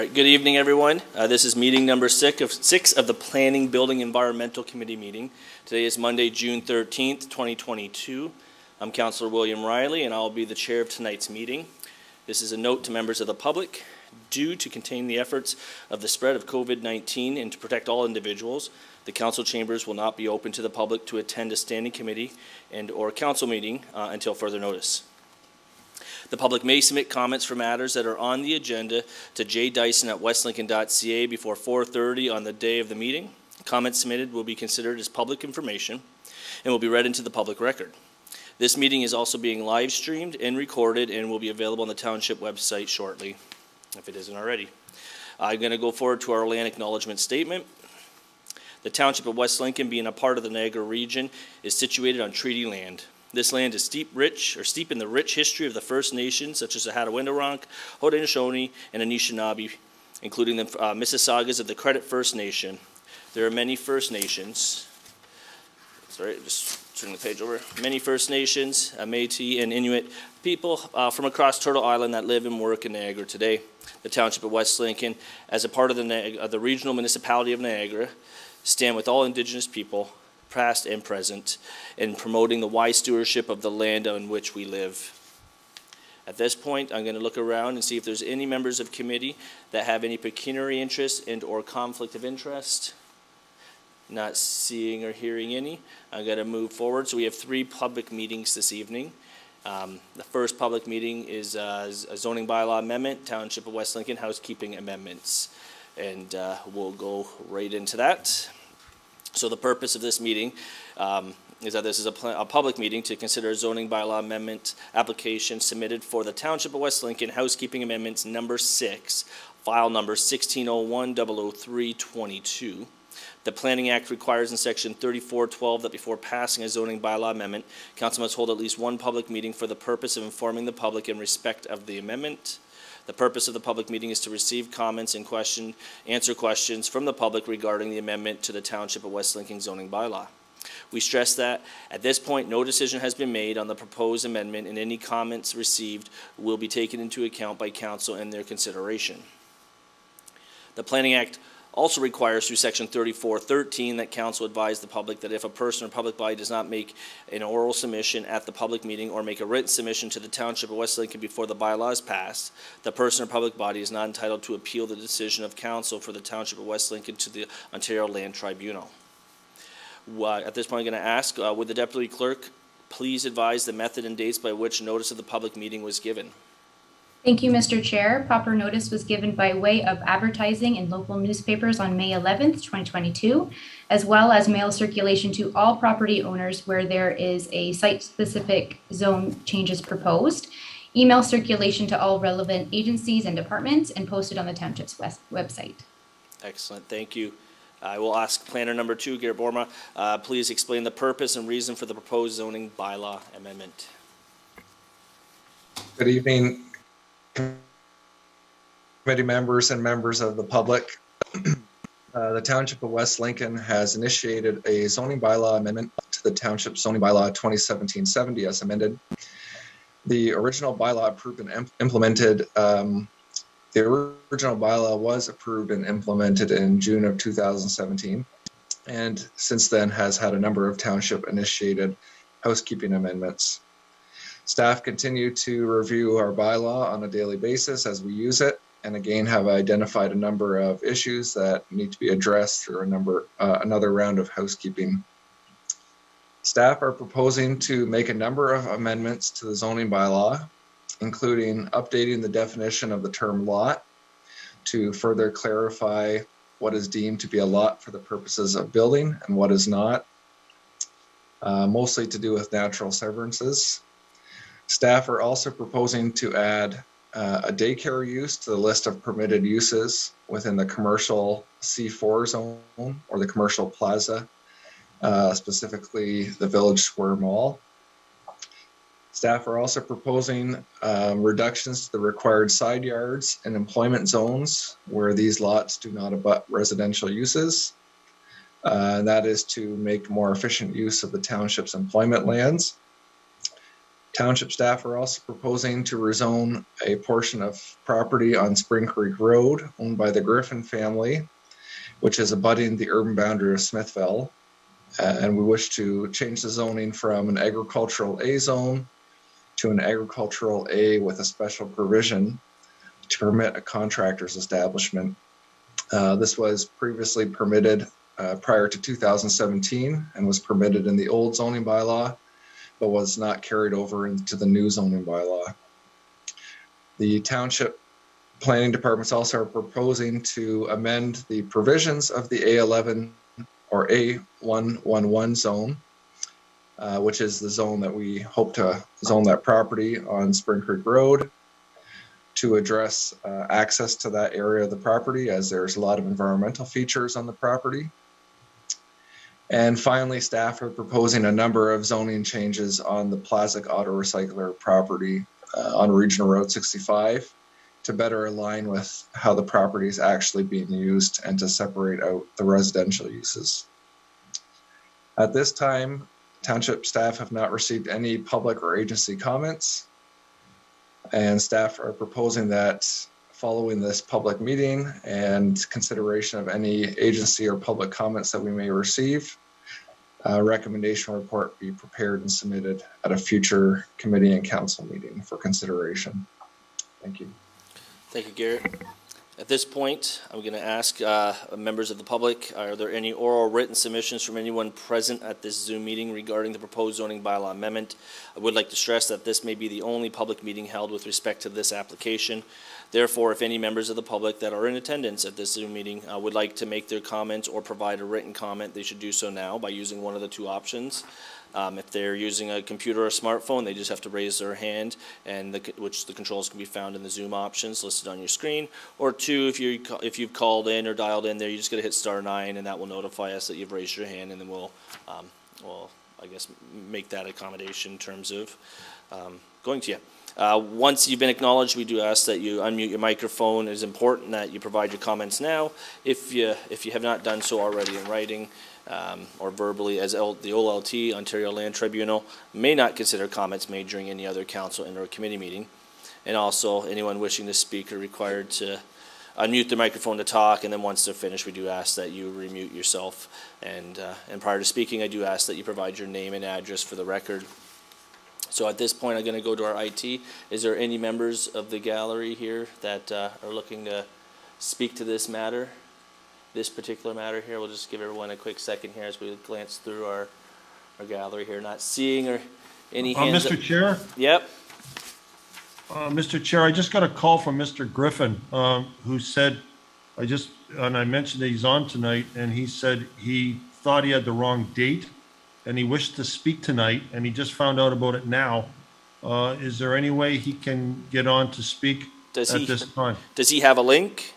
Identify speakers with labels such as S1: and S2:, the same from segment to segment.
S1: All right, good evening, everyone. This is meeting number six of the Planning, Building, Environmental Committee meeting. Today is Monday, June 13th, 2022. I'm Councillor William Riley, and I'll be the chair of tonight's meeting. This is a note to members of the public. Due to contain the efforts of the spread of COVID-19 and to protect all individuals, the council chambers will not be open to the public to attend a standing committee and or council meeting until further notice. The public may submit comments for matters that are on the agenda to jdyson@westlincoln.ca before 4:30 on the day of the meeting. Comments submitted will be considered as public information and will be read into the public record. This meeting is also being live streamed and recorded and will be available on the township website shortly, if it isn't already. I'm going to go forward to our land acknowledgement statement. The township of West Lincoln, being a part of the Niagara region, is situated on treaty land. This land is steep in the rich history of the First Nations, such as the Hattawindaronk, Haudenosaunee, and Anishinaabe, including the Mississaugas of the Credit First Nation. There are many First Nations. Sorry, just turning the page over. Many First Nations, Métis, and Inuit people from across Turtle Island that live and work in Niagara today. The township of West Lincoln, as a part of the regional municipality of Niagara, stand with all Indigenous people, past and present, in promoting the wise stewardship of the land on which we live. At this point, I'm going to look around and see if there's any members of committee that have any pecuniary interest and or conflict of interest. Not seeing or hearing any. I'm going to move forward. So we have 3 public meetings this evening. The first public meeting is a zoning bylaw amendment, Township of West Lincoln housekeeping amendments. And we'll go right into that. So the purpose of this meeting is that this is a public meeting to consider a zoning bylaw amendment application submitted for the Township of West Lincoln housekeeping amendments number 6, file number 1601-00322. The Planning Act requires in section 3412 that before passing a zoning bylaw amendment, council must hold at least one public meeting for the purpose of informing the public in respect of the amendment. The purpose of the public meeting is to receive comments and answer questions from the public regarding the amendment to the Township of West Lincoln zoning bylaw. We stress that at this point, no decision has been made on the proposed amendment, and any comments received will be taken into account by council in their consideration. The Planning Act also requires through section 3413 that council advise the public that if a person or public body does not make an oral submission at the public meeting or make a written submission to the Township of West Lincoln before the bylaw is passed, the person or public body is not entitled to appeal the decision of council for the Township of West Lincoln to the Ontario Land Tribunal. At this point, I'm going to ask, would the Deputy Clerk please advise the method and dates by which notice of the public meeting was given?
S2: Thank you, Mr. Chair. Proper notice was given by way of advertising in local newspapers on May 11th, 2022, as well as mail circulation to all property owners where there is a site-specific zone changes proposed, email circulation to all relevant agencies and departments, and posted on the Township's website.
S1: Excellent, thank you. I will ask planner number 2, Garrett Borma, please explain the purpose and reason for the proposed zoning bylaw amendment.
S3: Good evening, committee members and members of the public. The Township of West Lincoln has initiated a zoning bylaw amendment to the Township Zoning Bylaw 2017-70 as amended. The original bylaw approved and implemented, the original bylaw was approved and implemented in June of 2017, and since then has had a number of township initiated housekeeping amendments. Staff continue to review our bylaw on a daily basis as we use it, and again have identified a number of issues that need to be addressed through another round of housekeeping. Staff are proposing to make a number of amendments to the zoning bylaw, including updating the definition of the term lot to further clarify what is deemed to be a lot for the purposes of building and what is not, mostly to do with natural severances. Staff are also proposing to add a daycare use to the list of permitted uses within the commercial C4 zone or the commercial plaza, specifically the Village Square Mall. Staff are also proposing reductions to the required side yards and employment zones where these lots do not abut residential uses. That is to make more efficient use of the township's employment lands. Township staff are also proposing to rezone a portion of property on Spring Creek Road owned by the Griffin family, which is abutting the urban boundary of Smithville. And we wish to change the zoning from an agricultural A zone to an agricultural A with a special provision to permit a contractor's establishment. This was previously permitted prior to 2017 and was permitted in the old zoning bylaw, but was not carried over into the new zoning bylaw. The township planning departments also are proposing to amend the provisions of the A11 or A111 zone, which is the zone that we hope to zone that property on Spring Creek Road, to address access to that area of the property, as there's a lot of environmental features on the property. And finally, staff are proposing a number of zoning changes on the Plaza Auto Recycler property on Regional Road 65 to better align with how the property is actually being used and to separate out the residential uses. At this time, township staff have not received any public or agency comments, and staff are proposing that following this public meeting and consideration of any agency or public comments that we may receive, a recommendation report be prepared and submitted at a future committee and council meeting for consideration. Thank you.
S1: Thank you, Garrett. At this point, I'm going to ask members of the public, are there any oral written submissions from anyone present at this Zoom meeting regarding the proposed zoning bylaw amendment? I would like to stress that this may be the only public meeting held with respect to this application. Therefore, if any members of the public that are in attendance at this Zoom meeting would like to make their comments or provide a written comment, they should do so now by using one of the two options. If they're using a computer or a smartphone, they just have to raise their hand, and which the controls can be found in the Zoom options listed on your screen. Or two, if you've called in or dialed in there, you just got to hit *9, and that will notify us that you've raised your hand, and then we'll I guess make that accommodation in terms of going to you. Once you've been acknowledged, we do ask that you unmute your microphone. It is important that you provide your comments now, if you have not done so already in writing or verbally, as the OLT, Ontario Land Tribunal, may not consider comments made during any other council and or committee meeting. And also, anyone wishing to speak are required to unmute the microphone to talk, and then once they're finished, we do ask that you remute yourself. And prior to speaking, I do ask that you provide your name and address for the record. So at this point, I'm going to go to our IT. Is there any members of the gallery here that are looking to speak to this matter, this particular matter here? We'll just give everyone a quick second here as we glance through our gallery here. Not seeing or any hands
S4: Mr.
S1: up.
S4: Chair?
S1: Yep.
S4: Mr. Chair, I just got a call from Mr. Griffin, who said, I mentioned that he's on tonight, and he said he thought he had the wrong date, and he wished to speak tonight, and he just found out about it now. Is there any way he can get on to speak at this time?
S1: Does he have a link?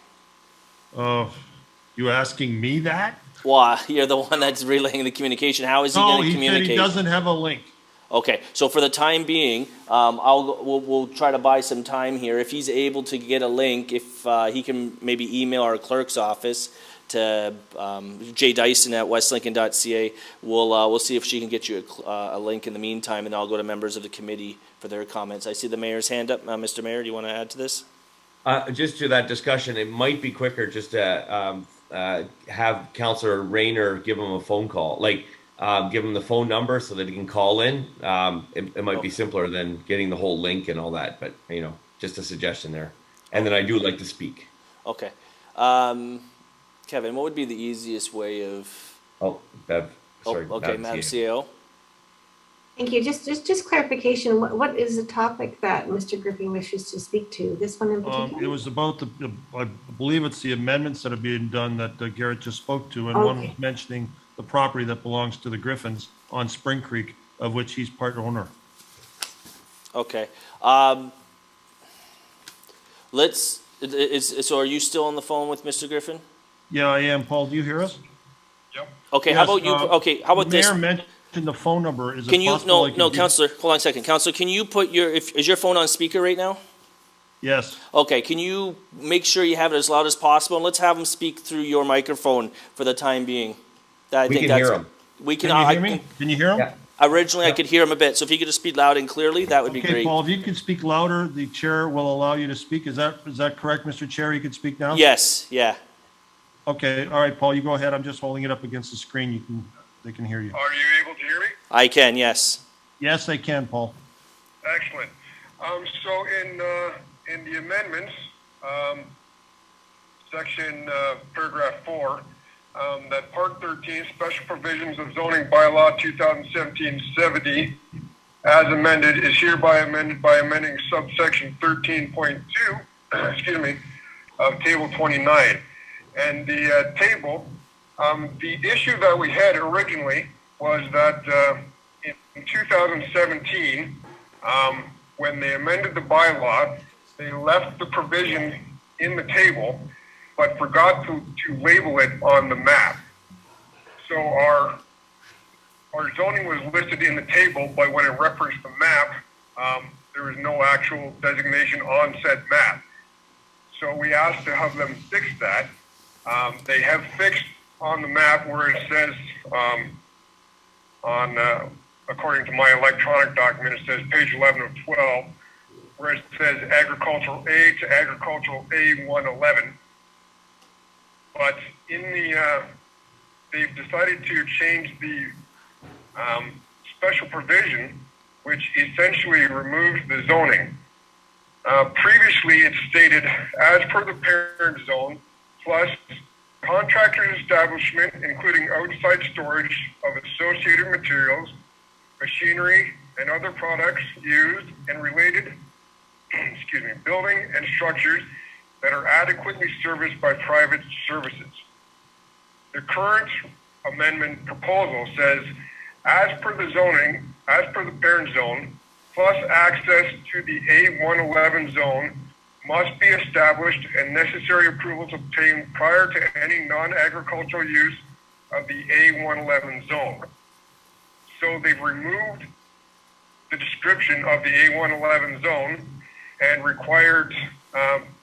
S4: You asking me that?
S1: Well, you're the one that's relaying the communication. How is he going to communicate?
S4: No, he said he doesn't have a link.
S1: Okay, so for the time being, we'll try to buy some time here. If he's able to get a link, if he can maybe email our clerk's office to jdyson@westlincoln.ca, we'll see if she can get you a link in the meantime, and I'll go to members of the committee for their comments. I see the mayor's hand up. Mr. Mayor, do you want to add to this?
S5: Just to that discussion, it might be quicker just to have Councillor Rayner give him a phone call, give him the phone number so that he can call in. It might be simpler than getting the whole link and all that, but just a suggestion there. And then I do like to speak.
S1: Okay. Kevin, what would be the easiest way of...
S5: Bev. Sorry,
S1: okay, Madam CEO.
S6: Thank you. Just clarification. What is the topic that Mr. Griffin wishes to speak to? This one in particular?
S4: It was about I believe it's the amendments that are being done that Garrett just spoke to, and one was mentioning the property that belongs to the Griffins on Spring Creek, of which he's part owner.
S1: Okay. So are you still on the phone with Mr. Griffin?
S4: Yeah, I am. Paul, do you hear us?
S7: Yep.
S1: Okay, yes, how about you? Okay, how about this?
S4: The mayor mentioned the phone number.
S1: Can you? No, Councillor. Hold on a second, Councillor. Can you put is your phone on speaker right now?
S4: Yes.
S1: Okay. Can you make sure you have it as loud as possible, and let's have him speak through your microphone for the time being.
S5: We can hear him.
S1: We can.
S4: Can you hear me? Can you hear him?
S5: Yeah.
S1: Originally, I could hear him a bit, so if you could just speak loud and clearly, that would be
S4: Okay,
S1: great.
S4: Paul, if you could speak louder, the chair will allow you to speak. Is that correct, Mr. Chair? You can speak now?
S1: Yes, yeah.
S4: Okay, all right, Paul, you go ahead. I'm just holding it up against the screen. They can hear you.
S7: Are you able to hear me?
S1: I can, yes.
S4: Yes, they can, Paul.
S7: Excellent. So in the amendments, section paragraph 4, that part 13, special provisions of zoning bylaw 2017-70, as amended, is hereby amended by amending subsection 13.2, excuse me, of table 29. And the table, the issue that we had originally was that in 2017, when they amended the bylaw, they left the provision in the table, but forgot to label it on the map. So our zoning was listed in the table, but when it referenced the map, there was no actual designation on said map. So we asked to have them fix that. They have fixed on the map where it says according to my electronic document, it says page 11 of 12, where it says agricultural A to agricultural A111. But in the, they've decided to change the special provision, which essentially removes the zoning. Previously, it stated, as per the parent zone, plus contractor's establishment, including outside storage of associated materials, machinery, and other products used and related, building and structures that are adequately serviced by private services. The current amendment proposal says, as per the zoning, as per the parent zone, plus access to the A111 zone must be established and necessary approvals obtained prior to any non-agricultural use of the A111 zone. So they've removed the description of the A111 zone and required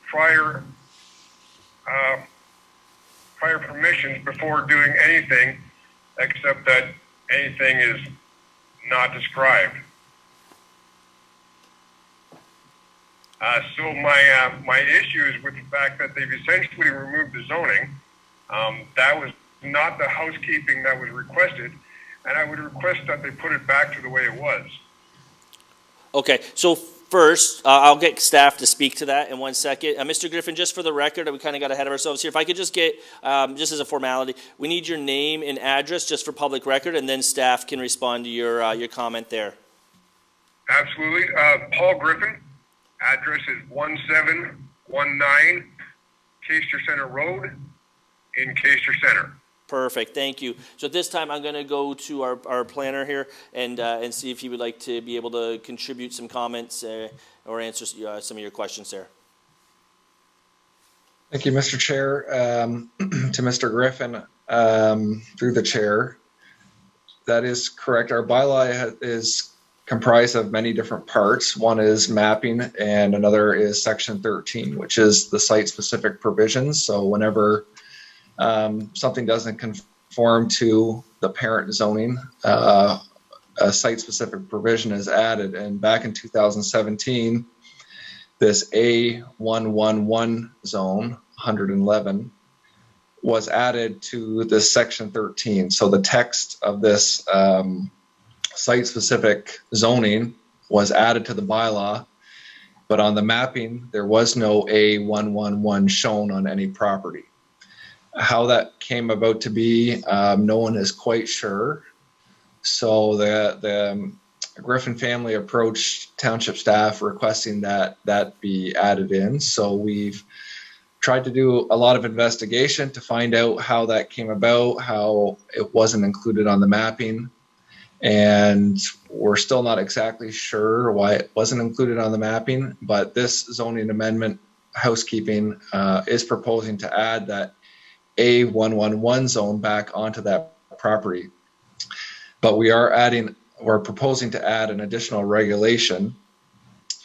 S7: prior permissions before doing anything, except that anything is not described. So my issue is with the fact that they've essentially removed the zoning. That was not the housekeeping that was requested, and I would request that they put it back to the way it was.
S1: Okay, so first, I'll get staff to speak to that in 1 second. Mr. Griffin, just for the record, we kind of got ahead of ourselves here. If I could just get, just as a formality, we need your name and address just for public record, and then staff can respond to your comment there.
S7: Absolutely. Paul Griffin. Address is 1719 Caister Center Road in Caister Center.
S1: Perfect, thank you. So at this time, I'm going to go to our planner here and see if he would like to be able to contribute some comments or answer some of your questions there.
S3: Thank you, Mr. Chair. To Mr. Griffin, through the chair, that is correct. Our bylaw is comprised of many different parts. One is mapping and another is section 13, which is the site-specific provisions. So whenever something doesn't conform to the parent zoning, a site-specific provision is added. And back in 2017, this A111 zone, 111, was added to this section 13. So the text of this site-specific zoning was added to the bylaw, but on the mapping, there was no A111 shown on any property. How that came about to be, no one is quite sure. So the Griffin family approached township staff requesting that be added in. So we've tried to do a lot of investigation to find out how that came about, how it wasn't included on the mapping. And we're still not exactly sure why it wasn't included on the mapping, but this zoning amendment housekeeping is proposing to add that A111 zone back onto that property. But we're proposing to add an additional regulation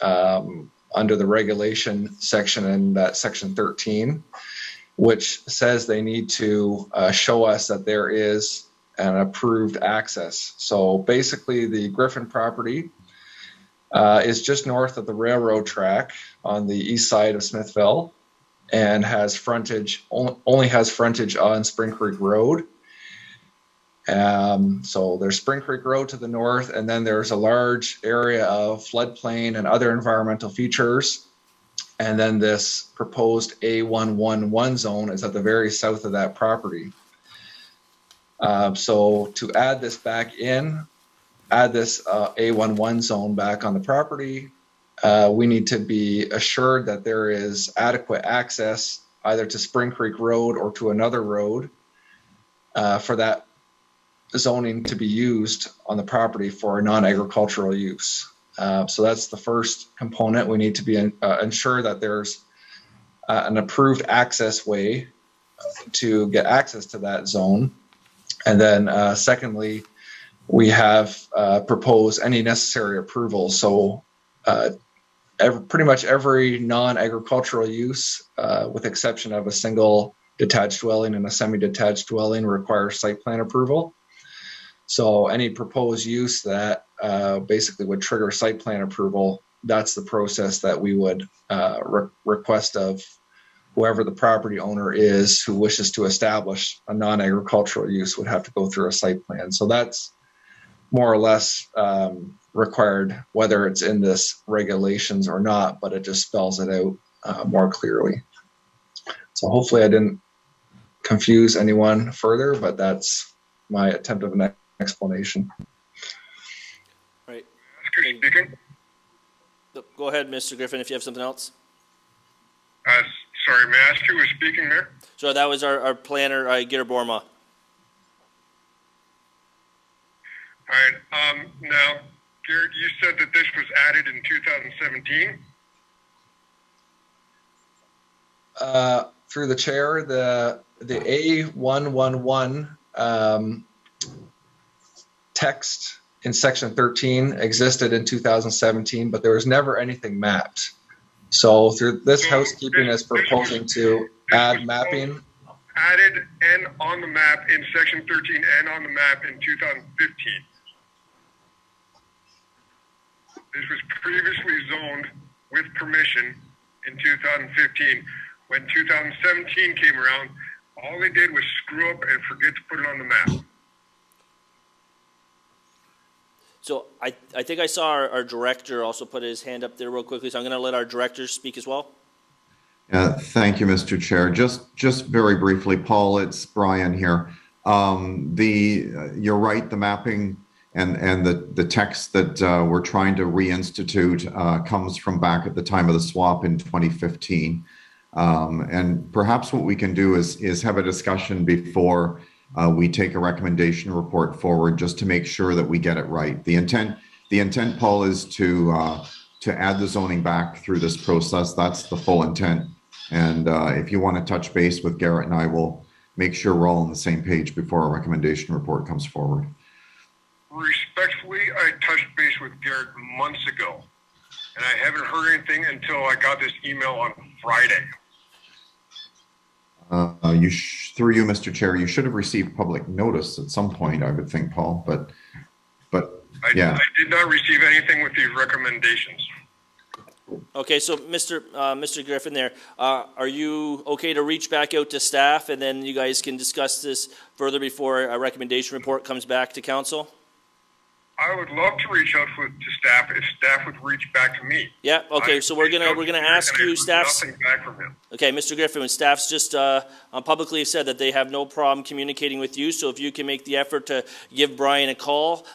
S3: under the regulation section in that section 13, which says they need to show us that there is and approved access. So basically the Griffin property is just north of the railroad track on the east side of Smithville and has frontage, only has frontage on Spring Creek Road. So there's Spring Creek Road to the north, and then there's a large area of floodplain and other environmental features. And then this proposed A111 zone is at the very south of that property. So to add this back in, add this A11 zone back on the property, we need to be assured that there is adequate access either to Spring Creek Road or to another road for that zoning to be used on the property for non-agricultural use. So that's the first component. We need to be ensure that there's an approved access way to get access to that zone. And then secondly, we have proposed any necessary approvals. So pretty much every non-agricultural use, with exception of a single detached dwelling and a semi-detached dwelling, requires site plan approval. So any proposed use that basically would trigger site plan approval, that's the process that we would request of whoever the property owner is who wishes to establish a non-agricultural use would have to go through a site plan. So that's more or less required, whether it's in this regulations or not, but it just spells it out more clearly. So hopefully I didn't confuse anyone further, but that's my attempt of an explanation.
S1: Right.
S7: Who's speaking?
S1: Go ahead, Mr. Griffin, if you have something else.
S7: Sorry, may I ask who was speaking there?
S1: So that was our planner, Geir Borma.
S7: All right. Now, Garrett, you said that this was added in 2017?
S3: Through the chair, the A111 text in section 13 existed in 2017, but there was never anything mapped. So through this housekeeping is proposing to add mapping.
S7: Added and on the map in section 13 and on the map in 2015. This was previously zoned with permission in 2015. When 2017 came around, all they did was screw up and forget to put it on the map.
S1: So I think I saw our director also put his hand up there real quickly, so I'm going to let our director speak as well.
S8: Thank you, Mr. Chair. Just very briefly, Paul, it's Brian here. You're right, the mapping and the text that we're trying to reinstitute comes from back at the time of the swap in 2015. And perhaps what we can do is have a discussion before we take a recommendation report forward, just to make sure that we get it right. The intent, Paul, is to add the zoning back through this process. That's the full intent. And if you want to touch base with Garrett and I, will make sure we're all on the same page before our recommendation report comes forward.
S7: Respectfully, I touched base with Garrett months ago, and I haven't heard anything until I got this email on Friday.
S8: Through you, Mr. Chair, you should have received public notice at some point, I would think, Paul, but yeah.
S7: I did not receive anything with these recommendations.
S1: Okay, so Mr. Griffin there, are you okay to reach back out to staff and then you guys can discuss this further before a recommendation report comes back to council?
S7: I would love to reach out to staff if staff would reach back to me.
S1: Yeah. Okay. So we're gonna ask you, staff's.
S7: Nothing back from him.
S1: Okay, Mr. Griffin, when staff's just publicly said that they have no problem communicating with you. So if you can make the effort to give Brian a call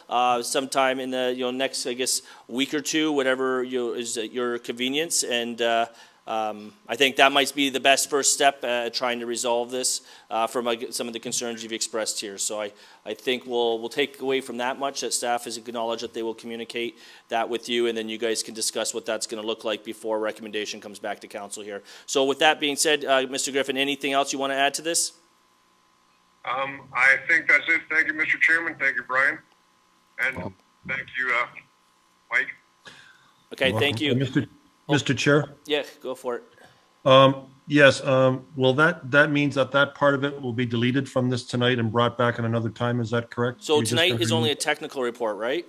S1: sometime in the next, I guess, week or two, whatever is at your convenience, and I think that might be the best first step trying to resolve this from some of the concerns you've expressed here. So I think we'll take away from that much that staff has acknowledged that they will communicate that with you, and then you guys can discuss what that's going to look like before a recommendation comes back to council here. So with that being said, Mr. Griffin, anything else you want to add to this?
S7: I think that's it. Thank you, Mr. Chairman. Thank you, Brian. And thank you, Mike.
S1: Okay, thank you.
S4: Mr. Chair?
S1: Yeah, go for it.
S4: Yes, well, that means that part of it will be deleted from this tonight and brought back at another time, is that correct?
S1: So
S4: You're just
S1: tonight
S4: gonna
S1: is only a
S4: remove-
S1: technical report, right?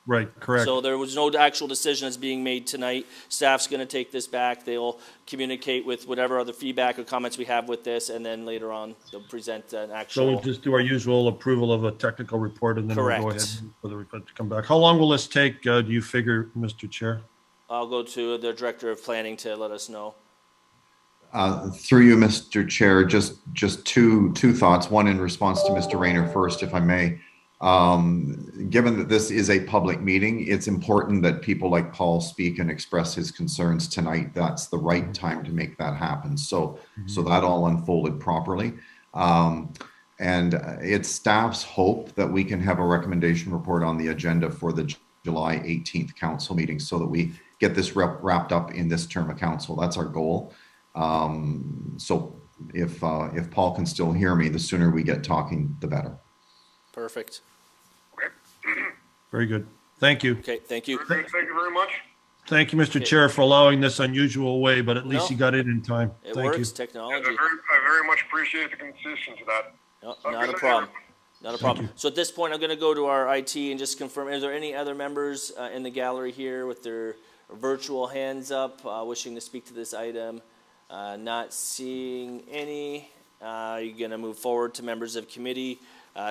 S4: Right, correct.
S1: So there was no actual decision that's being made tonight. Staff's going to take this back. They'll communicate with whatever other feedback or comments we have with this, and then later on, they'll present an
S4: So
S1: actual.
S4: we'll just do our usual approval of a technical report and then we'll go
S1: Correct.
S4: ahead for the report to come back. How long will this take, do you figure, Mr. Chair?
S1: I'll go to the Director of Planning to let us know.
S8: Through you, Mr. Chair, just two thoughts. One in response to Mr. Rayner first, if I may. Given that this is a public meeting, it's important that people like Paul speak and express his concerns tonight. That's the right time to make that happen. So that all unfolded properly. And it's staff's hope that we can have a recommendation report on the agenda for the July 18th council meeting so that we get this wrapped up in this term of council. That's our goal. So if Paul can still hear me, the sooner we get talking, the better.
S1: Perfect.
S4: Very good. Thank you.
S1: Okay, thank you.
S7: Thank you very much.
S4: Thank you, Mr. Chair, for allowing this unusual way, but at least
S1: No.
S4: you got it in time.
S1: It
S4: Thank you.
S1: works,
S7: I
S1: technology.
S7: very much appreciate the consistency of that.
S1: No,
S7: Okay,
S1: not a
S7: thank
S1: problem.
S7: you.
S1: Not a problem. So at this point, I'm going to go to our IT and just confirm, is there any other members in the gallery here with their virtual hands up, wishing to speak to this item? Not seeing any. You're going to move forward to members of committee.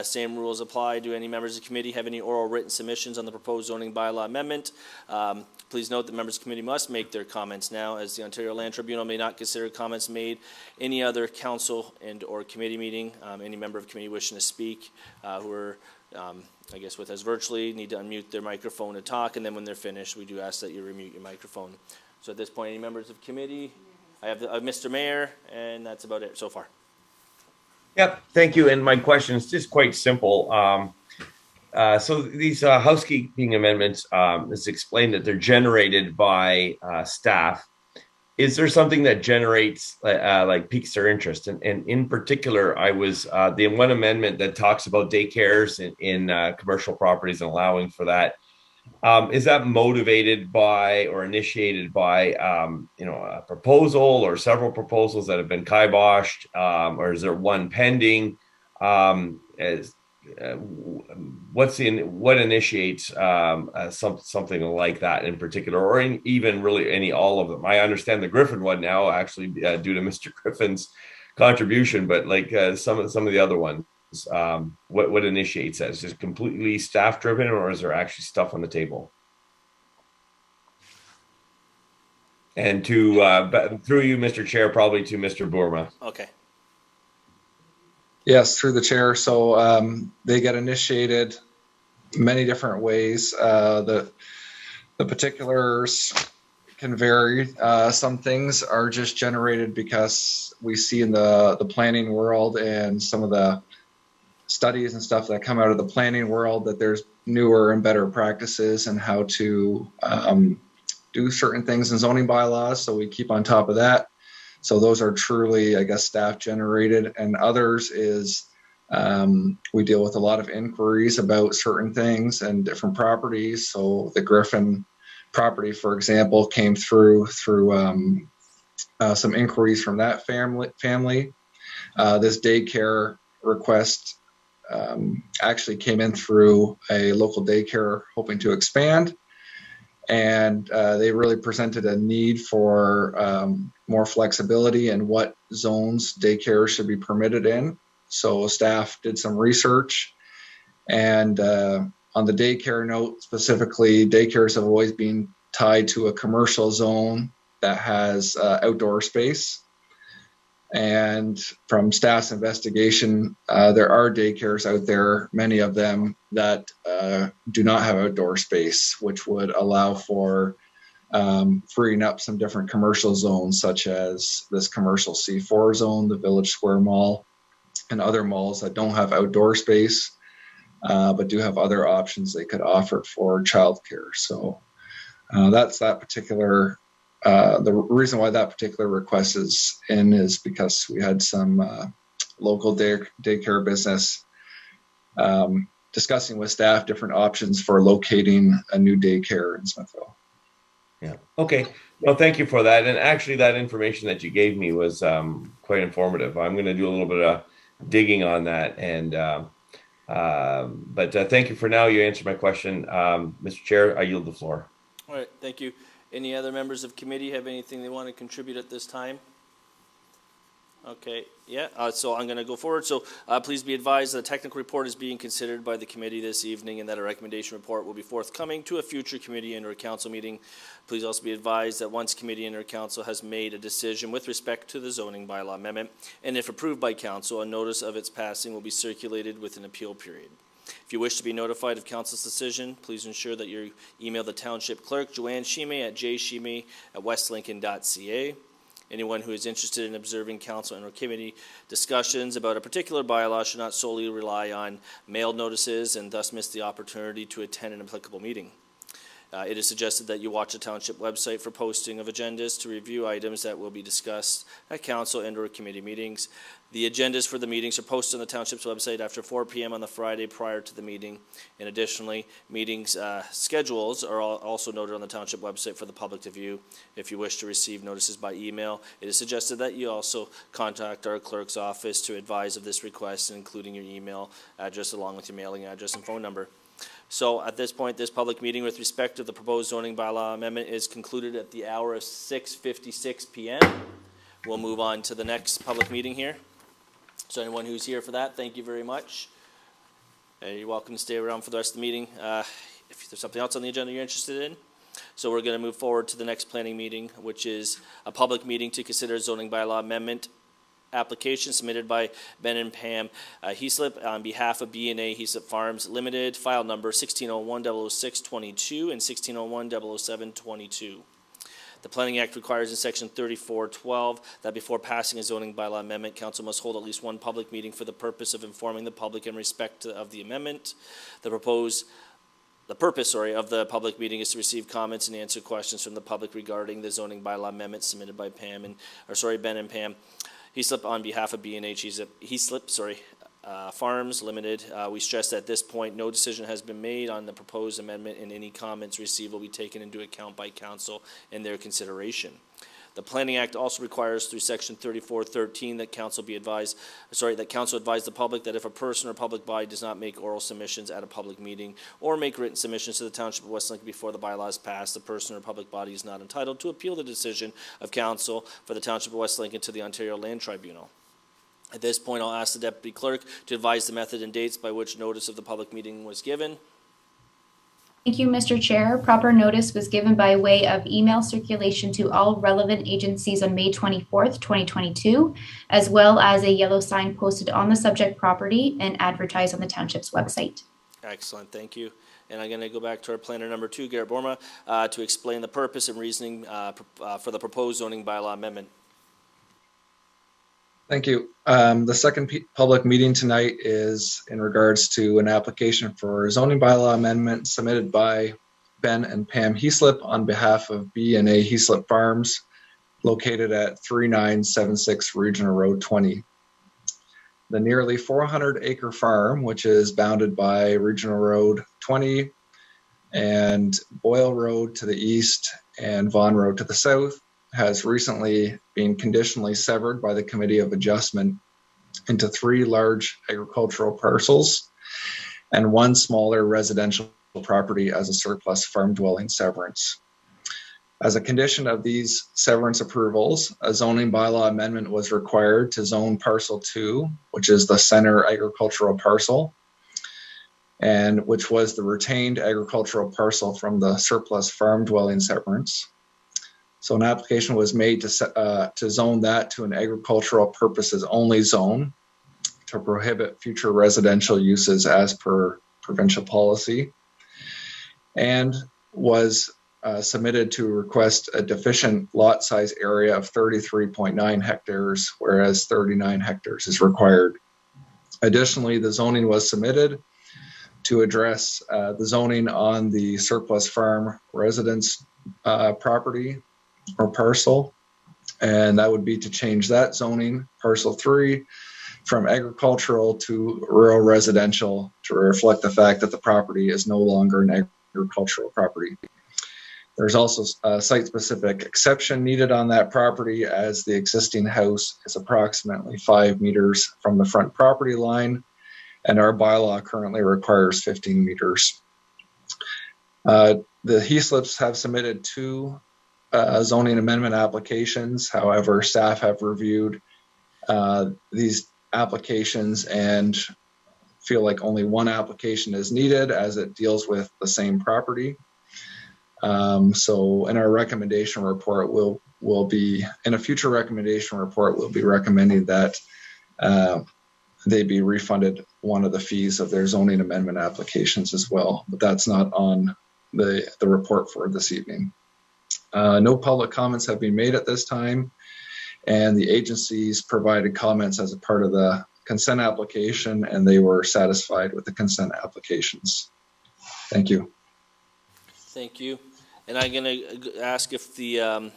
S1: Same rules apply. Do any members of committee have any oral written submissions on the proposed zoning bylaw amendment? Please note that members of committee must make their comments now, as the Ontario Land Tribunal may not consider comments made any other council and or committee meeting. Any member of committee wishing to speak who are, I guess, with us virtually need to unmute their microphone to talk, and then when they're finished, we do ask that you remute your microphone. So at this point, any members of committee? I have Mr. Mayor, and that's about it so far.
S5: Yep, thank you. And my question is just quite simple. So these housekeeping amendments, it's explained that they're generated by staff. Is there something that generates like piques their interest? And in particular, I was the one amendment that talks about daycares in commercial properties and allowing for that. Is that motivated by or initiated by, a proposal or several proposals that have been kiboshed, or is there one pending? What initiates something like that in particular, or even really all of them? I understand the Griffin one now, actually due to Mr. Griffin's contribution, but like some of the other ones. What initiates that? Is it completely staff driven, or is there actually stuff on the table? And to through you, Mr. Chair, probably to Mr. Bourma.
S1: Okay.
S3: Yes, through the chair. So they get initiated many different ways. The particulars can vary. Some things are just generated because we see in the planning world and some of the studies and stuff that come out of the planning world that there's newer and better practices and how to do certain things in zoning bylaws. So we keep on top of that. So those are truly, I guess, staff generated, and others is we deal with a lot of inquiries about certain things and different properties. So the Griffin property, for example, came through some inquiries from that family. This daycare request actually came in through a local daycare hoping to expand. And they really presented a need for more flexibility in what zones daycare should be permitted in. So staff did some research, and on the daycare note specifically, daycares have always been tied to a commercial zone that has outdoor space. And from staff's investigation, there are daycares out there, many of them that do not have outdoor space, which would allow for freeing up some different commercial zones, such as this commercial C4 zone, the Village Square Mall, and other malls that don't have outdoor space, but do have other options they could offer for childcare. So that's that particular. The reason why that particular request is in is because we had some local daycare business discussing with staff different options for locating a new daycare in Smithville.
S5: Yeah. Okay. No, thank you for that. And actually, that information that you gave me was quite informative. I'm going to do a little bit of digging on that. And but thank you for now. You answered my question, Mr. Chair. I yield the floor.
S1: All right, thank you. Any other members of committee have anything they want to contribute at this time? Okay, yeah, so I'm going to go forward. So please be advised that a technical report is being considered by the committee this evening and that a recommendation report will be forthcoming to a future committee and or council meeting. Please also be advised that once committee and or council has made a decision with respect to the zoning bylaw amendment, and if approved by council, a notice of its passing will be circulated with an appeal period. If you wish to be notified of council's decision, please ensure that you email the township clerk, Joanne Shime, at jshime@westlincoln.ca. Anyone who is interested in observing council and or committee discussions about a particular bylaw should not solely rely on mailed notices and thus miss the opportunity to attend an applicable meeting. It is suggested that you watch the township website for posting of agendas to review items that will be discussed at council and or committee meetings. The agendas for the meetings are posted on the township's website after 4 p.m. on the Friday prior to the meeting. And additionally, meetings schedules are also noted on the township website for the public to view. If you wish to receive notices by email, it is suggested that you also contact our clerk's office to advise of this request, including your email address along with your mailing address and phone number. So at this point, this public meeting with respect to the proposed zoning bylaw amendment is concluded at the hour of 6:56 p.m. We'll move on to the next public meeting here. So anyone who's here for that, thank you very much. You're welcome to stay around for the rest of the meeting if there's something else on the agenda you're interested in. So we're going to move forward to the next planning meeting, which is a public meeting to consider zoning bylaw amendment application submitted by Ben and Pam Heaslip on behalf of B&A Heaslip Farms Limited, file number 1601-00622 and 1601-00722. The Planning Act requires in section 3412 that before passing a zoning bylaw amendment, council must hold at least one public meeting for the purpose of informing the public in respect of the amendment. The purpose of the public meeting is to receive comments and answer questions from the public regarding the zoning bylaw amendment submitted by Ben and Pam Heaslip on behalf of B&H Heaslip Farms Limited. We stress that at this point, no decision has been made on the proposed amendment, and any comments received will be taken into account by council in their consideration. The Planning Act also requires through section 3413 that council advise the public that if a person or public body does not make oral submissions at a public meeting or make written submissions to the Township of West Lincoln before the bylaw is passed, the person or public body is not entitled to appeal the decision of council for the Township of West Lincoln to the Ontario Land Tribunal. At this point, I'll ask the Deputy Clerk to advise the method and dates by which notice of the public meeting was given.
S2: Thank you, Mr. Chair. Proper notice was given by way of email circulation to all relevant agencies on May 24th, 2022, as well as a yellow sign posted on the subject property and advertised on the township's website.
S1: Excellent, thank you. And I'm going to go back to our planner number 2, Garrett Borma, to explain the purpose and reasoning for the proposed zoning bylaw amendment.
S3: Thank you. The second public meeting tonight is in regards to an application for zoning bylaw amendment submitted by Ben and Pam Heaslip on behalf of B&A Heaslip Farms, located at 3976 Regional Road 20. The nearly 400-acre farm, which is bounded by Regional Road 20 and Boyle Road to the east and Vaughan Road to the south, has recently been conditionally severed by the Committee of Adjustment into 3 large agricultural parcels and 1 smaller residential property as a surplus farm dwelling severance. As a condition of these severance approvals, a zoning bylaw amendment was required to zone parcel 2, which is the center agricultural parcel, and which was the retained agricultural parcel from the surplus farm dwelling severance. So an application was made to zone that to an agricultural purposes only zone to prohibit future residential uses as per provincial policy, and was submitted to request a deficient lot size area of 33.9 hectares, whereas 39 hectares is required. Additionally, the zoning was submitted to address the zoning on the surplus farm residence property or parcel, and that would be to change that zoning, parcel 3, from agricultural to rural residential to reflect the fact that the property is no longer an agricultural property. There's also a site-specific exception needed on that property, as the existing house is approximately 5 meters from the front property line, and our bylaw currently requires 15 meters. The Heathlips have submitted 2 zoning amendment applications. However, staff have reviewed these applications and feel like only one application is needed, as it deals with the same property. So in our recommendation report, we'll be, in a future recommendation report, we'll be recommending that they be refunded one of the fees of their zoning amendment applications as well, but that's not on the report for this evening. No public comments have been made at this time, and the agencies provided comments as a part of the consent application, and they were satisfied with the consent applications. Thank you.
S1: Thank you. And I'm going to ask if the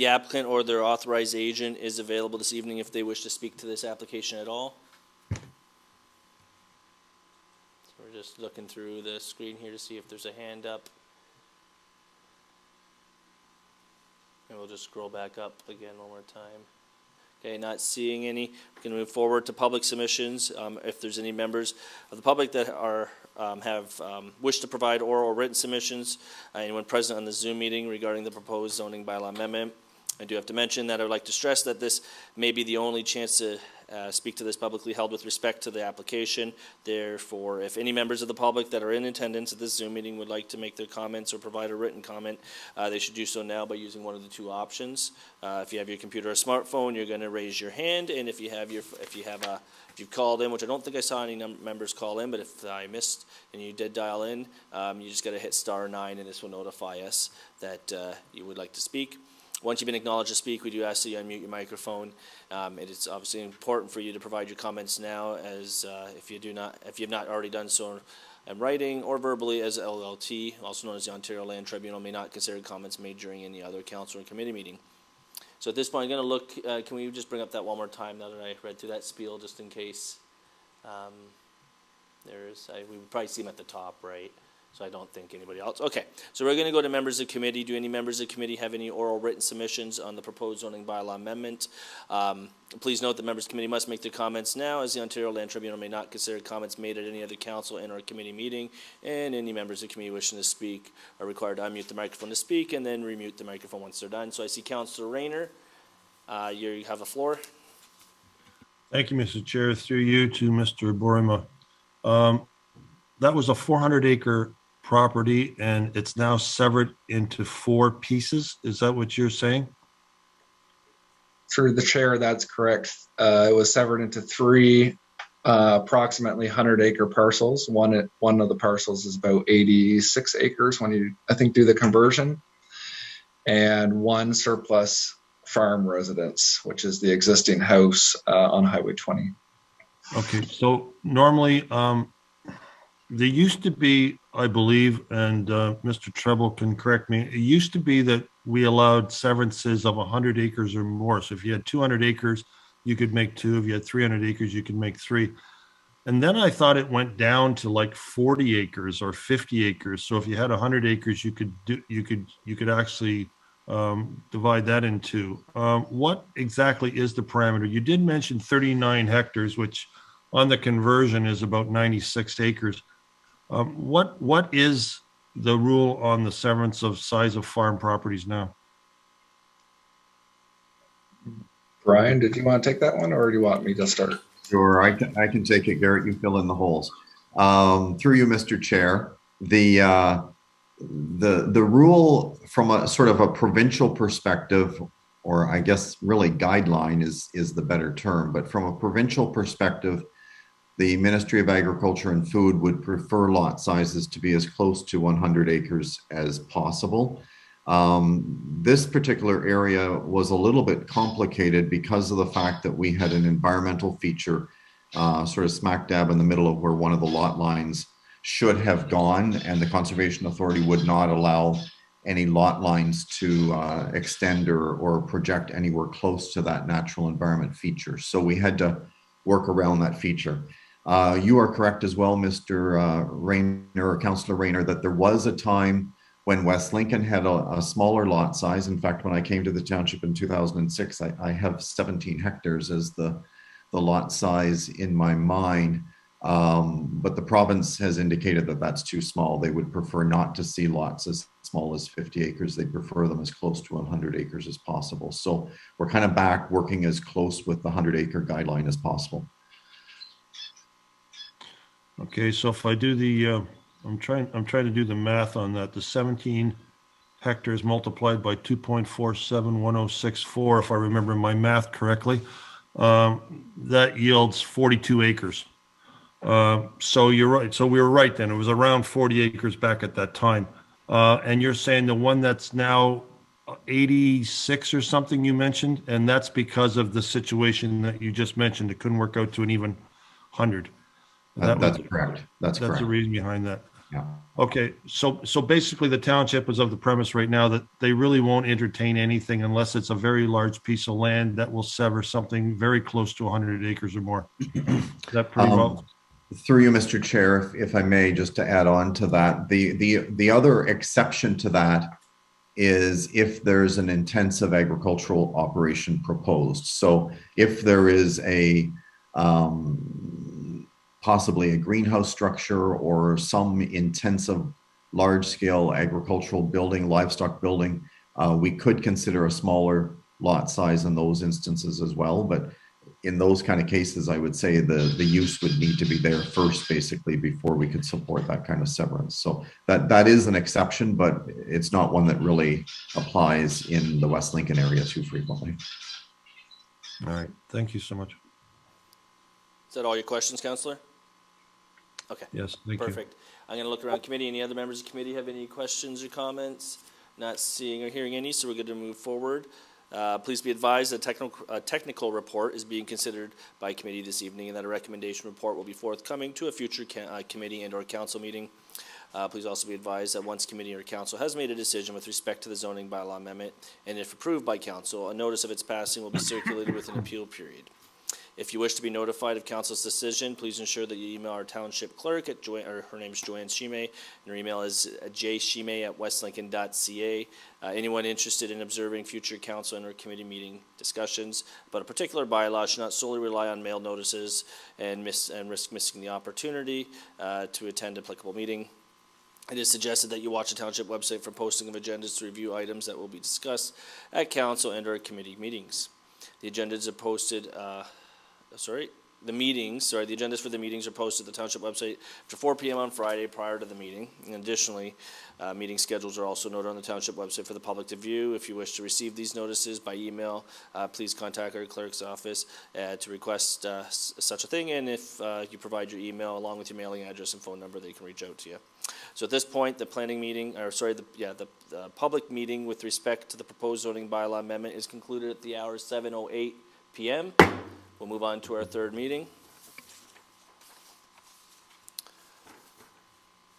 S1: applicant or their authorized agent is available this evening if they wish to speak to this application at all. So we're just looking through the screen here to see if there's a hand up. And we'll just scroll back up again one more time. Okay, not seeing any. We can move forward to public submissions. If there's any members of the public that are wish to provide oral or written submissions, anyone present on the Zoom meeting regarding the proposed zoning bylaw amendment. I do have to mention that I would like to stress that this may be the only chance to speak to this publicly held with respect to the application. Therefore, if any members of the public that are in attendance at this Zoom meeting would like to make their comments or provide a written comment, they should do so now by using one of the 2 options. If you have your computer or smartphone, you're going to raise your hand, and if you've called in, which I don't think I saw any members call in, but if I missed and you did dial in, you just got to hit *9, and this will notify us that you would like to speak. Once you've been acknowledged to speak, we do ask that you unmute your microphone. It is obviously important for you to provide your comments now, as if you have not already done so in writing or verbally, as LLT, also known as the Ontario Land Tribunal, may not consider comments made during any other council or committee meeting. So at this point, I'm going to look. Can we just bring up that one more time now that I read through that spiel, just in case? We would probably see them at the top, right? So I don't think anybody else. Okay, so we're going to go to members of committee. Do any members of committee have any oral written submissions on the proposed zoning bylaw amendment? Please note that members of committee must make their comments now, as the Ontario Land Tribunal may not consider comments made at any other council and or committee meeting, and any members of committee wishing to speak are required to unmute the microphone to speak and then remute the microphone once they're done. So I see Councillor Rayner. You have the floor.
S4: Thank you, Mr. Chair. Through you to Mr. Borima. That was a 400-acre property, and it's now severed into 4 pieces. Is that what you're saying?
S3: Through the chair, that's correct. It was severed into 3 approximately 100-acre parcels. One of the parcels is about 86 acres when you, I think, do the conversion, and 1 surplus farm residence, which is the existing house on Highway 20.
S4: Okay, so normally there used to be, I believe, and Mr. Treble can correct me, it used to be that we allowed severances of 100 acres or more. So if you had 200 acres, you could make 2. If you had 300 acres, you could make 3. And then I thought it went down to like 40 acres or 50 acres. So if you had 100 acres, you could actually divide that in 2. What exactly is the parameter? You did mention 39 hectares, which on the conversion is about 96 acres. What is the rule on the severance of size of farm properties now?
S3: Brian, did you want to take that one, or do you want me to start?
S8: Sure, I can take it, Garrett. You fill in the holes. Through you, Mr. Chair, the rule from a sort of a provincial perspective, or I guess really guideline is the better term, but from a provincial perspective, the Ministry of Agriculture and Food would prefer lot sizes to be as close to 100 acres as possible. This particular area was a little bit complicated because of the fact that we had an environmental feature sort of smack dab in the middle of where one of the lot lines should have gone, and the Conservation Authority would not allow any lot lines to extend or project anywhere close to that natural environment feature. So we had to work around that feature. You are correct as well, Mr. Rayner, or Councillor Rayner, that there was a time when West Lincoln had a smaller lot size. In fact, when I came to the township in 2006, I have 17 hectares as the lot size in my mind. But the province has indicated that that's too small. They would prefer not to see lots as small as 50 acres. They prefer them as close to 100 acres as possible. So we're kind of back working as close with the 100-acre guideline as possible.
S4: Okay, so if I do the, I'm trying to do the math on that. The 17 hectares multiplied by 2.471064, if I remember my math correctly, that yields 42 acres. So you're right. So we were right then. It was around 40 acres back at that time. And you're saying the one that's now 86 or something you mentioned, and that's because of the situation that you just mentioned. It couldn't work out to an even 100.
S8: That's correct. That's correct.
S4: That's the reason behind that.
S8: Yeah.
S4: Okay, so basically the township is of the premise right now that they really won't entertain anything unless it's a very large piece of land that will sever something very close to 100 acres or more. Is that pretty well?
S8: Through you, Mr. Chair, if I may, just to add on to that, the other exception to that is if there's an intensive agricultural operation proposed. So if there is a possibly a greenhouse structure or some intensive large-scale agricultural building, livestock building, we could consider a smaller lot size in those instances as well. But in those kind of cases, I would say the use would need to be there first, basically, before we could support that kind of severance. So that is an exception, but it's not one that really applies in the West Lincoln area too frequently.
S4: All right, thank you so much.
S1: Is that all your questions, Councillor? Okay.
S4: Yes, thank you.
S1: Perfect. I'm going to look around committee. Any other members of the committee have any questions or comments? Not seeing or hearing any, so we're going to move forward. Please be advised that a technical report is being considered by committee this evening, and that a recommendation report will be forthcoming to a future committee and or council meeting. Please also be advised that once committee or council has made a decision with respect to the zoning bylaw amendment, and if approved by council, a notice of its passing will be circulated with an appeal period. If you wish to be notified of council's decision, please ensure that you email our township clerk at her name is Joanne Shime, and her email is jshime@westlincoln.ca. Anyone interested in observing future council and or committee meeting discussions about a particular bylaw should not solely rely on mail notices and risk missing the opportunity to attend applicable meeting. It is suggested that you watch the township website for posting of agendas to review items that will be discussed at council and or committee meetings. The agendas are posted. The agendas for the meetings are posted at the township website after 4 p.m. on Friday prior to the meeting. And additionally, meeting schedules are also noted on the township website for the public to view. If you wish to receive these notices by email, please contact our clerk's office to request such a thing. And if you provide your email along with your mailing address and phone number, they can reach out to you. So at this point, the planning meeting, or sorry, the public meeting with respect to the proposed zoning bylaw amendment is concluded at the hour 7:08 p.m. We'll move on to our third meeting.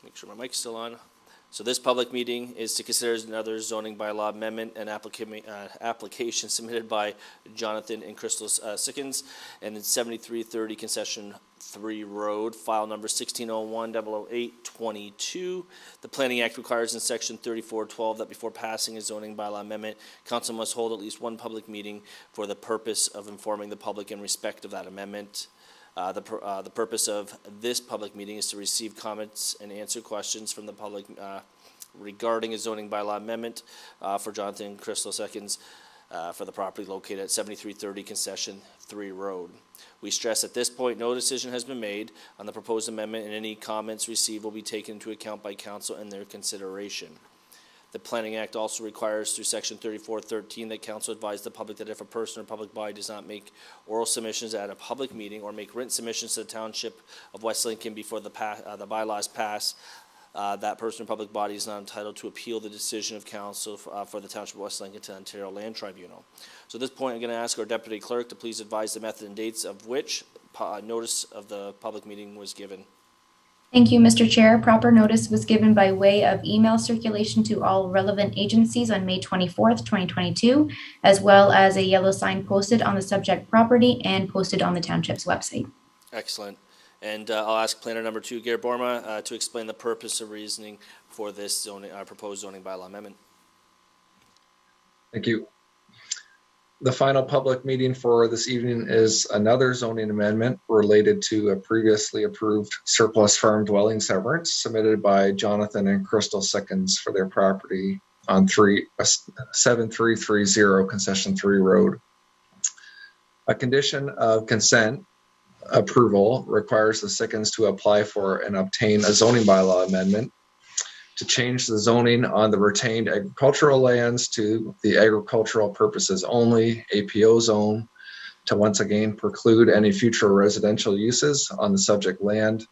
S1: Make sure my mic's still on. So this public meeting is to consider another zoning bylaw amendment and application submitted by Jonathan and Crystal Sickens, and it's 7330 Concession 3 Road, file number 1601-00822. The Planning Act requires in section 3412 that before passing a zoning bylaw amendment, council must hold at least one public meeting for the purpose of informing the public in respect of that amendment. The purpose of this public meeting is to receive comments and answer questions from the public regarding a zoning bylaw amendment for Jonathan and Crystal Seconds for the property located at 7330 Concession 3 Road. We stress at this point no decision has been made on the proposed amendment, and any comments received will be taken into account by council and their consideration. The Planning Act also requires through section 3413 that council advise the public that if a person or public body does not make oral submissions at a public meeting or make written submissions to the Township of West Lincoln before the bylaws pass, that person or public body is not entitled to appeal the decision of council for the Township of West Lincoln to Ontario Land Tribunal. So at this point, I'm going to ask our Deputy Clerk to please advise the method and dates of which notice of the public meeting was given.
S2: Thank you, Mr. Chair. Proper notice was given by way of email circulation to all relevant agencies on May 24th, 2022, as well as a yellow sign posted on the subject property and posted on the township's website.
S1: Excellent. And I'll ask planner number 2, Gare Borma, to explain the purpose of reasoning for this zoning, proposed zoning bylaw amendment.
S3: Thank you. The final public meeting for this evening is another zoning amendment related to a previously approved surplus farm dwelling severance submitted by Jonathan and Crystal Seconds for their property on 7330 Concession 3 Road. A condition of consent approval requires the Seconds to apply for and obtain a zoning bylaw amendment to change the zoning on the retained agricultural lands to the agricultural purposes only APO zone, to once again preclude any future residential uses on the subject land,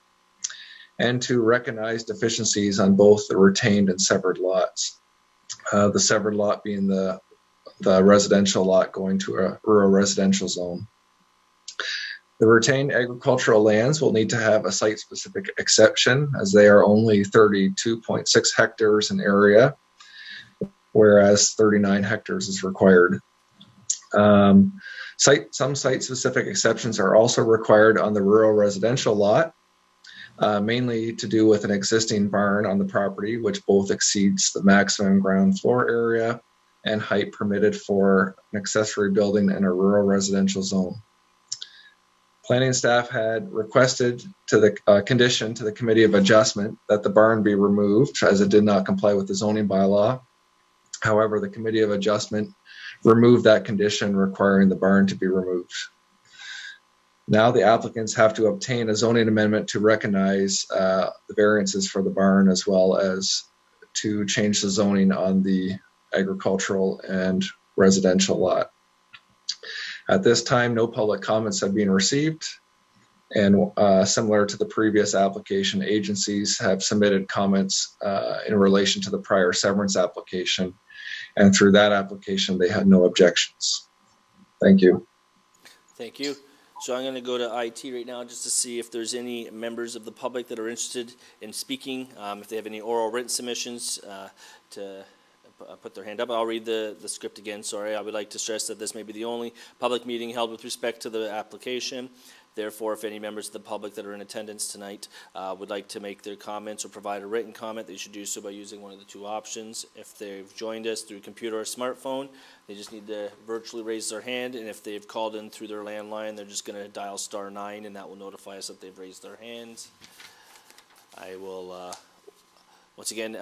S3: and to recognize deficiencies on both the retained and severed lots. The severed lot being the residential lot going to a rural residential zone. The retained agricultural lands will need to have a site-specific exception as they are only 32.6 hectares in area, whereas 39 hectares is required. Some site-specific exceptions are also required on the rural residential lot, mainly to do with an existing barn on the property, which both exceeds the maximum ground floor area and height permitted for an accessory building in a rural residential zone. Planning staff had requested to the condition to the Committee of Adjustment that the barn be removed as it did not comply with the zoning bylaw. However, the Committee of Adjustment removed that condition requiring the barn to be removed. Now the applicants have to obtain a zoning amendment to recognize the variances for the barn as well as to change the zoning on the agricultural and residential lot. At this time, no public comments have been received, and similar to the previous application, agencies have submitted comments in relation to the prior severance application, and through that application, they had no objections. Thank you.
S1: Thank you. So I'm going to go to IT right now just to see if there's any members of the public that are interested in speaking, if they have any oral written submissions to put their hand up. I'll read the script again. Sorry, I would like to stress that this may be the only public meeting held with respect to the application. Therefore, if any members of the public that are in attendance tonight would like to make their comments or provide a written comment, they should do so by using one of the two options. If they've joined us through computer or smartphone, they just need to virtually raise their hand, and if they've called in through their landline, they're just going to dial *9, and that will notify us that they've raised their hands. I will, once again,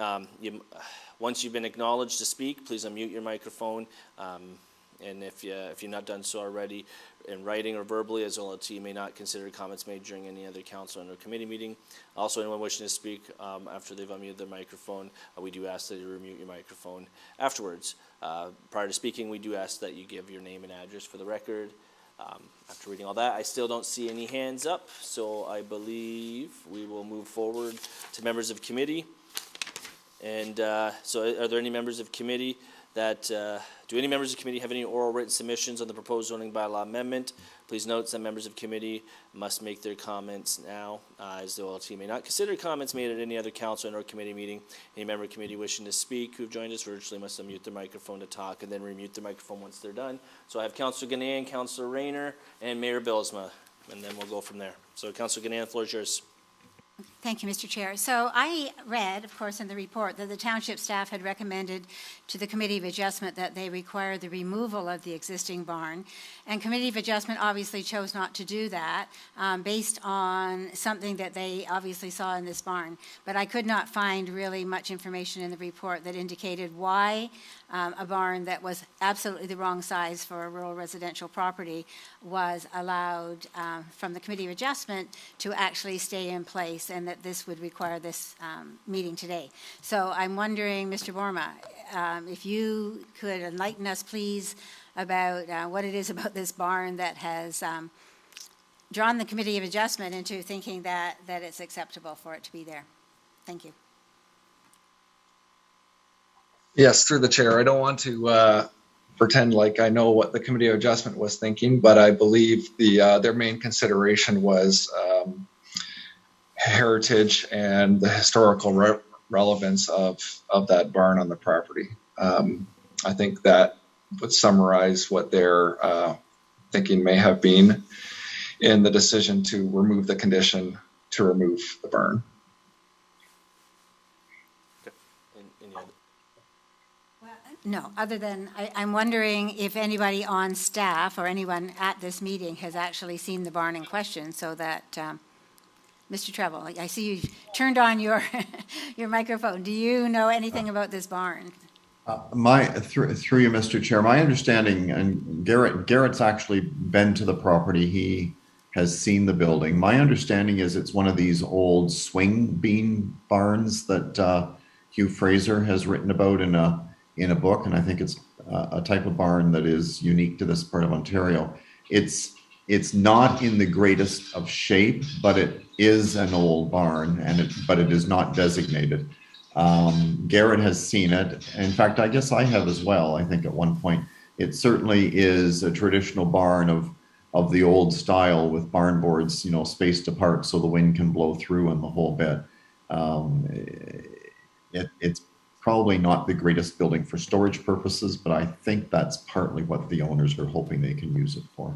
S1: once you've been acknowledged to speak, please unmute your microphone. And if you're not done so already, in writing or verbally, as OLT may not consider comments made during any other council or committee meeting. Also, anyone wishing to speak after they've unmuted their microphone, we do ask that you remute your microphone afterwards. Prior to speaking, we do ask that you give your name and address for the record. After reading all that, I still don't see any hands up, so I believe we will move forward to members of committee. And so are there any members of committee that, do any members of committee have any oral written submissions on the proposed zoning bylaw amendment? Please note that members of committee must make their comments now, as the OLT may not consider comments made at any other council or committee meeting. Any member of committee wishing to speak who've joined us virtually must unmute their microphone to talk and then remute their microphone once they're done. So I have Councillor Ganane, Councillor Rayner, and Mayor Bilsma, and then we'll go from there. So Councillor Ganane, the floor is yours.
S9: Thank you, Mr. Chair. So I read, of course, in the report that the township staff had recommended to the Committee of Adjustment that they require the removal of the existing barn. And Committee of Adjustment obviously chose not to do that based on something that they obviously saw in this barn. But I could not find really much information in the report that indicated why a barn that was absolutely the wrong size for a rural residential property was allowed from the Committee of Adjustment to actually stay in place, and that this would require this meeting today. So I'm wondering, Mr. Borma, if you could enlighten us, please, about what it is about this barn that has drawn the Committee of Adjustment into thinking that it's acceptable for it to be there. Thank you.
S3: Yes, through the chair. I don't want to pretend like I know what the Committee of Adjustment was thinking, but I believe their main consideration was heritage and the historical relevance of that barn on the property. I think that would summarize what their thinking may have been in the decision to remove the condition to remove the barn.
S1: Any other?
S9: No, other than, I'm wondering if anybody on staff or anyone at this meeting has actually seen the barn in question, so that, Mr. Treble, I see you turned on your, your microphone. Do you know anything about this barn?
S8: Through you, Mr. Chair, my understanding, and Garrett's actually been to the property. He has seen the building. My understanding is it's one of these old swing bean barns that Hugh Fraser has written about in a book, and I think it's a type of barn that is unique to this part of Ontario. It's not in the greatest of shape, but it is an old barn, but it is not designated. Garrett has seen it. In fact, I guess I have as well. I think at one point, it certainly is a traditional barn of the old style with barn boards, spaced apart so the wind can blow through and the whole bit. It's probably not the greatest building for storage purposes, but I think that's partly what the owners are hoping they can use it for.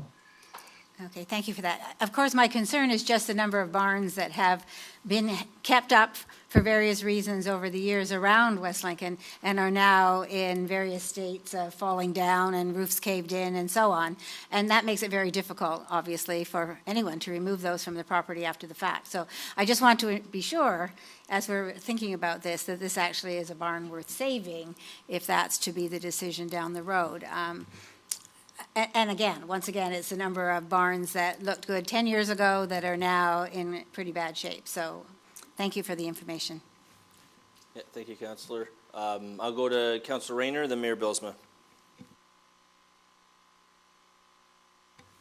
S9: Okay, thank you for that. Of course, my concern is just the number of barns that have been kept up for various reasons over the years around West Lincoln and are now in various states of falling down and roofs caved in and so on. And that makes it very difficult, obviously, for anyone to remove those from the property after the fact. So I just want to be sure, as we're thinking about this, that this actually is a barn worth saving if that's to be the decision down the road. And again, once again, it's a number of barns that looked good 10 years ago that are now in pretty bad shape. So thank you for the information.
S1: Yeah, thank you, Councillor. I'll go to Councillor Rayner, then Mayor Bylsma.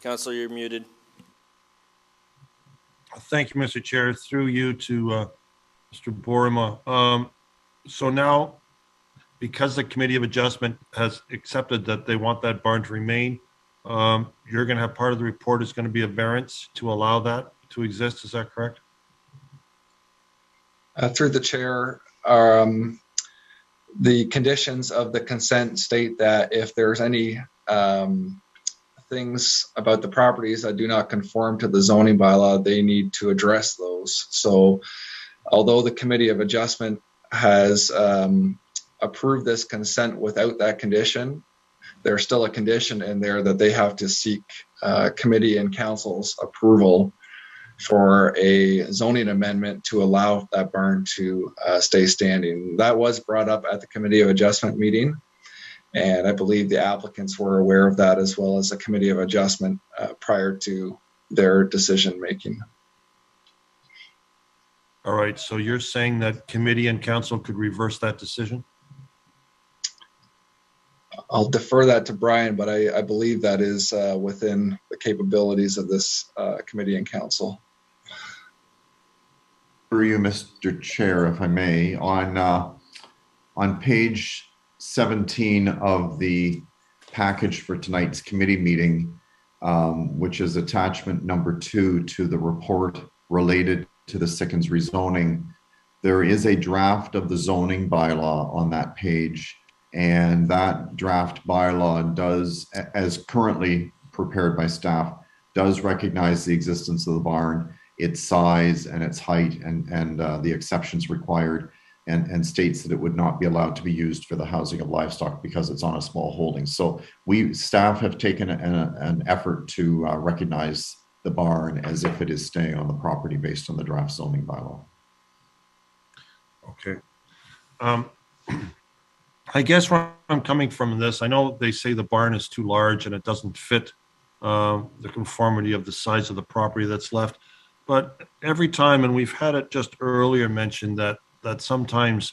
S1: Councillor, you're muted.
S4: Thank you, Mr. Chair. Through you to Mr. Borima. So now, because the Committee of Adjustment has accepted that they want that barn to remain, you're going to have part of the report is going to be a variance to allow that to exist. Is that correct?
S3: Through the chair, the conditions of the consent state that if there's any things about the properties that do not conform to the zoning bylaw, they need to address those. So although the Committee of Adjustment has approved this consent without that condition, there's still a condition in there that they have to seek committee and council's approval for a zoning amendment to allow that barn to stay standing. That was brought up at the Committee of Adjustment meeting, and I believe the applicants were aware of that as well as the Committee of Adjustment prior to their decision making.
S4: All right, so you're saying that committee and council could reverse that decision?
S3: I'll defer that to Brian, but I believe that is within the capabilities of this committee and council.
S8: For you, Mr. Chair, if I may, on page 17 of the package for tonight's committee meeting, which is attachment number 2 to the report related to the Sickens rezoning, there is a draft of the zoning bylaw on that page. And that draft bylaw does, as currently prepared by staff, does recognize the existence of the barn, its size and its height and the exceptions required, and states that it would not be allowed to be used for the housing of livestock because it's on a small holding. So staff have taken an effort to recognize the barn as if it is staying on the property based on the draft zoning bylaw.
S4: Okay. I guess where I'm coming from this, I know they say the barn is too large and it doesn't fit the conformity of the size of the property that's left. But every time, and we've had it just earlier mentioned that sometimes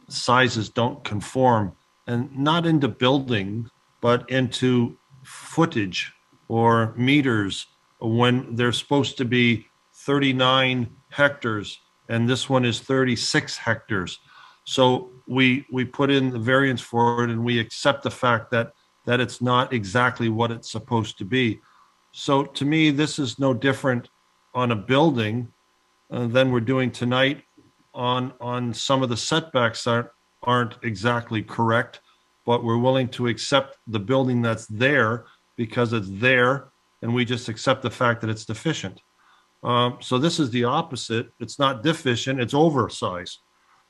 S4: sizes don't conform, and not into building, but into footage or meters when they're supposed to be 39 hectares and this one is 36 hectares. So we put in the variance for it and we accept the fact that it's not exactly what it's supposed to be. So to me, this is no different on a building than we're doing tonight on some of the setbacks that aren't exactly correct, but we're willing to accept the building that's there because it's there and we just accept the fact that it's deficient. So this is the opposite. It's not deficient, it's oversized.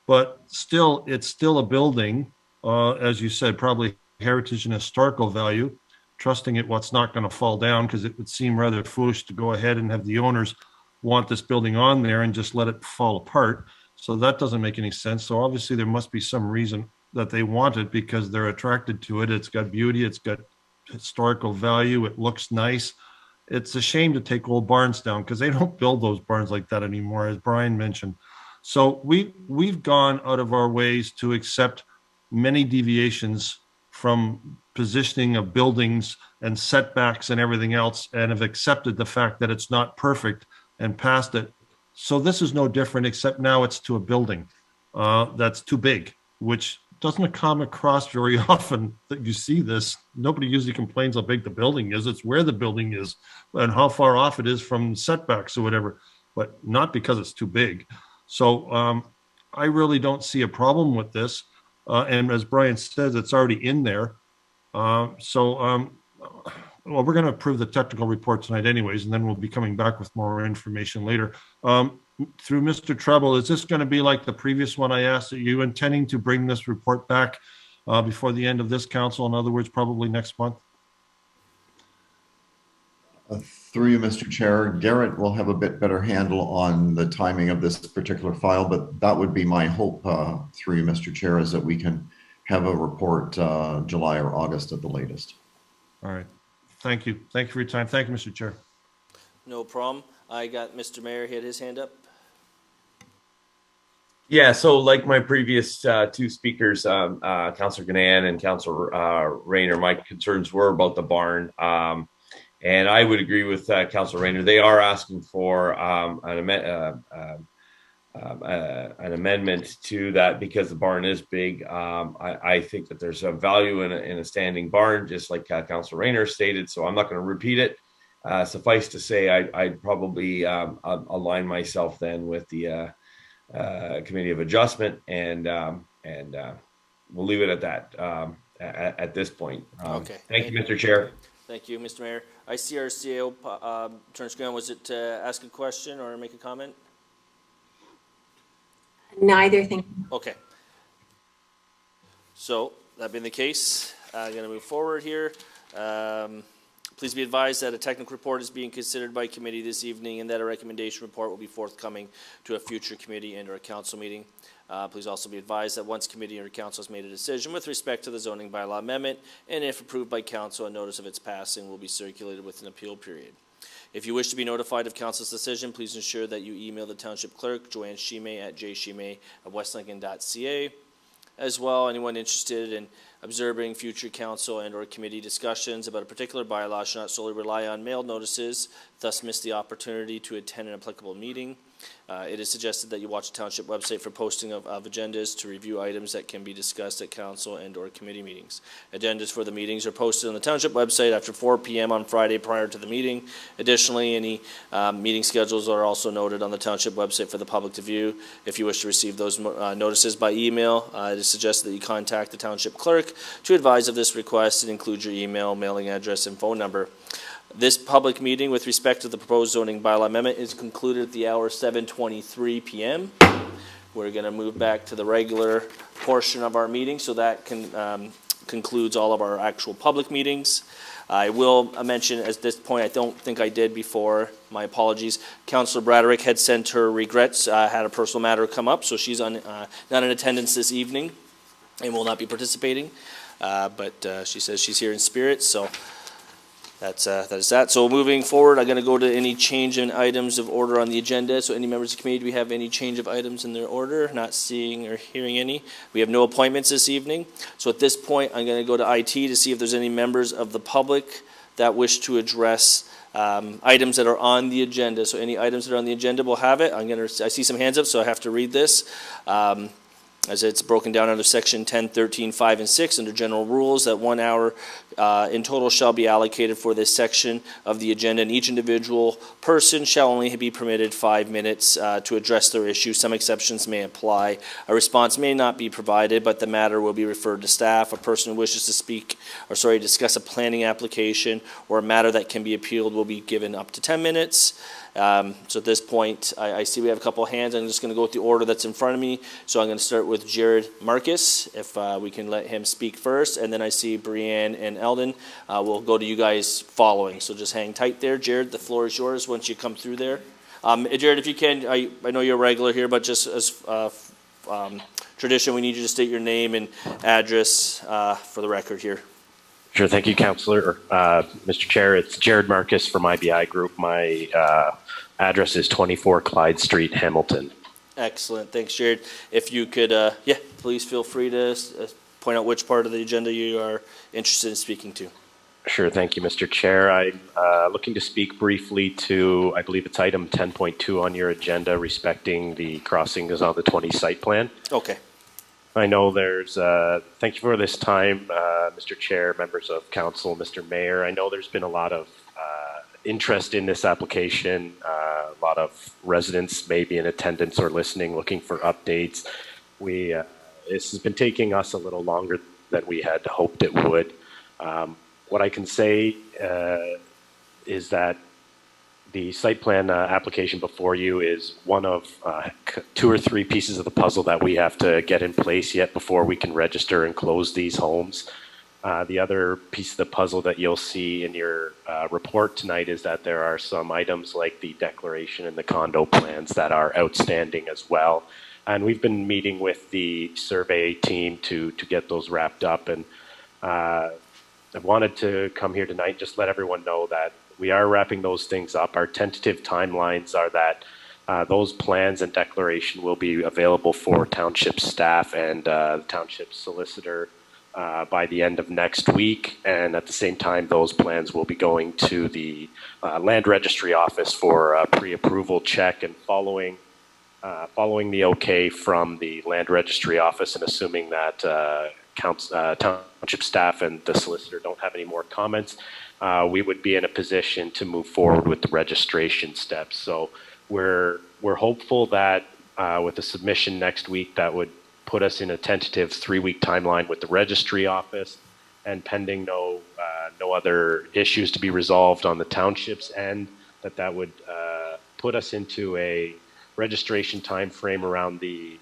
S4: but still, it's still a building, as you said, probably heritage and historical value, trusting it what's not going to fall down, because it would seem rather foolish to go ahead and have the owners want this building on there and just let it fall apart. So that doesn't make any sense. So obviously there must be some reason that they want it, because they're attracted to it. It's got beauty, it's got historical value, it looks nice. It's a shame to take old barns down, because they don't build those barns like that anymore, as Brian mentioned. So we've gone out of our ways to accept many deviations from positioning of buildings and setbacks and everything else, and have accepted the fact that it's not perfect and passed it. So this is no different, except now it's to a building that's too big, which doesn't come across very often that you see this. Nobody usually complains how big the building is. It's where the building is and how far off it is from setbacks or whatever, but not because it's too big. So I really don't see a problem with this. And as Brian says, it's already in there. Well, we're going to approve the technical report tonight anyways, and then we'll be coming back with more information later. Through Mr. Treble, is this going to be like the previous one I asked? Are you intending to bring this report back before the end of this council? In other words, probably next month?
S8: Through you, Mr. Chair, Garrett will have a bit better handle on the timing of this particular file, but that would be my hope, through you, Mr. Chair, is that we can have a report July or August at the latest.
S4: All right. Thank you. Thank you for your time. Thank you, Mr. Chair.
S1: No problem. I got Mr. Mayor, he had his hand up.
S5: Yeah, so like my previous two speakers, Councillor Ganan and Councillor Rayner, my concerns were about the barn. And I would agree with Councillor Rayner. They are asking for an amendment to that because the barn is big. I think that there's a value in a standing barn, just like Councillor Rayner stated, so I'm not going to repeat it. Suffice to say, I'd probably align myself then with the Committee of Adjustment, and we'll leave it at that at this point.
S1: Okay.
S5: Thank you, Mr. Chair.
S1: Thank you, Mr. Mayor. I see our CAO turn screen. Was it to ask a question or make a comment?
S6: Neither, thank you.
S1: Okay. So, that being the case, I'm going to move forward here. Please be advised that a technical report is being considered by committee this evening, and that a recommendation report will be forthcoming to a future committee and or a council meeting. Please also be advised that once committee or council has made a decision with respect to the zoning bylaw amendment, and if approved by council, a notice of its passing will be circulated with an appeal period. If you wish to be notified of council's decision, please ensure that you email the township clerk, Joanne Shime at jshime@westlincoln.ca. As well, anyone interested in observing future council and or committee discussions about a particular bylaw should not solely rely on mailed notices, thus miss the opportunity to attend an applicable meeting. It is suggested that you watch the township website for posting of agendas to review items that can be discussed at council and or committee meetings. Agendas for the meetings are posted on the township website after 4 p.m. on Friday prior to the meeting. Additionally, any meeting schedules are also noted on the township website for the public to view. If you wish to receive those notices by email, it is suggested that you contact the township clerk to advise of this request and include your email, mailing address, and phone number. This public meeting with respect to the proposed zoning bylaw amendment is concluded at the hour 7:23 p.m. We're going to move back to the regular portion of our meeting, so that concludes all of our actual public meetings. I will mention at this point, I don't think I did before, my apologies, Councillor Braderick had sent her regrets, had a personal matter come up, so she's not in attendance this evening and will not be participating, but she says she's here in spirit, so that is that. So moving forward, I'm going to go to any change in items of order on the agenda. So any members of the committee, do we have any change of items in their order? Not seeing or hearing any. We have no appointments this evening. So at this point, I'm going to go to IT to see if there's any members of the public that wish to address items that are on the agenda. So any items that are on the agenda, we'll have it. I see some hands up, so I have to read this. As it's broken down under section 10, 13, 5, and 6 under general rules, that 1 hour in total shall be allocated for this section of the agenda, and each individual person shall only be permitted 5 minutes to address their issue. Some exceptions may apply. A response may not be provided, but the matter will be referred to staff. A person who wishes to discuss a planning application or a matter that can be appealed will be given up to 10 minutes. So at this point, I see we have a couple of hands. I'm just going to go with the order that's in front of me. So I'm going to start with Jared Marcus, if we can let him speak first. And then I see Brianne and Eldon. We'll go to you guys following. So just hang tight there. Jared, the floor is yours once you come through there. Jared, if you can, I know you're a regular here, but just as tradition, we need you to state your name and address for the record here.
S10: Sure. Thank you, Councillor. Mr. Chair, it's Jared Marcus from IBI Group. My address is 24 Clyde Street, Hamilton.
S1: Excellent. Thanks, Jared. If you could, please feel free to point out which part of the agenda you are interested in speaking to.
S10: Sure. Thank you, Mr. Chair. I'm looking to speak briefly to, I believe it's item 10.2 on your agenda respecting the crossings on the 20 site plan.
S1: Okay.
S10: I know there's, thank you for this time, Mr. Chair, members of council, Mr. Mayor. I know there's been a lot of interest in this application. A lot of residents may be in attendance or listening, looking for updates. This has been taking us a little longer than we had hoped it would. What I can say is that the site plan application before you is one of 2 or 3 pieces of the puzzle that we have to get in place yet before we can register and close these homes. The other piece of the puzzle that you'll see in your report tonight is that there are some items like the declaration and the condo plans that are outstanding as well. And we've been meeting with the survey team to get those wrapped up. And I wanted to come here tonight and just let everyone know that we are wrapping those things up. Our tentative timelines are that those plans and declaration will be available for township staff and the township solicitor by the end of next week. And at the same time, those plans will be going to the land registry office for a pre-approval check. And following the okay from the land registry office, and assuming that township staff and the solicitor don't have any more comments, we would be in a position to move forward with the registration steps. So we're hopeful that with the submission next week, that would put us in a tentative 3-week timeline with the registry office, and pending no other issues to be resolved on the township's end, that would put us into a registration time frame around the,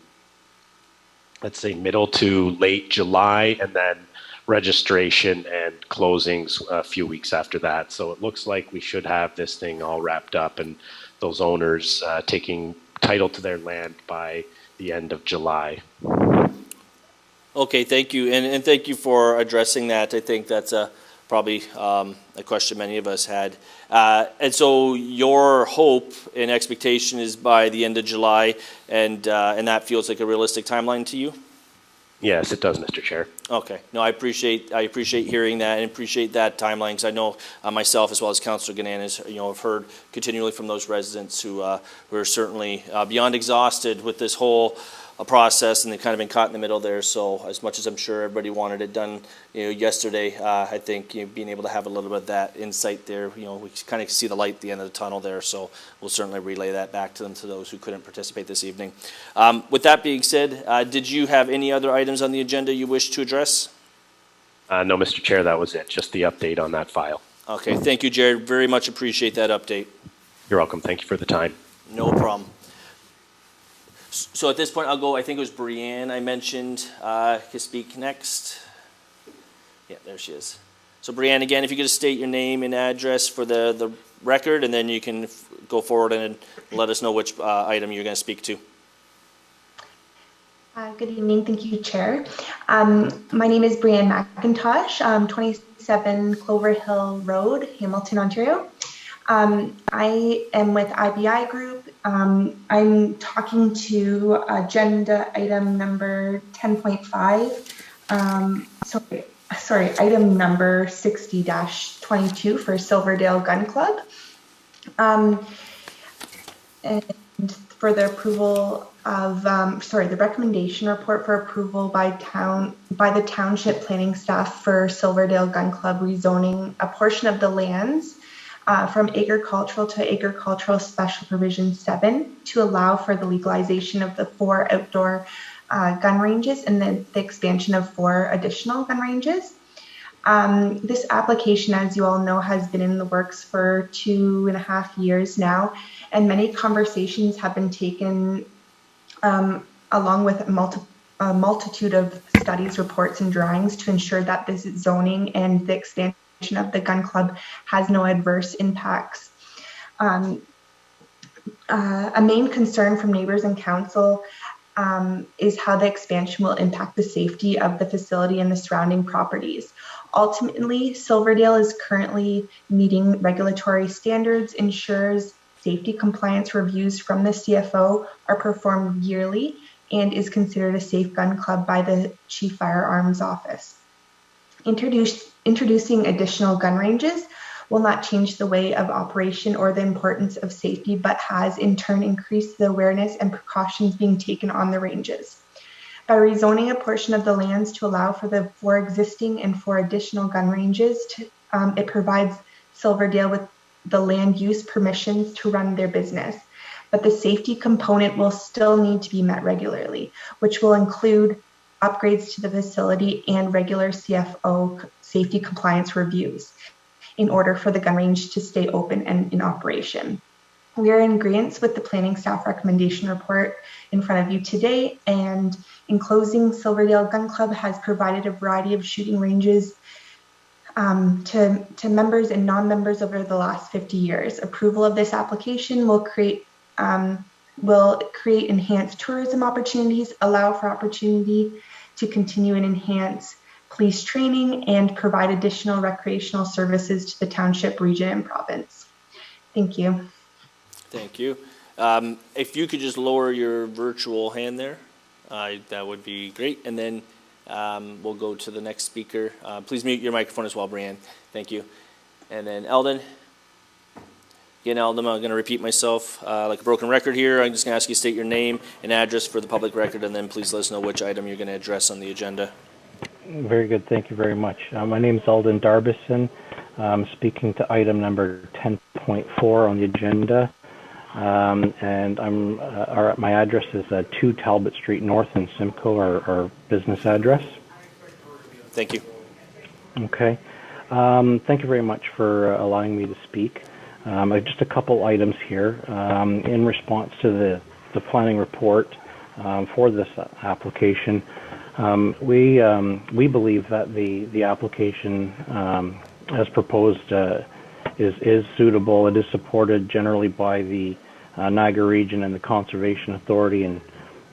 S10: let's say, middle to late July, and then registration and closings a few weeks after that. So it looks like we should have this thing all wrapped up and those owners taking title to their land by the end of July.
S1: Okay, thank you. And thank you for addressing that. I think that's probably a question many of us had. And so your hope and expectation is by the end of July, and that feels like a realistic timeline to you?
S10: Yes, it does, Mr. Chair.
S1: Okay. No, I appreciate hearing that, and appreciate that timeline, because I know myself as well as Councillor Gananis, have heard continually from those residents who are certainly beyond exhausted with this whole process, and they've kind of been caught in the middle there. So as much as I'm sure everybody wanted it done, yesterday, I think being able to have a little bit of that insight there, we kind of see the light at the end of the tunnel there. So we'll certainly relay that back to them, to those who couldn't participate this evening. With that being said, did you have any other items on the agenda you wish to address?
S10: No, Mr. Chair, that was it. Just the update on that file.
S1: Okay, thank you, Jared. Very much appreciate that update.
S10: You're welcome. Thank you for the time.
S1: No problem. So at this point, I'll go. I think it was Brianne I mentioned could speak next. Yeah, there she is. So Brianne, again, if you could just state your name and address for the record, and then you can go forward and let us know which item you're going to speak to.
S11: Good evening. Thank you, Chair. My name is Brianne McIntosh, 27 Clover Hill Road, Hamilton, Ontario. I am with IBI Group. I'm talking to agenda item number 10.5. Sorry, item number 60-22 for Silverdale Gun Club. And for the approval of, the recommendation report for approval by the township planning staff for Silverdale Gun Club rezoning a portion of the lands from agricultural to agricultural special provision 7 to allow for the legalization of the 4 outdoor gun ranges and then the expansion of 4 additional gun ranges. This application, as you all know, has been in the works for 2.5 years now, and many conversations have been taken along with a multitude of studies, reports, and drawings to ensure that this zoning and the expansion of the gun club has no adverse impacts. A main concern from neighbors and council is how the expansion will impact the safety of the facility and the surrounding properties. Ultimately, Silverdale is currently meeting regulatory standards, ensures safety compliance reviews from the CFO are performed yearly, and is considered a safe gun club by the Chief Firearms Office. Introducing additional gun ranges will not change the way of operation or the importance of safety, but has in turn increased the awareness and precautions being taken on the ranges. By rezoning a portion of the lands to allow for the 4 existing and 4 additional gun ranges, it provides Silverdale with the land use permissions to run their business. But the safety component will still need to be met regularly, which will include upgrades to the facility and regular CFO safety compliance reviews in order for the gun range to stay open and in operation. We are in agreement with the planning staff recommendation report in front of you today, and in closing, Silverdale Gun Club has provided a variety of shooting ranges to members and non-members over the last 50 years. Approval of this application will create enhanced tourism opportunities, allow for opportunity to continue and enhance police training, and provide additional recreational services to the township, region, and province. Thank you.
S1: Thank you. If you could just lower your virtual hand there, that would be great. And then we'll go to the next speaker. Please mute your microphone as well, Brianne. Thank you. And then Eldon. Again, Eldon, I'm going to repeat myself like a broken record here. I'm just going to ask you to state your name and address for the public record, and then please let us know which item you're going to address on the agenda.
S12: Very good. Thank you very much. My name is Eldon Darbison. I'm speaking to item number 10.4 on the agenda. And my address is 2 Talbot Street North in Simcoe, our business address.
S1: Thank you.
S12: Okay. Thank you very much for allowing me to speak. Just a couple items here. In response to the planning report for this application, we believe that the application as proposed is suitable. It is supported generally by the Niagara region and the Conservation Authority, and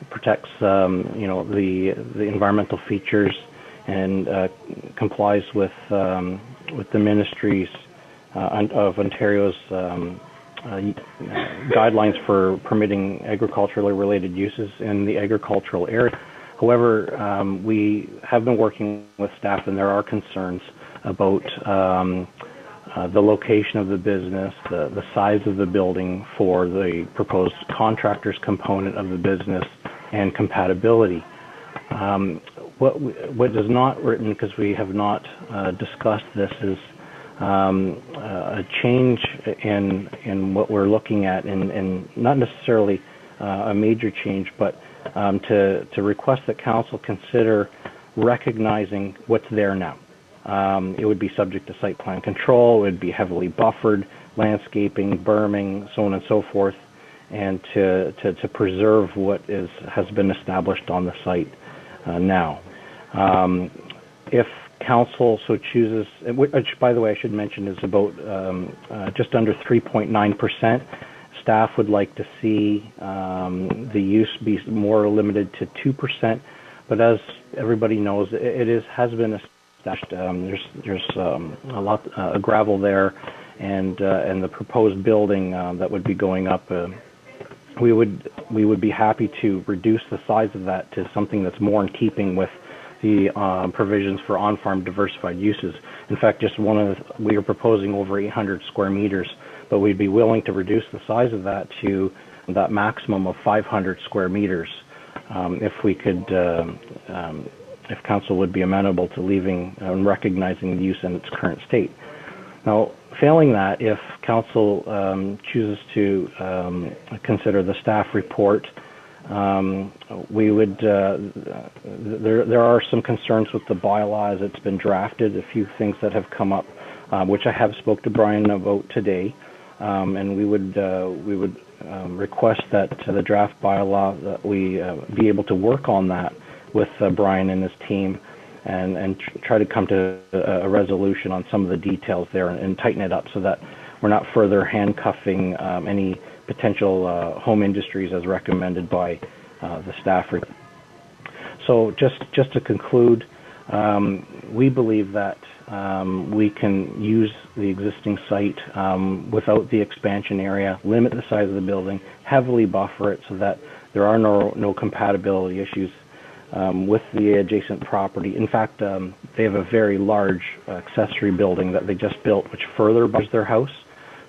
S12: protects the environmental features, and complies with the Ministry's of Ontario's guidelines for permitting agriculturally related uses in the agricultural area. However, we have been working with staff, and there are concerns about the location of the business, the size of the building for the proposed contractors component of the business, and compatibility. What is not written, because we have not discussed this, is a change in what we're looking at, and not necessarily a major change, but to request that council consider recognizing what's there now. It would be subject to site plan control, it would be heavily buffered, landscaping, berming, so on and so forth, and to preserve what has been established on the site now. If council so chooses, which by the way I should mention is about just under 3.9%, staff would like to see the use be more limited to 2%, but as everybody knows, it has been established. There's a lot of gravel there, and the proposed building that would be going up. We would be happy to reduce the size of that to something that's more in keeping with the provisions for on-farm diversified uses. In fact, we are proposing over 800 square meters, but we'd be willing to reduce the size of that to that maximum of 500 square meters. If we could, if council would be amenable to leaving and recognizing the use in its current state. Now, failing that, if council chooses to consider the staff report, we would, there are some concerns with the bylaw as it's been drafted, a few things that have come up, which I have spoke to Brian about today, and we would request that the draft bylaw, that we be able to work on that with Brian and his team, and try to come to a resolution on some of the details there and tighten it up so that we're not further handcuffing any potential home industries as recommended by the staff report. So just to conclude, we believe that we can use the existing site without the expansion area, limit the size of the building, heavily buffer it so that there are no compatibility issues with the adjacent property. In fact, they have a very large accessory building that they just built, which further buffers their house.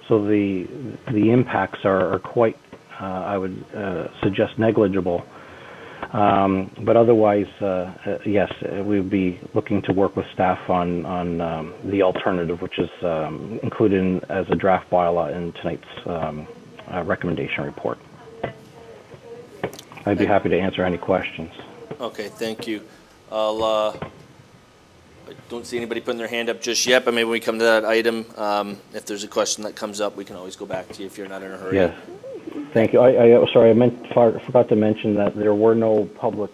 S12: So the impacts are quite, I would suggest, negligible. But otherwise, yes, we would be looking to work with staff on the alternative, which is included as a draft bylaw in tonight's recommendation report. I'd be happy to answer any questions.
S1: Okay, thank you. I don't see anybody putting their hand up just yet, but maybe when we come to that item, if there's a question that comes up, we can always go back to you if you're not in a hurry.
S12: Yes, thank you. Sorry, I forgot to mention that there were no public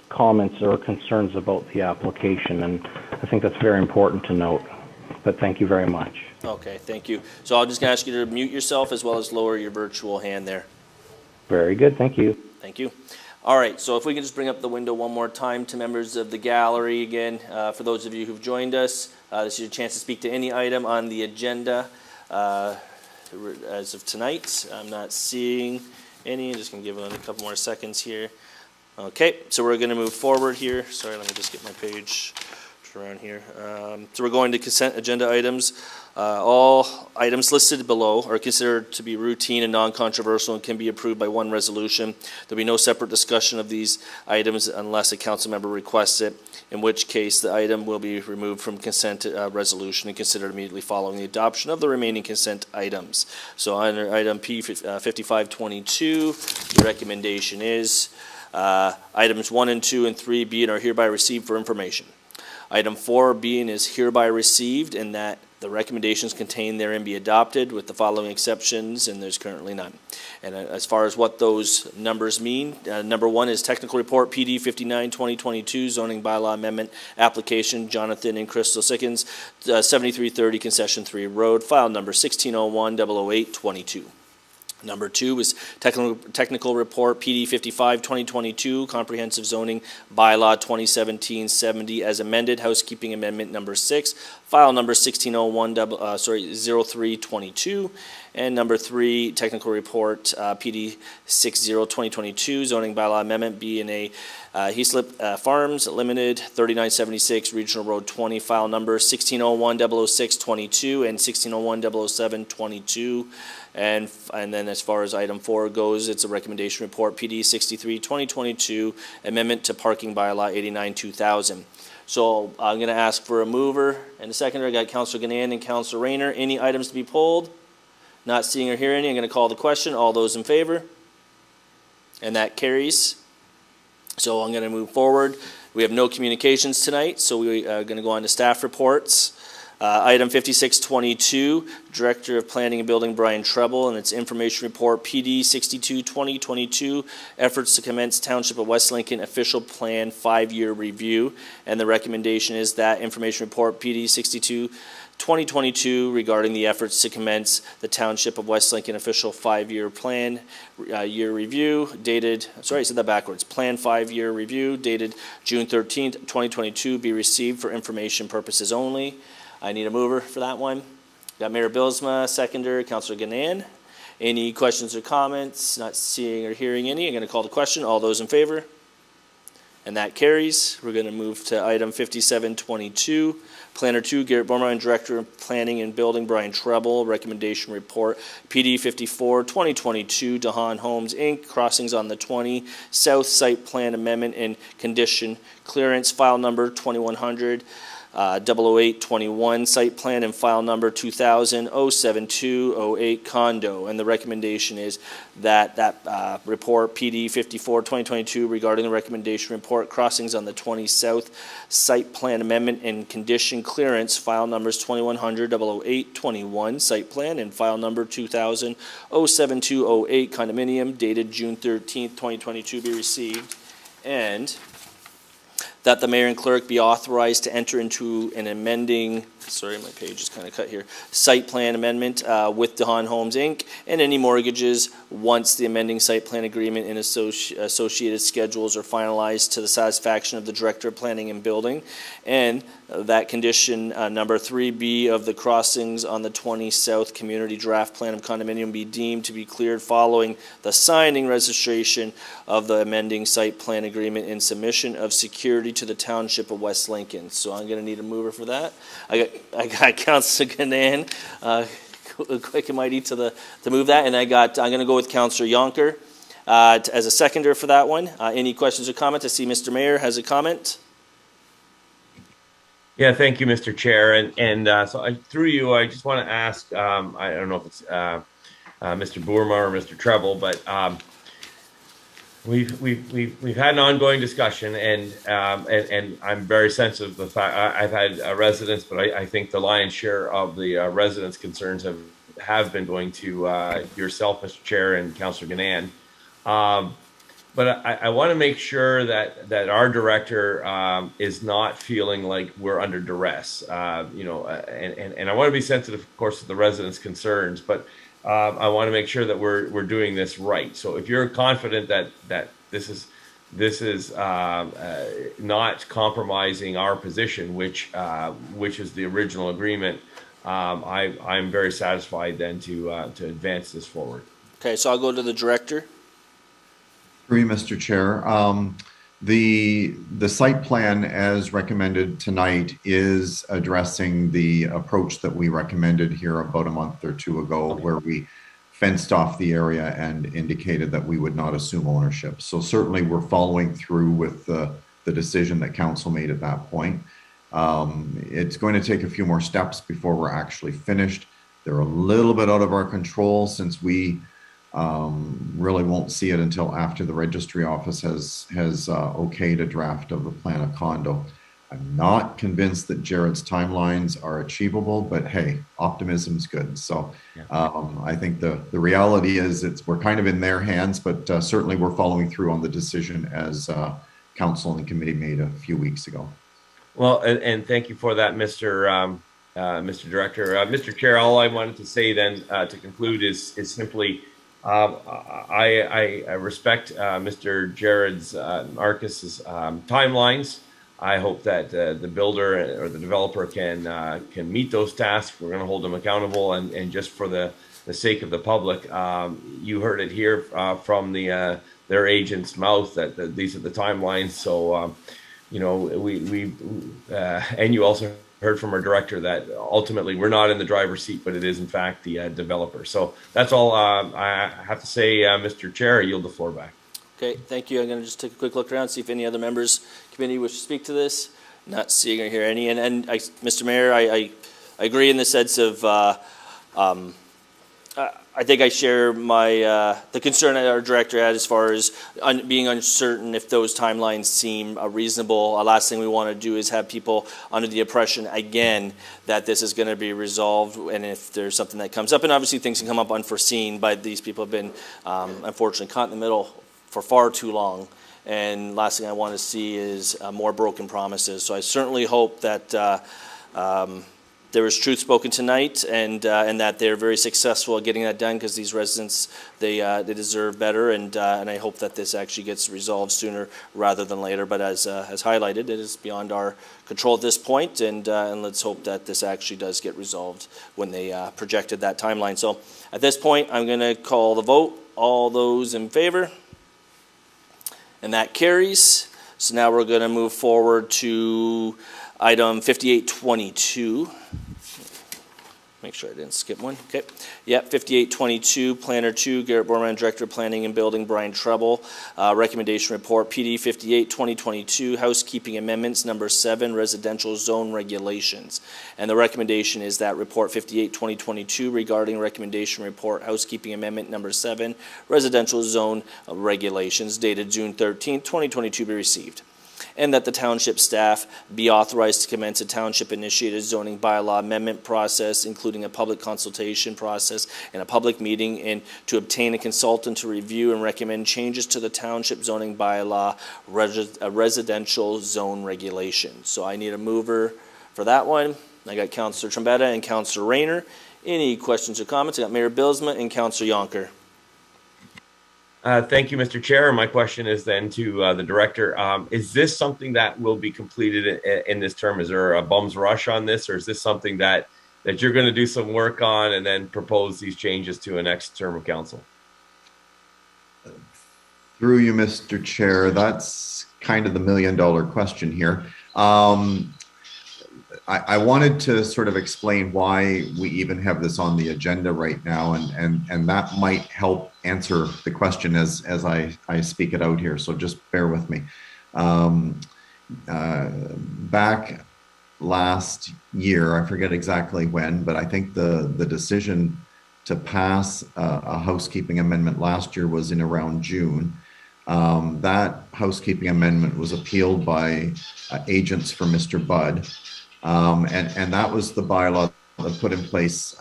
S12: comments or concerns about the application, and I think that's very important to note. But thank you very much.
S1: Okay, thank you. So I'm just going to ask you to mute yourself as well as lower your virtual hand there.
S12: Very good, thank you.
S1: Thank you. All right, so if we can just bring up the window one more time to members of the gallery again. For those of you who've joined us, this is your chance to speak to any item on the agenda. As of tonight, I'm not seeing any. I'm just going to give it a couple more seconds here. Okay, so we're going to move forward here. Sorry, let me just get my page around here. So we're going to consent agenda items. All items listed below are considered to be routine and non-controversial and can be approved by one resolution. There'll be no separate discussion of these items unless a council member requests it, in which case the item will be removed from consent resolution and considered immediately following the adoption of the remaining consent items. So under item P5522, the recommendation is items 1 and 2 and 3 being are hereby received for information. Item 4 being is hereby received and that the recommendations contained therein be adopted with the following exceptions, and there's currently none. And as far as what those numbers mean, number 1 is technical report PD 59-2022 zoning bylaw amendment application Jonathan and Crystal Sickens, 7330 Concession 3 Road, file number 1601-00822. Number 2 is technical report PD 55-2022 comprehensive zoning bylaw 2017-70 as amended, housekeeping amendment number 6, file number 0322. And number 3, technical report PD 60-2022 zoning bylaw amendment B&A Heaslip Farms Limited 3976 Regional Road 20, file number 1601-00622 and 1601-00722. And then as far as item 4 goes, it's a recommendation report PD 63-2022 amendment to parking bylaw 89-2000. So I'm going to ask for a mover and a seconder. I got Councilor Ganand and Councilor Rayner. Any items to be pulled? Not seeing or hearing any. I'm going to call the question. All those in favor? And that carries. So I'm going to move forward. We have no communications tonight, so we are going to go on to staff reports. Item 5622, Director of Planning and Building Brian Treble, and its information report PD 62-2022, efforts to commence Township of West Lincoln official plan 5-year review. And the recommendation is that information report PD 62-2022 regarding the efforts to commence the Township of West Lincoln official 5-year plan year review dated, sorry, I said that backwards, plan 5-year review dated June 13th, 2022 be received for information purposes only. I need a mover for that one. Got Mayor Bilsma, seconder, Councilor Ganand. Any questions or comments? Not seeing or hearing any. I'm going to call the question. All those in favor? And that carries. We're going to move to item 5722. Planner 2, Garrett Bormer, and Director of Planning and Building, Brian Treble. Recommendation report, PD 54, 2022, DeHaan Homes, Inc., Crossings on the 20, South Site Plan Amendment and Condition Clearance, file number 2100. 00821 site plan and file number 2000-07208 condo. And the recommendation is that report PD 54 2022 regarding the recommendation report crossings on the 20 South site plan amendment and condition clearance, file numbers 2100-00821 site plan and file number 2000-07208 condominium dated June 13th 2022 be received, and that the mayor and clerk be authorized to enter into an amending, sorry, my page is kind of cut here, site plan amendment with DeHaan Homes, Inc., and any mortgages once the amending site plan agreement and associated schedules are finalized to the satisfaction of the Director of Planning and Building, and that condition number 3B of the crossings on the 20 South Community Draft Plan of Condominium be deemed to be cleared following the signing registration of the amending site plan agreement and submission of security to the Township of West Lincoln. So I'm going to need a mover for that. I got Councilor Ganan, quick and mighty to move that, and I'm going to go with Councilor Yonker as a seconder for that one. Any questions or comments? I see Mr. Mayor has a comment.
S5: Yeah, thank you, Mr. Chair. And so through you, I just want to ask, I don't know if it's Mr. Boerma or Mr. Treble, but we've had an ongoing discussion, and I'm very sensitive to the fact I've had residents, but I think the lion's share of the residents' concerns have been going to yourself, Mr. Chair, and Councillor Ganan. But I want to make sure that our director is not feeling like we're under duress, and I want to be sensitive, of course, to the residents' concerns, but I want to make sure that we're doing this right. So if you're confident that this is not compromising our position, which is the original agreement, I'm very satisfied then to advance this forward.
S1: Okay, so I'll go to the director.
S8: Mr. Chair. The site plan as recommended tonight is addressing the approach that we recommended here about a month or two ago, where we fenced off the area and indicated that we would not assume ownership. So certainly we're following through with the decision that council made at that point. It's going to take a few more steps before we're actually finished. They're a little bit out of our control, since we really won't see it until after the registry office has okayed a draft of the plan of condo. I'm not convinced that Jared's timelines are achievable, but hey, optimism's good. So I think the reality is we're kind of in their hands, but certainly we're following through on the decision as council and committee made a few weeks ago.
S5: Well, and thank you for that, Mr. Director. Mr. Chair, all I wanted to say then to conclude is simply I respect Mr. Jared's Marcus's timelines. I hope that the builder or the developer can meet those tasks. We're going to hold them accountable, and just for the sake of the public, you heard it here from their agent's mouth that these are the timelines. So we and you also heard from our director that ultimately we're not in the driver's seat, but it is in fact the developer. So that's all I have to say, Mr. Chair. I yield the floor back.
S1: Okay, thank you. I'm going to just take a quick look around, see if any other members of the committee wish to speak to this. Not seeing or hear any. And Mr. Mayor, I agree in the sense of I think I share the concern that our director had as far as being uncertain if those timelines seem reasonable. Last thing we want to do is have people under the impression again that this is going to be resolved, and if there's something that comes up, and obviously things can come up unforeseen, but these people have been unfortunately caught in the middle for far too long. And last thing I want to see is more broken promises. So I certainly hope that there was truth spoken tonight, and that they're very successful at getting that done, because these residents, they deserve better, and I hope that this actually gets resolved sooner rather than later. But as highlighted, it is beyond our control at this point, and let's hope that this actually does get resolved when they projected that timeline. So at this point, I'm going to call the vote. All those in favor? And that carries. So now we're going to move forward to item 5822. Make sure I didn't skip one. Okay. Yep, 5822, Planner 2, Garrett Borman, Director of Planning and Building, Brian Treble. Recommendation report, PD 58, 2022, Housekeeping Amendments, number 7, Residential Zone Regulations. And the recommendation is that report 58, 2022 regarding recommendation report, Housekeeping Amendment number 7, Residential Zone Regulations, dated June 13, 2022, be received. And that the township staff be authorized to commence a township-initiated zoning bylaw amendment process, including a public consultation process and a public meeting, and to obtain a consultant to review and recommend changes to the township zoning bylaw residential zone regulations. So I need a mover for that one. I got Councillor Trombetta and Councillor Rayner. Any questions or comments? I got Mayor Bilsma and Councillor Yonker.
S5: Thank you, Mr. Chair. My question is then to the director. Is this something that will be completed in this term? Is there a bum's rush on this, or is this something that you're going to do some work on and then propose these changes to a next term of council?
S8: Through you, Mr. Chair, that's kind of the million-dollar question here. I wanted to sort of explain why we even have this on the agenda right now, and that might help answer the question as I speak it out here, so just bear with me. Back last year, I forget exactly when, but I think the decision to pass a housekeeping amendment last year was in around June. That housekeeping amendment was appealed by agents for Mr. Budd. And that was the bylaw that put in place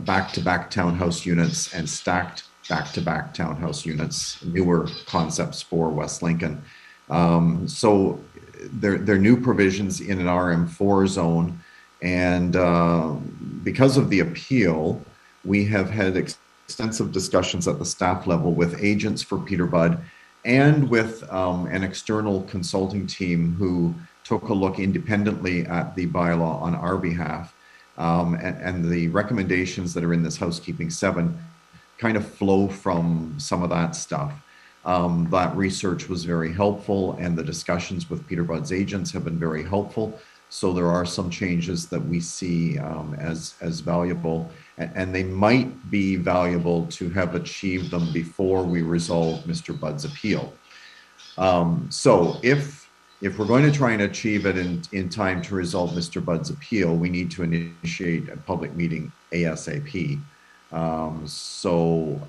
S8: back-to-back townhouse units and stacked back-to-back townhouse units, newer concepts for West Lincoln. So there are new provisions in an RM4 zone, and because of the appeal, we have had extensive discussions at the staff level with agents for Peter Budd and with an external consulting team who took a look independently at the bylaw on our behalf. And the recommendations that are in this Housekeeping 7 kind of flow from some of that stuff. That research was very helpful, and the discussions with Peter Budd's agents have been very helpful. So there are some changes that we see as valuable, and they might be valuable to have achieved them before we resolve Mr. Budd's appeal. So if we're going to try and achieve it in time to resolve Mr. Budd's appeal, we need to initiate a public meeting ASAP. So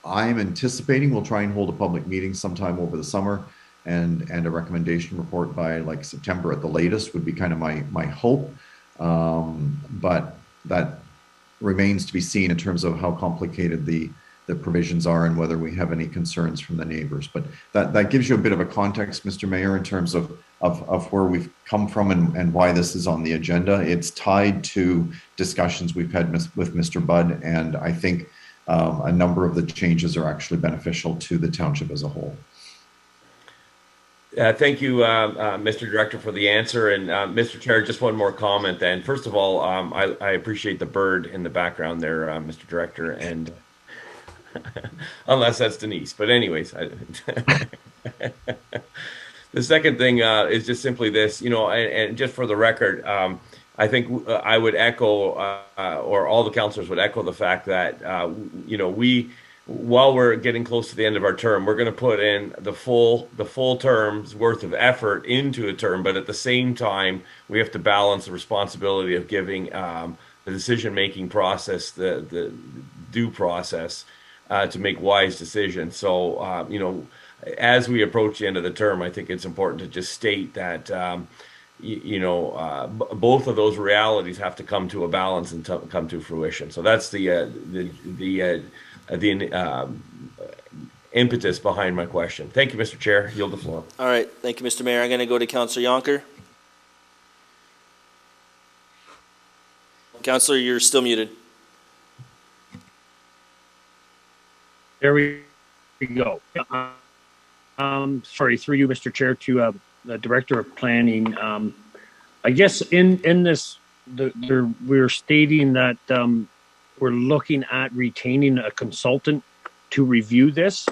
S8: I'm anticipating we'll try and hold a public meeting sometime over the summer, and a recommendation report by like September at the latest would be kind of my hope. But that remains to be seen in terms of how complicated the provisions are and whether we have any concerns from the neighbors. But that gives you a bit of a context, Mr. Mayor, in terms of where we've come from and why this is on the agenda. It's tied to discussions we've had with Mr. Budd, and I think a number of the changes are actually beneficial to the township as a whole.
S5: Thank you, Mr. Director, for the answer. And Mr. Chair, just one more comment then. First of all, I appreciate the bird in the background there, Mr. Director, and unless that's Denise. But anyways, the second thing is just simply this, and just for the record, I think I would echo, or all the councillors would echo the fact that, while we're getting close to the end of our term, we're going to put in the full term's worth of effort into a term, but at the same time, we have to balance the responsibility of giving the decision-making process the due process to make wise decisions. So, as we approach the end of the term, I think it's important to just state that, both of those realities have to come to a balance and come to fruition. So that's the impetus behind my question. Thank you, Mr. Chair. Yield the floor.
S1: All right. Thank you, Mr. Mayor. I'm going to go to Councillor Yonker. Councillor, you're still muted.
S13: There we go. Sorry, through you, Mr. Chair, to the Director of Planning. I guess in this, we're stating that we're looking at retaining a consultant to review this.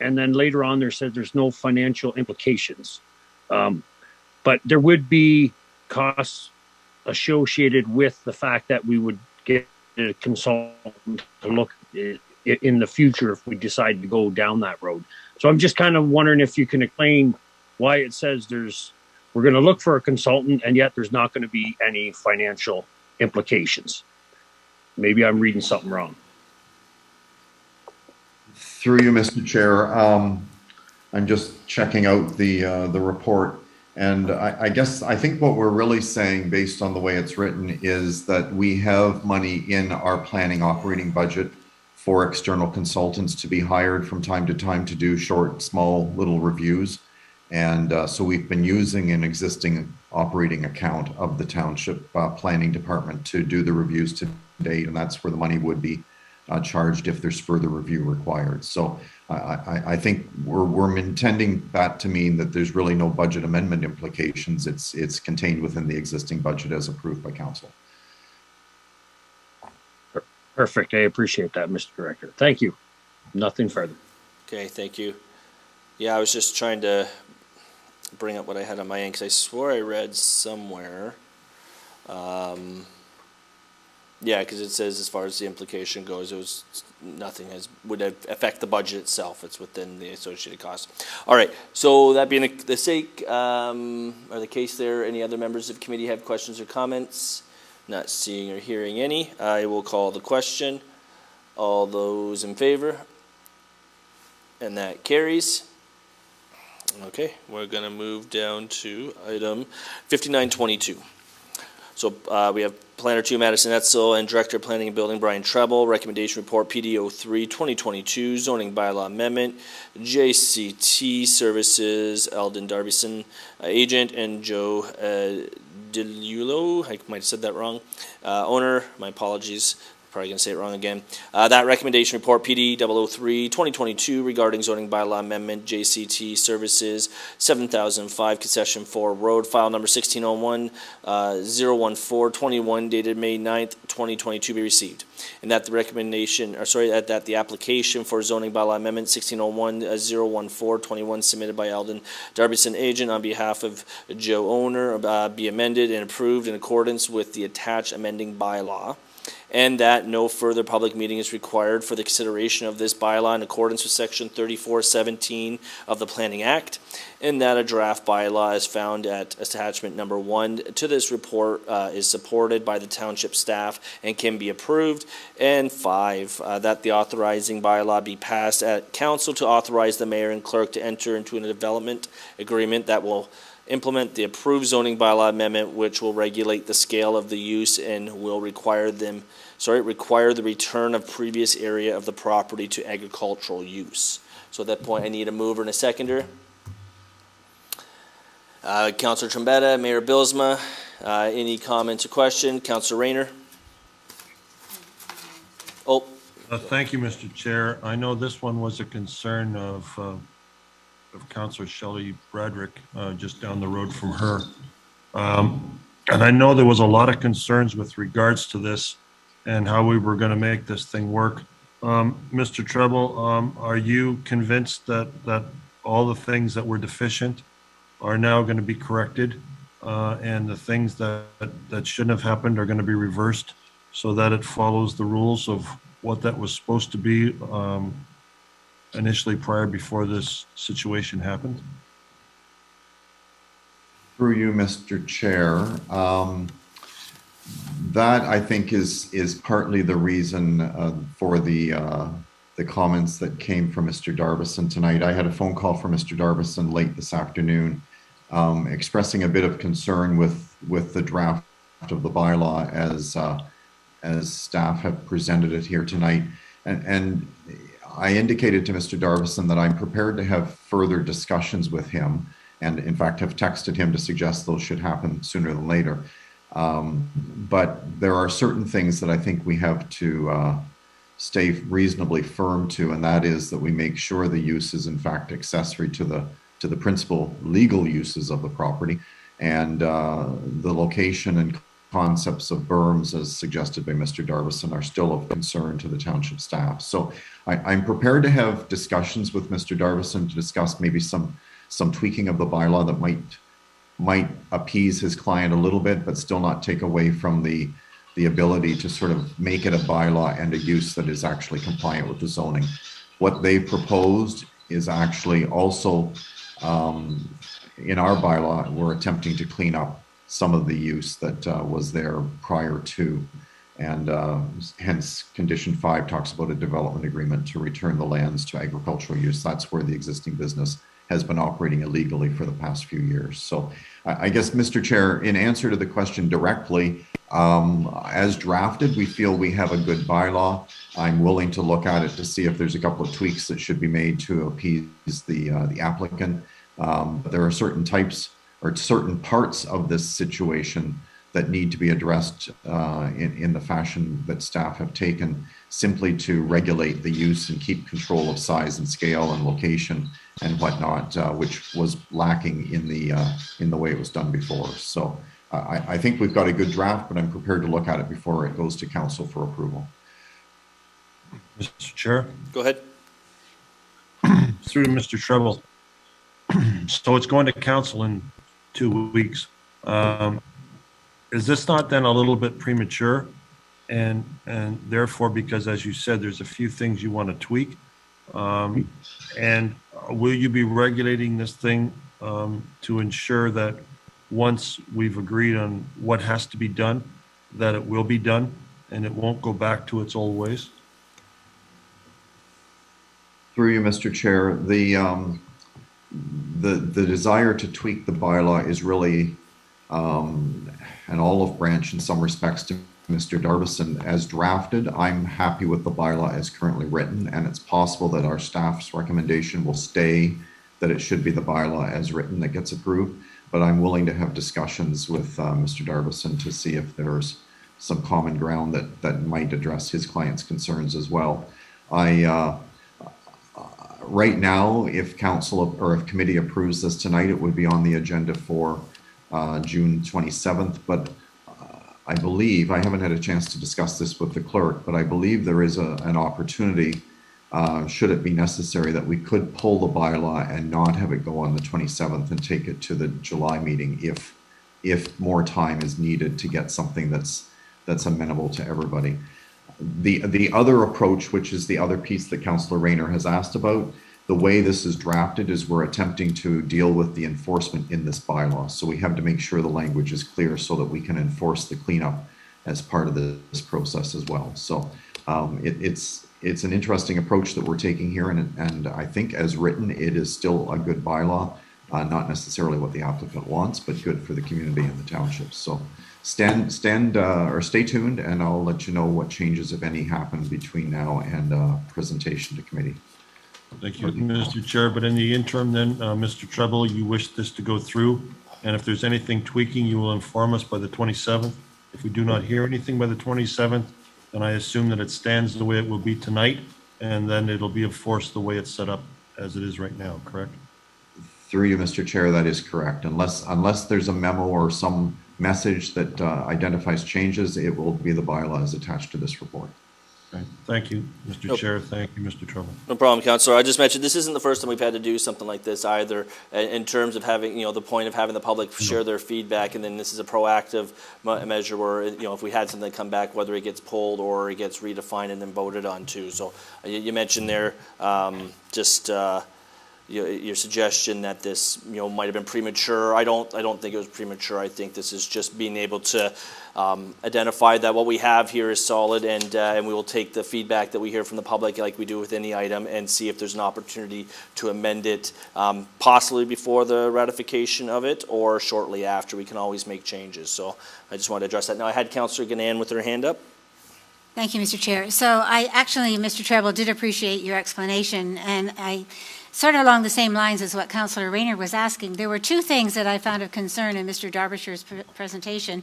S13: and then later on there says there's no financial implications. But there would be costs associated with the fact that we would get a consultant to look in the future if we decide to go down that road. So I'm just kind of wondering if you can explain why it says we're going to look for a consultant and yet there's not going to be any financial implications. Maybe I'm reading something wrong.
S8: Through you, Mr. Chair, I'm just checking out the report, and I think what we're really saying, based on the way it's written, is that we have money in our planning operating budget for external consultants to be hired from time to time to do short, small, little reviews, and so we've been using an existing operating account of the township planning department to do the reviews to date, and that's where the money would be charged if there's further review required. So I think we're intending that to mean that there's really no budget amendment implications. It's contained within the existing budget as approved by council.
S13: Perfect. I appreciate that, Mr. Director. Thank you. Nothing further.
S1: Okay, thank you. Yeah, I was just trying to bring up what I had on my end, because I swore I read somewhere. Yeah, because it says as far as the implication goes, it was nothing would affect the budget itself. It's within the associated costs. All right. So that being the sake or the case, there, any other members of the committee have questions or comments? Not seeing or hearing any. I will call the question. All those in favor, and that carries. Okay, we're going to move down to item 5922. So we have Planner 2, Madison Etzel, and Director of Planning and Building, Brian Treble. Recommendation report, PDO 3, 2022, zoning bylaw amendment, JCT Services, Eldon Darbison, agent, and Joe DeLulo, I might have said that wrong, owner, my apologies. Probably going to say it wrong again. That recommendation report, PD 003, 2022, regarding zoning bylaw amendment, JCT Services, 7005 Concession 4 Road, file number 1601 01421, dated May 9th, 2022, be received. And that the recommendation, or sorry, that the application for zoning bylaw amendment 1601 01421 submitted by Eldon Darbison agent on behalf of Joe owner be amended and approved in accordance with the attached amending bylaw. And that no further public meeting is required for the consideration of this bylaw in accordance with section 3417 of the Planning Act, and that a draft bylaw is found at attachment number 1 to this report is supported by the township staff and can be approved. And 5, that the authorizing bylaw be passed at council to authorize the mayor and clerk to enter into a development agreement that will implement the approved zoning bylaw amendment, which will regulate the scale of the use and will require the return of previous area of the property to agricultural use. So at that point, I need a mover and a seconder. Councilor Trombetta, Mayor Bilsma, any comments or question? Councilor Rayner? Oh.
S4: Thank you, Mr. Chair. I know this one was a concern of Councilor Shelley Bradrick, just down the road from her. And I know there was a lot of concerns with regards to this and how we were going to make this thing work. Mr. Treble, are you convinced that all the things that were deficient are now going to be corrected, and the things that shouldn't have happened are going to be reversed so that it follows the rules of what that was supposed to be initially before this situation happened?
S8: Through you, Mr. Chair, that I think is partly the reason for the comments that came from Mr. Darbison tonight. I had a phone call from Mr. Darbison late this afternoon, expressing a bit of concern with the draft of the bylaw as staff have presented it here tonight, and I indicated to Mr. Darbison that I'm prepared to have further discussions with him, and in fact have texted him to suggest those should happen sooner than later. But there are certain things that I think we have to stay reasonably firm to, and that is that we make sure the use is in fact accessory to the principal legal uses of the property, and the location and concepts of berms, as suggested by Mr. Darvison, are still of concern to the township staff. So I'm prepared to have discussions with Mr. Darvison to discuss maybe some tweaking of the bylaw that might appease his client a little bit, but still not take away from the ability to sort of make it a bylaw and a use that is actually compliant with the zoning. What they proposed is actually also in our bylaw, we're attempting to clean up some of the use that was there prior to, and hence condition 5 talks about a development agreement to return the lands to agricultural use. That's where the existing business has been operating illegally for the past few years. So I guess, Mr. Chair, in answer to the question directly, as drafted, we feel we have a good bylaw. I'm willing to look at it to see if there's a couple of tweaks that should be made to appease the applicant. But there are certain types or certain parts of this situation that need to be addressed in the fashion that staff have taken, simply to regulate the use and keep control of size and scale and location and whatnot, which was lacking in the way it was done before. So I think we've got a good draft, but I'm prepared to look at it before it goes to council for approval.
S4: Mr. Chair.
S1: Go ahead.
S4: Through to Mr. Treble. So it's going to council in 2 weeks. Is this not then a little bit premature? And therefore, because as you said, there's a few things you want to tweak. And will you be regulating this thing to ensure that once we've agreed on what has to be done, that it will be done and it won't go back to its old ways?
S8: Through you, Mr. Chair, the desire to tweak the bylaw is really an olive branch in some respects to Mr. Darvison. As drafted, I'm happy with the bylaw as currently written, and it's possible that our staff's recommendation will stay that it should be the bylaw as written that gets approved. But I'm willing to have discussions with Mr. Darvison to see if there's some common ground that might address his client's concerns as well. Right now, if council or if committee approves this tonight, it would be on the agenda for June 27th. But I believe, I haven't had a chance to discuss this with the clerk, but I believe there is an opportunity, should it be necessary, that we could pull the bylaw and not have it go on the 27th and take it to the July meeting if more time is needed to get something that's amenable to everybody. The other approach, which is the other piece that Councillor Rayner has asked about, the way this is drafted is we're attempting to deal with the enforcement in this bylaw. So we have to make sure the language is clear so that we can enforce the cleanup as part of this process as well. So it's an interesting approach that we're taking here, and I think as written, it is still a good bylaw, not necessarily what the applicant wants, but good for the community and the township. So stay tuned, and I'll let you know what changes, if any, happen between now and presentation to committee.
S4: Thank you, Mr. Chair. But in the interim then, Mr. Treble, you wish this to go through, and if there's anything tweaking, you will inform us by the 27th. If we do not hear anything by the 27th, then I assume that it stands the way it will be tonight, and then it'll be enforced the way it's set up as it is right now, correct?
S8: Through you, Mr. Chair, that is correct. Unless there's a memo or some message that identifies changes, it will be the bylaws attached to this report.
S4: Okay. Thank you, Mr. Chair. Thank you, Mr. Treble.
S1: No problem, Councillor. I just mentioned this isn't the first time we've had to do something like this either, in terms of having, the point of having the public share their feedback, and then this is a proactive measure where, if we had something come back, whether it gets pulled or it gets redefined and then voted on too. So you mentioned there your suggestion that this might have been premature. I don't think it was premature. I think this is just being able to identify that what we have here is solid, and we will take the feedback that we hear from the public, like we do with any item, and see if there's an opportunity to amend it, possibly before the ratification of it or shortly after. We can always make changes. So I just wanted to address that. Now I had Councillor Ganan with her hand up.
S9: Thank you, Mr. Chair. So I actually, Mr. Treble, did appreciate your explanation, and I sort of along the same lines as what Councillor Rayner was asking, there were two things that I found of concern in Mr. Derbyshire's presentation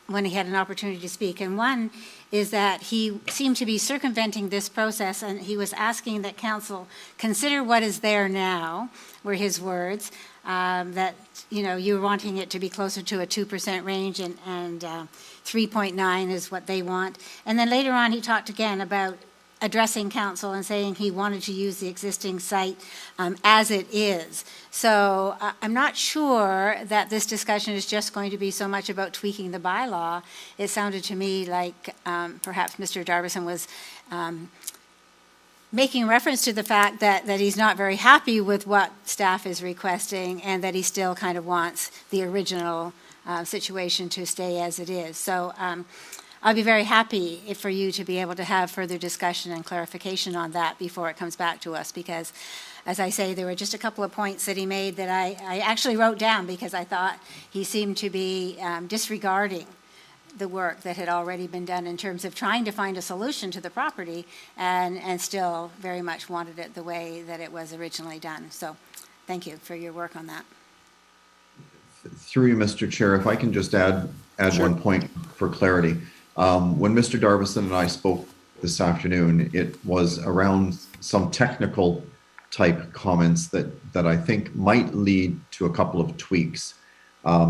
S9: when he had an opportunity to speak. And one is that he seemed to be circumventing this process, and he was asking that council consider what is there now, were his words, that, you know, you're wanting it to be closer to a 2% range, and 3.9 is what they want. And then later on, he talked again about addressing council and saying he wanted to use the existing site as it is. So I'm not sure that this discussion is just going to be so much about tweaking the bylaw. It sounded to me like perhaps Mr. Darbison was making reference to the fact that he's not very happy with what staff is requesting, and that he still kind of wants the original situation to stay as it is. So I'll be very happy for you to be able to have further discussion and clarification on that before it comes back to us, because, as I say, there were just a couple of points that he made that I actually wrote down because I thought he seemed to be disregarding the work that had already been done in terms of trying to find a solution to the property, and still very much wanted it the way that it was originally done. So thank you for your work on that.
S8: Through you, Mr. Chair, if I can just add
S1: Sure.
S8: one point for clarity. When Mr. Darbison and I spoke this afternoon, it was around some technical type comments that I think might lead to a couple of tweaks.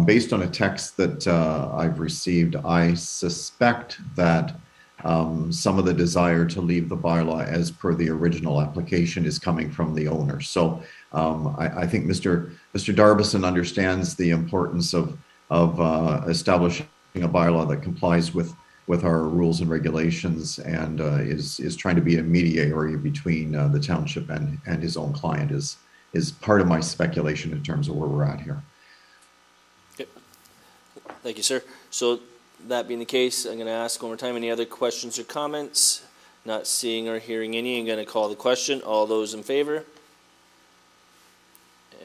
S8: Based on a text that I've received, I suspect that some of the desire to leave the bylaw as per the original application is coming from the owner. So I think Mr. Darbison understands the importance of establishing a bylaw that complies with our rules and regulations, and is trying to be a mediator between the township and his own client is part of my speculation in terms of where we're at here.
S1: Thank you, sir. So that being the case, I'm going to ask one more time, any other questions or comments? Not seeing or hearing any, I'm going to call the question. All those in favor?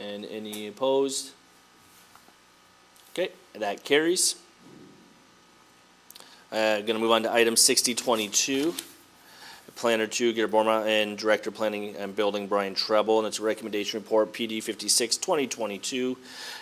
S1: And any opposed? Okay, that carries. Going to move on to item 6022. Planner 2, Gary Borma, and Director Planning and Building, Brian Treble, and it's a recommendation report, PD 56, 2022.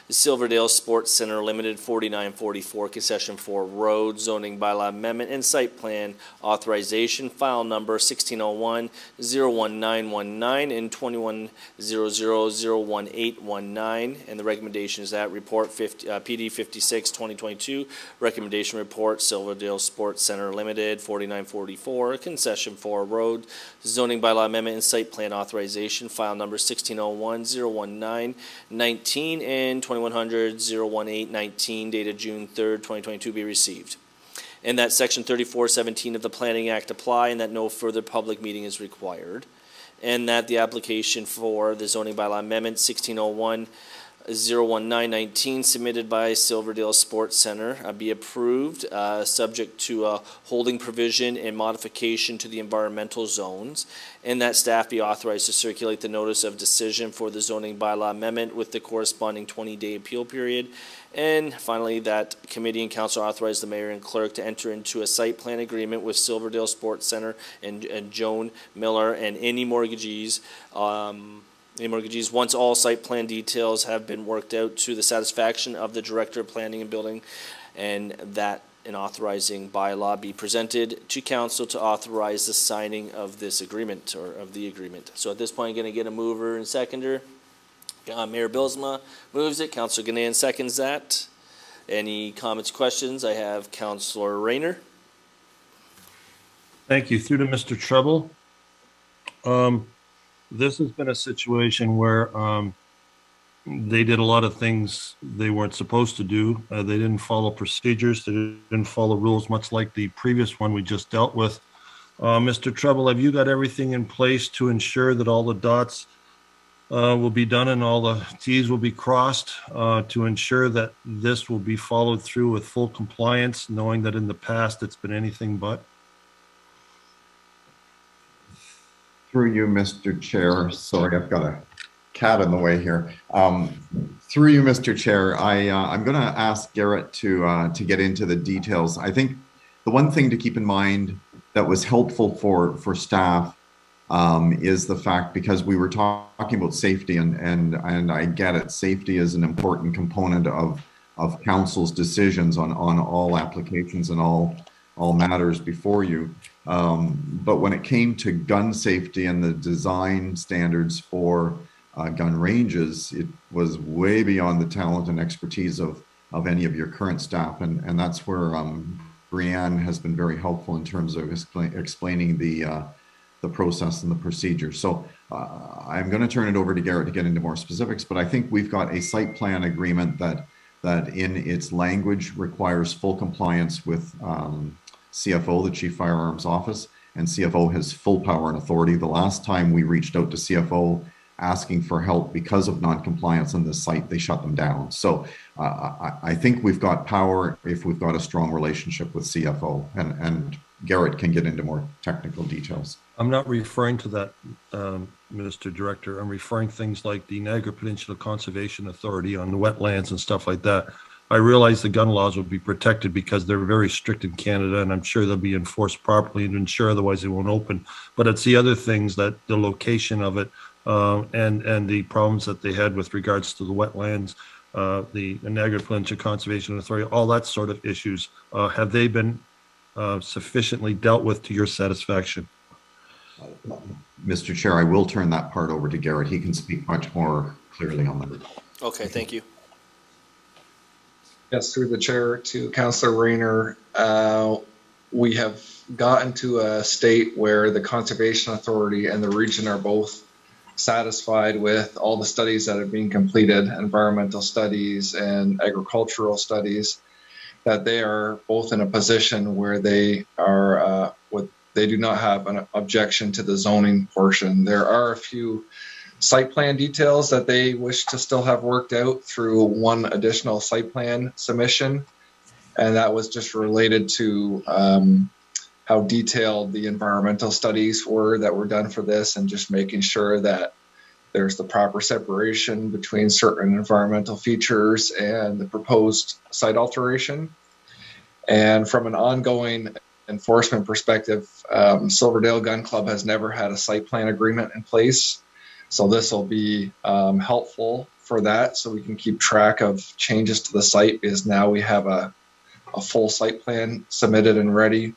S1: The Silverdale Sports Center Limited, 4944, concession for road zoning bylaw amendment and site plan authorization, file number 1601-01919 and 2100-01819. And the recommendation is that report PD 56, 2022, recommendation report, Silverdale Sports Center Limited, 4944, concession for road zoning bylaw amendment and site plan authorization, file number 1601-01919 and 2100-01819, dated June 3rd, 2022, be received. And that section 3417 of the Planning Act apply, and that no further public meeting is required. And that the application for the zoning bylaw amendment 1601-01919 submitted by Silverdale Sports Center be approved, subject to a holding provision and modification to the environmental zones, and that staff be authorized to circulate the notice of decision for the zoning bylaw amendment with the corresponding 20-day appeal period. And finally, that committee and council authorize the mayor and clerk to enter into a site plan agreement with Silverdale Sports Center and Joan Miller and any mortgagees once all site plan details have been worked out to the satisfaction of the Director of Planning and Building, and that an authorizing bylaw be presented to council to authorize the signing of this agreement, or of the agreement. So at this point, I'm going to get a mover and seconder. Mayor Bylsma moves it. Councilor Gannan seconds that. Any comments, questions? I have Councilor Rayner.
S4: Thank you. Through to Mr. Treble. This has been a situation where they did a lot of things they weren't supposed to do. They didn't follow procedures. They didn't follow rules, much like the previous one we just dealt with. Mr. Treble, have you got everything in place to ensure that all the dots will be done and all the T's will be crossed to ensure that this will be followed through with full compliance, knowing that in the past it's been anything but?
S8: Through you, Mr. Chair. Sorry, I've got a cat in the way here. Through you, Mr. Chair, I'm going to ask Garrett to get into the details. I think the one thing to keep in mind that was helpful for staff is the fact, because we were talking about safety, and I get it, safety is an important component of council's decisions on all applications and all matters before you. But when it came to gun safety and the design standards for gun ranges, it was way beyond the talent and expertise of any of your current staff, and that's where Brianne has been very helpful in terms of explaining the process and the procedure. So I'm going to turn it over to Garrett to get into more specifics, but I think we've got a site plan agreement that in its language requires full compliance with CFO, the Chief Firearms Office, and CFO has full power and authority. The last time we reached out to CFO asking for help because of non-compliance on this site, they shut them down. So I think we've got power if we've got a strong relationship with CFO, and Garrett can get into more technical details.
S4: I'm not referring to that, Mr. Director. I'm referring things like the Niagara Peninsula Conservation Authority on the wetlands and stuff like that. I realize the gun laws will be protected because they're very strict in Canada, and I'm sure they'll be enforced properly and ensure otherwise they won't open. But it's the other things, that the location of it, and the problems that they had with regards to the wetlands, the Niagara Peninsula Conservation Authority, all that sort of issues. Have they been sufficiently dealt with to your satisfaction?
S8: Mr. Chair, I will turn that part over to Garrett. He can speak much more clearly on that.
S1: Okay, thank you.
S3: Yes, through the chair to Councillor Rayner, we have gotten to a state where the Conservation Authority and the region are both satisfied with all the studies that have been completed, environmental studies and agricultural studies, that they are both in a position where they are they do not have an objection to the zoning portion. There are a few site plan details that they wish to still have worked out through one additional site plan submission, and that was just related to how detailed the environmental studies were that were done for this, and just making sure that there's the proper separation between certain environmental features and the proposed site alteration. And from an ongoing enforcement perspective, Silverdale Gun Club has never had a site plan agreement in place. So this will be helpful for that, so we can keep track of changes to the site, because now we have a full site plan submitted and ready.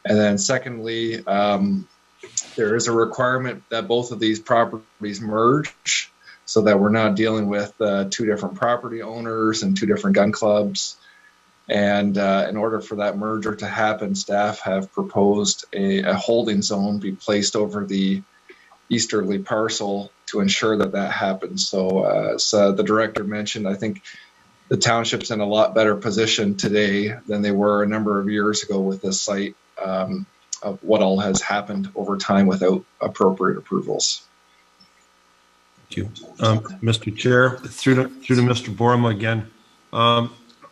S3: And then secondly, there is a requirement that both of these properties merge, so that we're not dealing with two different property owners and two different gun clubs. And in order for that merger to happen, staff have proposed a holding zone be placed over the easterly parcel to ensure that that happens. So as the director mentioned, I think the township's in a lot better position today than they were a number of years ago with this site, of what all has happened over time without appropriate approvals.
S4: Thank you. Mr. Chair, through to Mr. Borma again.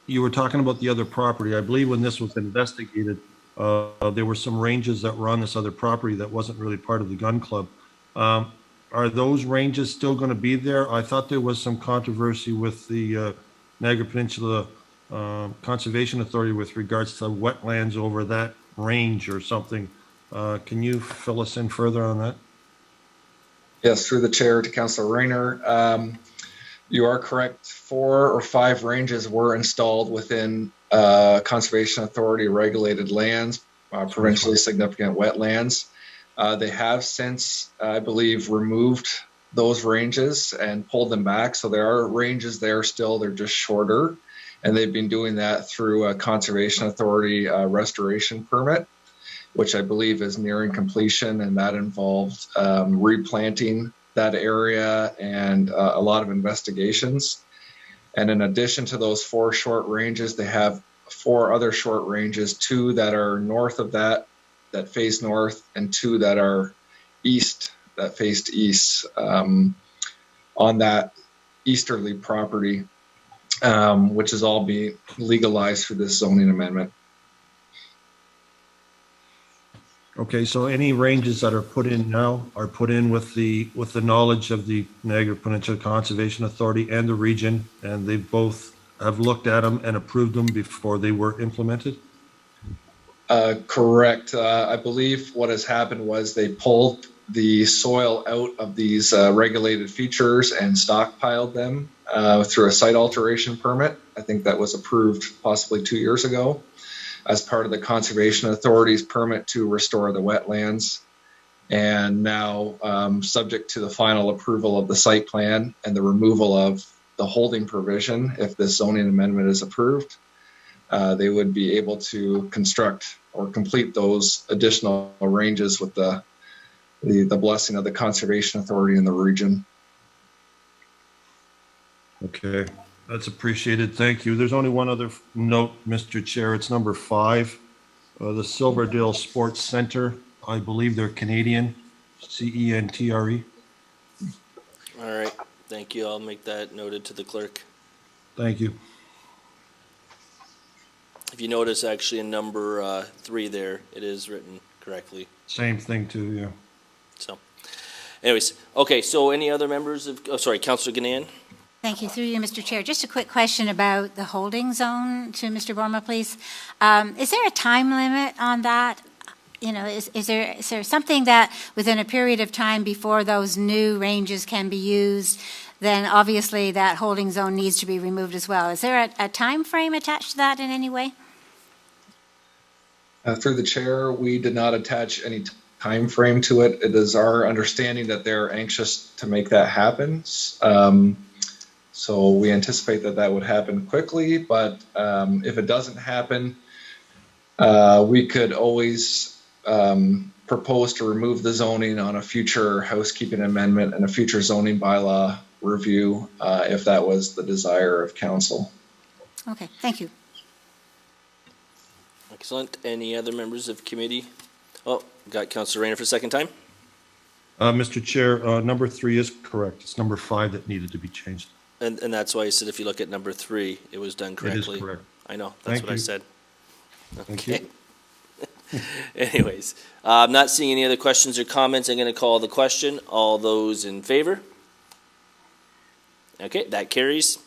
S4: You were talking about the other property. I believe when this was investigated, there were some ranges that were on this other property that wasn't really part of the gun club. Are those ranges still going to be there? I thought there was some controversy with the Niagara Peninsula Conservation Authority with regards to wetlands over that range or something. Can you fill us in further on that?
S3: Yes, through the chair to Councillor Rayner. You are correct. 4 or 5 ranges were installed within Conservation Authority regulated lands, provincially significant wetlands. They have since, I believe, removed those ranges and pulled them back. So there are ranges there still, they're just shorter. And they've been doing that through a Conservation Authority restoration permit, which I believe is nearing completion. And that involved replanting that area and a lot of investigations. And in addition to those 4 short ranges, they have 4 other short ranges, 2 that are north of that face north, and 2 that are east, that faced east, on that easterly property, which is all being legalized through this zoning amendment.
S4: Okay, so any ranges that are put in now are put in with the knowledge of the Niagara Peninsula Conservation Authority and the region, and they both have looked at them and approved them before they were implemented?
S3: Correct. I believe what has happened was they pulled the soil out of these regulated features and stockpiled them through a site alteration permit. I think that was approved possibly 2 years ago as part of the Conservation Authority's permit to restore the wetlands. And now, subject to the final approval of the site plan and the removal of the holding provision, if this zoning amendment is approved, they would be able to construct or complete those additional ranges with the blessing of the Conservation Authority in the region.
S4: Okay, that's appreciated. Thank you. There's only one other note, Mr. Chair. It's number 5. The Silverdale Sports Center. I believe they're Canadian, CENTRE.
S1: All right, thank you. I'll make that noted to the clerk.
S4: Thank you.
S1: If you notice, actually in number 3 there, it is written correctly.
S4: Same thing too, yeah.
S1: So, anyways, okay, so any other members of, oh, sorry, Councillor Ganaan?
S9: Thank you. Through you, Mr. Chair. Just a quick question about the holding zone to Mr. Borma, please. Is there a time limit on that? You know, is there something that within a period of time before those new ranges can be used, then obviously that holding zone needs to be removed as well? Is there a time frame attached to that in any way?
S3: Through the chair, we did not attach any time frame to it. It is our understanding that they're anxious to make that happen. So we anticipate that would happen quickly, but if it doesn't happen, we could always propose to remove the zoning on a future housekeeping amendment and a future zoning bylaw review if that was the desire of council.
S9: Okay, thank you.
S1: Excellent. Any other members of committee? Oh, got Councillor Rayner for a second time.
S4: Mr. Chair, number 3 is correct. It's number 5 that needed to be changed.
S1: And that's why I said if you look at number 3, it was done correctly.
S4: It is correct.
S1: I know, that's
S4: Thank
S1: what I
S4: you.
S1: said.
S4: Thank
S1: Okay. Anyways, I'm not seeing any other questions or comments. I'm going to call the question. All those in favor? Okay, that carries.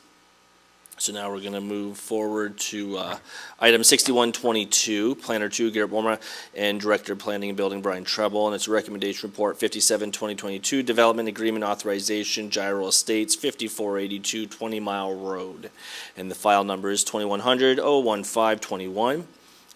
S1: So now we're going to move forward to item 6122, Planner 2, Garrett Borma, and Director of Planning and Building, Brian Treble, and it's a recommendation report 57-2022, Development Agreement Authorization, Gyro Estates, 5482 20 Mile Road. And the file number is 2100-01521.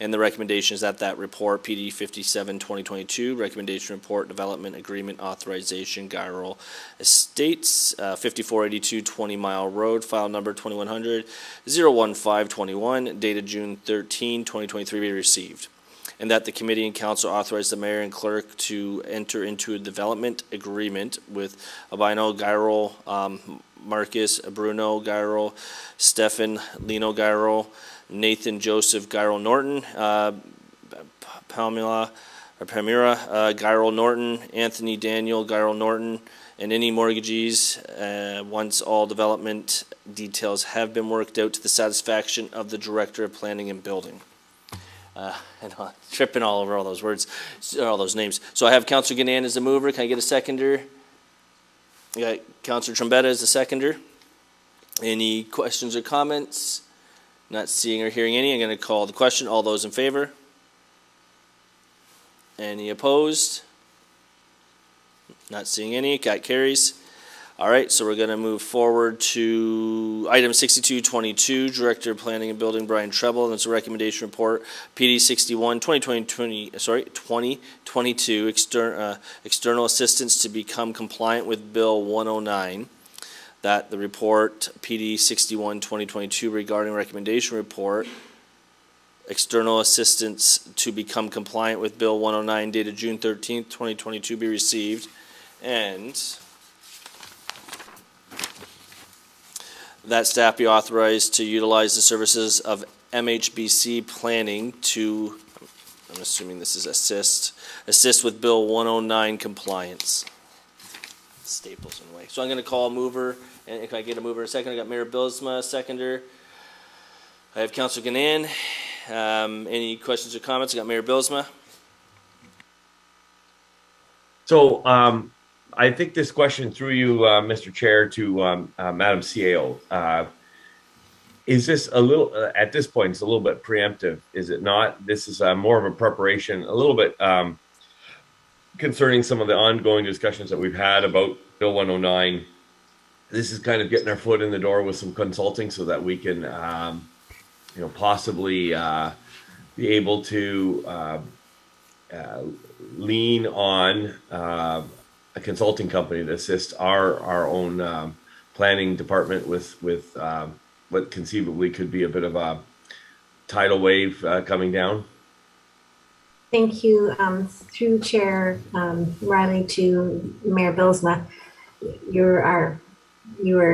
S1: And the recommendation is that report, PD 57-2022, recommendation report, development agreement authorization, Gyro Estates, 5482 20 Mile Road, file number 2100-01521, dated June 13, 2023, be received. And that the committee and council authorize the mayor and clerk to enter into a development agreement with Albino Gyro, Marcus Bruno Gyro, Stefan Lino Gyro, Nathan Joseph Gyro Norton, Palmira Gyro Norton, Anthony Daniel Gyro Norton, and any mortgagees once all development details have been worked out to the satisfaction of the Director of Planning and Building. And I'm tripping all over all those words, all those names. So I have Councillor Ganaan as the mover. Can I get a seconder? I got Councillor Trombetta as the seconder. Any questions or comments? Not seeing or hearing any. I'm going to call the question. All those in favor? Any opposed? Not seeing any. That carries. All right, so we're going to move forward to item 6222, Director of Planning and Building, Brian Treble, and it's a recommendation report, PD 61, 2022, external assistance to become compliant with Bill 109. That the report, PD 61, 2022, regarding recommendation report, external assistance to become compliant with Bill 109, dated June 13th, 2022, be received, and that staff be authorized to utilize the services of MHBC Planning to, I'm assuming this is assist with Bill 109 compliance. Staples in a way. So I'm going to call a mover, and if I get a mover in a second, I got Mayor Bilsma, seconder. I have Councillor Ganaan. Any questions or comments? I got Mayor Bilsma.
S5: So I think this question through you, Mr. Chair, to Madam CAO. Is this a little, at this point, it's a little bit preemptive, is it not? This is more of a preparation, a little bit concerning some of the ongoing discussions that we've had about Bill 109. This is kind of getting our foot in the door with some consulting so that we can, possibly be able to lean on a consulting company to assist our own planning department with what conceivably could be a bit of a tidal wave coming down.
S6: Thank you. Through Chair Riley to Mayor Billsma, you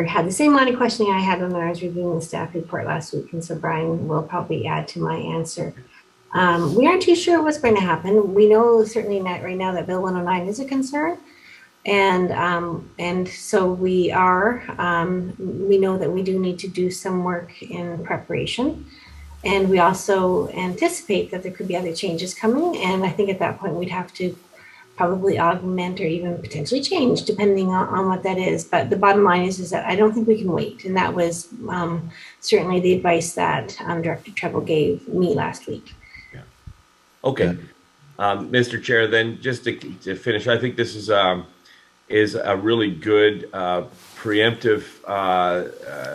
S6: had the same line of questioning I had when I was reviewing the staff report last week, and so Brian will probably add to my answer. We aren't too sure what's going to happen. We know certainly not right now that Bill 109 is a concern, and so we know that we do need to do some work in preparation. And we also anticipate that there could be other changes coming. And I think at that point, we'd have to probably augment or even potentially change depending on what that is. But the bottom line is that I don't think we can wait. And that was certainly the advice that Director Treble gave me last week.
S5: Yeah. Okay. Mr. Chair, then just to finish, I think this is a really good preemptive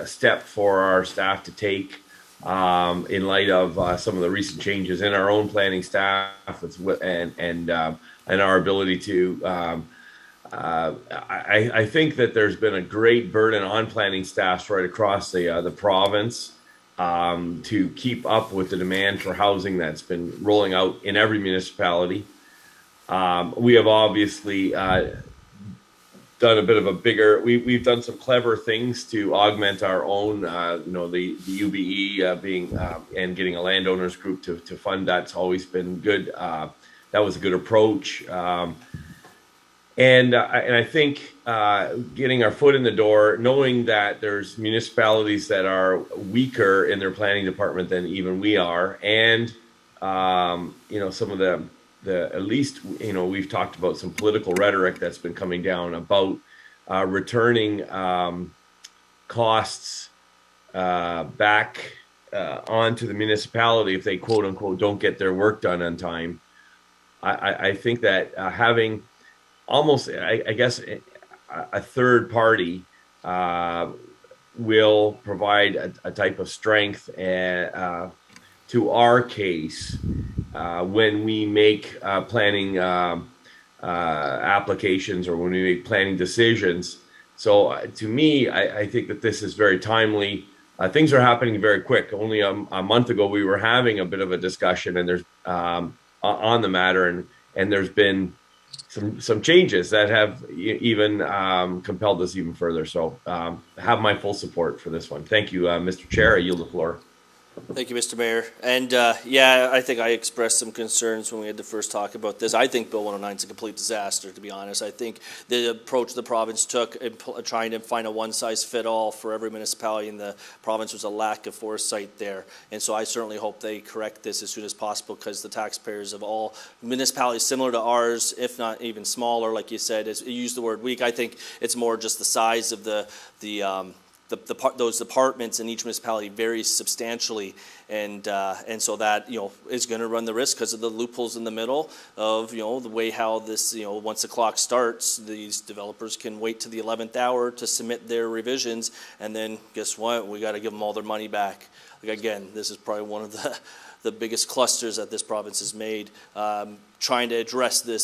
S5: step for our staff to take in light of some of the recent changes in our own planning staff and our ability to I think that there's been a great burden on planning staffs right across the province to keep up with the demand for housing that's been rolling out in every municipality. We have obviously done a bit of a bigger, we've done some clever things to augment our own, the UBE being, and getting a landowners group to fund that's always been good. That was a good approach. And I think getting our foot in the door, knowing that there's municipalities that are weaker in their planning department than even we are, and some of the at least we've talked about some political rhetoric that's been coming down about returning costs back onto the municipality if they quote unquote don't get their work done on time. I think that having almost, I guess, a third party will provide a type of strength to our case when we make planning applications or when we make planning decisions. So to me, I think that this is very timely. Things are happening very quick. Only a month ago, we were having a bit of a discussion and there's on the matter, and there's been some changes that have even compelled us even further. So have my full support for this one. Thank you, Mr. Chair. I yield the floor.
S1: Thank you, Mr. Mayor. And I think I expressed some concerns when we had to first talk about this. I think Bill 109 is a complete disaster, to be honest. I think the approach the province took in trying to find a one-size-fit-all for every municipality in the province was a lack of foresight there. And so I certainly hope they correct this as soon as possible, because the taxpayers of all municipalities similar to ours, if not even smaller, like you said, you used the word weak. I think it's more just the size of those departments in each municipality varies substantially, and so that is going to run the risk because of the loopholes in the middle of the way how this once the clock starts, these developers can wait to the 11th hour to submit their revisions, and then guess what? We got to give them all their money back. Like, again, this is probably one of the biggest clusters that this province has made, trying to address the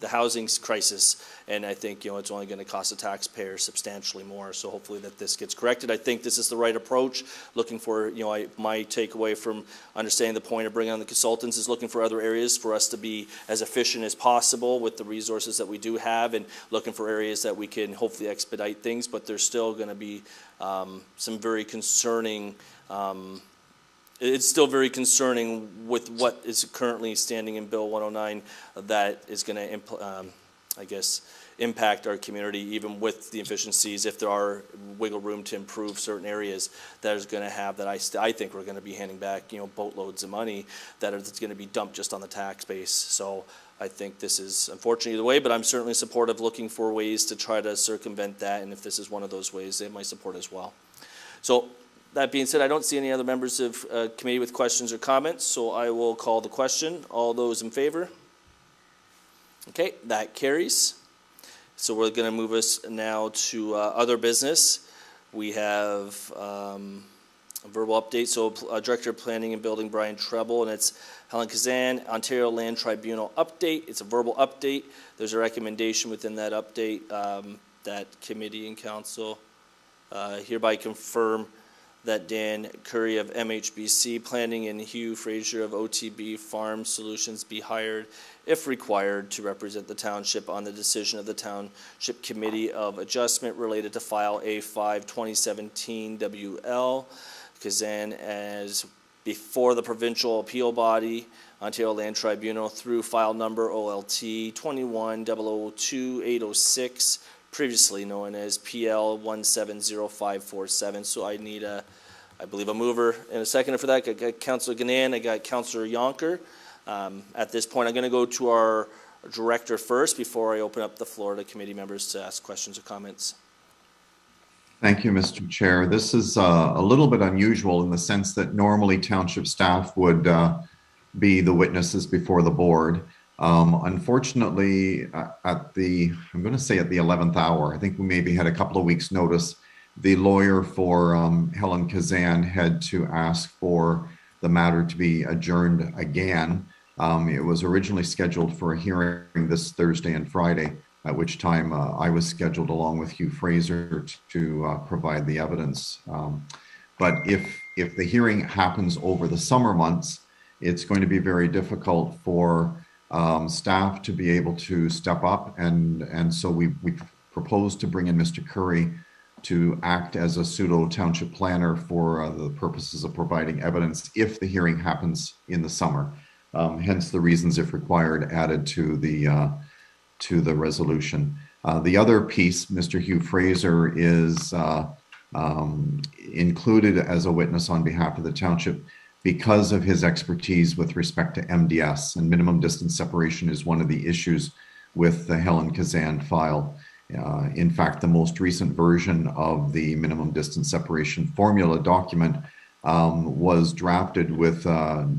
S1: housing crisis, and I think it's only going to cost the taxpayer substantially more. So hopefully that this gets corrected. I think this is the right approach. Looking for my takeaway from understanding the point of bringing on the consultants is looking for other areas for us to be as efficient as possible with the resources that we do have, and looking for areas that we can hopefully expedite things. But there's still going to be some very concerning. It's still very concerning with what is currently standing in Bill 109 that is going to, impact our community, even with the efficiencies. If there are wiggle room to improve certain areas, that is going to have that. I think we're going to be handing back boatloads of money that is going to be dumped just on the tax base. So I think this is unfortunate either way, but I'm certainly supportive looking for ways to try to circumvent that. And if this is one of those ways, they have my support as well. So. That being said, I don't see any other members of committee with questions or comments, so I will call the question. All those in favor? Okay, that carries. So we're going to move us now to other business. We have a verbal update. So Director of Planning and Building, Brian Treble, and it's Helen Kazan, Ontario Land Tribunal update. It's a verbal update. There's a recommendation within that update that committee and council hereby confirm that Dan Curry of MHBC Planning and Hugh Fraser of OTB Farm Solutions be hired, if required, to represent the township on the decision of the Township Committee of Adjustment related to File A5 2017 WL. Kazan as before the provincial appeal body, Ontario Land Tribunal, through file number OLT 21-002-806, previously known as PL 170547. So I need I believe a mover and a seconder for that. I got Councillor Ganan, I got Councillor Yonker. At this point, I'm going to go to our director first before I open up the floor to committee members to ask questions or comments.
S8: Thank you, Mr. Chair. This is a little bit unusual in the sense that normally township staff would be the witnesses before the board. Unfortunately, I'm going to say at the 11th hour, I think we maybe had a couple of weeks notice, the lawyer for Helen Kazan had to ask for the matter to be adjourned again. It was originally scheduled for a hearing this Thursday and Friday, at which time I was scheduled along with Hugh Fraser to provide the evidence. But if the hearing happens over the summer months, it's going to be very difficult for staff to be able to step up. And so we proposed to bring in Mr. Curry to act as a pseudo township planner for the purposes of providing evidence if the hearing happens in the summer. Hence the reasons, if required, added to the resolution. The other piece, Mr. Hugh Fraser is included as a witness on behalf of the township because of his expertise with respect to MDS, and minimum distance separation is one of the issues with the Helen Kazan file. In fact, the most recent version of the minimum distance separation formula document was drafted with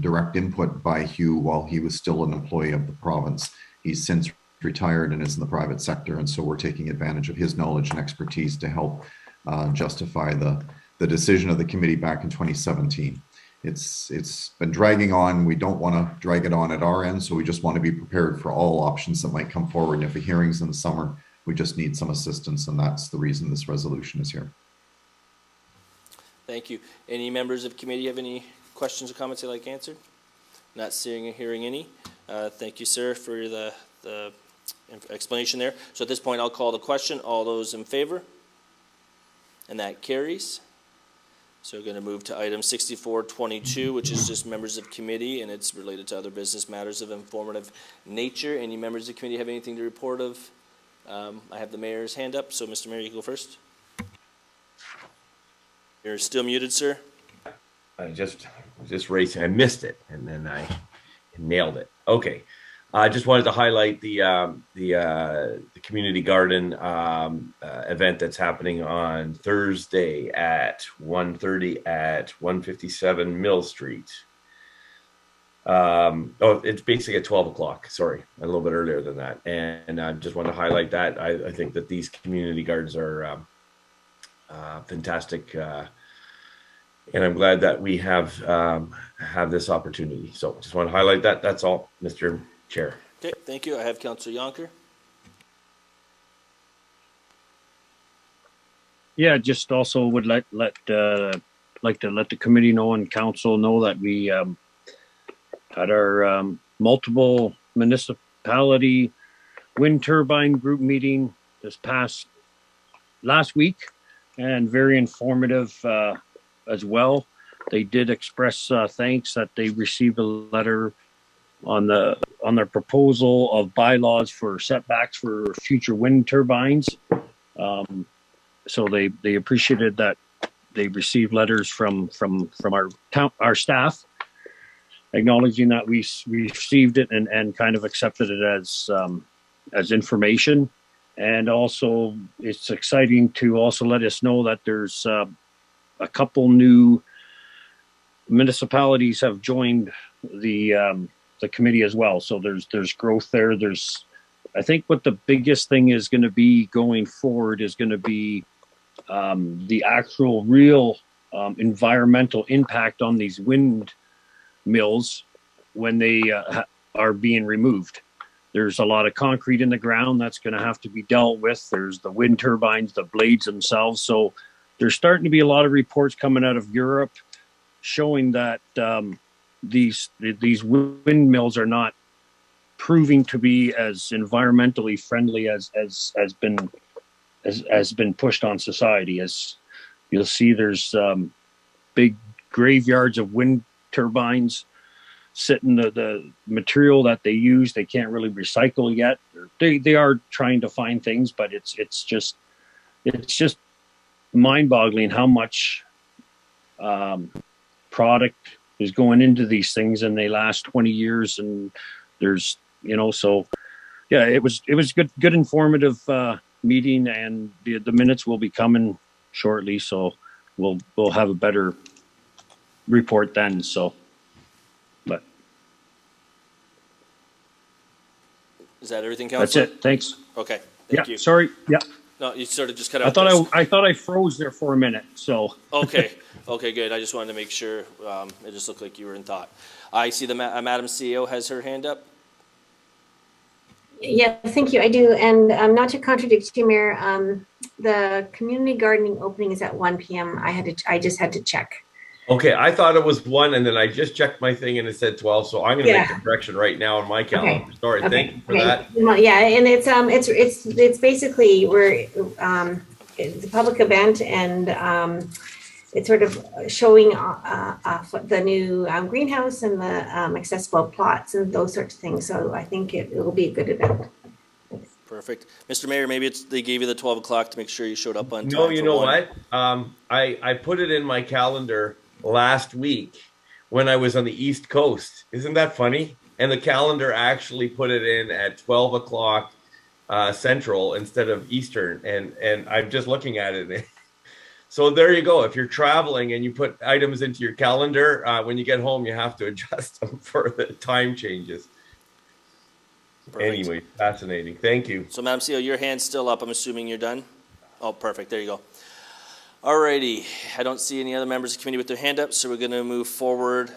S8: direct input by Hugh while he was still an employee of the province. He's since retired and is in the private sector, and so we're taking advantage of his knowledge and expertise to help justify the decision of the committee back in 2017. It's been dragging on. We don't want to drag it on at our end, so we just want to be prepared for all options that might come forward. And if a hearing's in the summer, we just need some assistance, and that's the reason this resolution is here.
S1: Thank you. Any members of committee have any questions or comments they'd like answered? Not seeing or hearing any. Thank you, sir, for the explanation there. So at this point, I'll call the question. All those in favor? And that carries. So we're going to move to item 6422, which is just members of committee, and it's related to other business matters of informative nature. Any members of the committee have anything to report of? I have the mayor's hand up, so Mr. Mayor, you go first. You're still muted, sir.
S5: I just raised, I missed it, and then I nailed it. Okay. I just wanted to highlight the community garden event that's happening on Thursday at 1:30 at 157 Mill Street. It's basically at 12 o'clock. Sorry, a little bit earlier than that. And I just want to highlight that. I think that these community gardens are fantastic, and I'm glad that we have this opportunity. So just want to highlight that. That's all, Mr. Chair.
S1: Okay, thank you. I have Councillor Yonker.
S13: Yeah, just also would like to let the committee know and council know that we had our multiple municipality wind turbine group meeting last week, and very informative as well. They did express thanks that they received a letter on their proposal of bylaws for setbacks for future wind turbines. So they appreciated that they received letters from our staff acknowledging that we received it and kind of accepted it as information. And also it's exciting to also let us know that there's a couple new municipalities have joined the committee as well. So there's growth there. There's I think what the biggest thing is going to be going forward is going to be the actual real environmental impact on these windmills when they are being removed. There's a lot of concrete in the ground that's going to have to be dealt with. There's the wind turbines, the blades themselves. So there's starting to be a lot of reports coming out of Europe showing that these windmills are not proving to be as environmentally friendly as been pushed on society. As you'll see, there's big graveyards of wind turbines sitting. The material that they use, they can't really recycle yet. They are trying to find things, but it's just mind-boggling how much product is going into these things, and they last 20 years. And there's, so yeah, it was good informative meeting, and the minutes will be coming shortly, so we'll have a better report then. So, but
S1: is that everything, Councilor?
S13: That's it. Thanks.
S1: Okay. Thank you.
S13: Sorry. Yeah.
S1: No, you sort of just cut out.
S13: I thought I froze there for a minute. So.
S1: Okay. Okay. Good. I just wanted to make sure. It just looked like you were in thought. I see the Madam CEO has her hand up.
S6: Yeah, thank you. I do. And not to contradict you, Mayor, the community gardening opening is at 1 p.m. I just had to check.
S5: Okay, I thought it was 1, and then I just checked my thing and it said 12. So I'm going to make the correction right now on my calendar.
S6: Okay.
S5: Sorry, thank you for that.
S6: Yeah, and it's basically it's a public event, and it's sort of showing the new greenhouse and the accessible plots and those sorts of things. So I think it will be a good event.
S1: Perfect. Mr. Mayor, maybe they gave you the 12 o'clock to make sure you showed up on time.
S5: No, you know what? I put it in my calendar last week when I was on the East Coast. Isn't that funny? And the calendar actually put it in at 12 o'clock Central instead of Eastern. And I'm just looking at it. So there you go. If you're traveling and you put items into your calendar, when you get home, you have to adjust them for the time changes. Perfect. Anyway, fascinating. Thank you.
S1: So, Madam CEO, your hand's still up. I'm assuming you're done? Oh, perfect. There you go. All righty. I don't see any other members of the committee with their hand up, so we're going to move forward.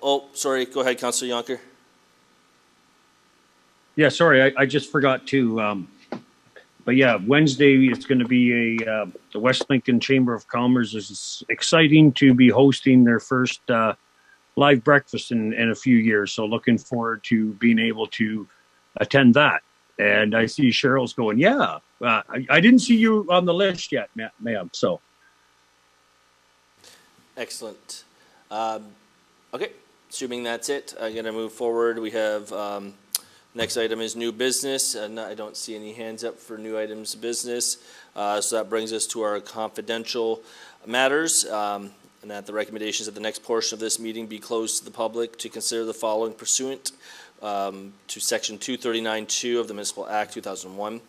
S1: Oh, sorry. Go ahead, Councillor Yonker.
S13: Yeah, sorry. I just forgot to. But yeah, Wednesday it's going to be the West Lincoln Chamber of Commerce is exciting to be hosting their first live breakfast in a few years. So looking forward to being able to attend that. And I see Cheryl's going, yeah, I didn't see you on the list yet, ma'am. So.
S1: Excellent. Okay, assuming that's it, I'm going to move forward. We have next item is new business, and I don't see any hands up for new items of business. So that brings us to our confidential matters, and that the recommendations of the next portion of this meeting be closed to the public to consider the following pursuant to Section 239(2) of the Municipal Act 2001.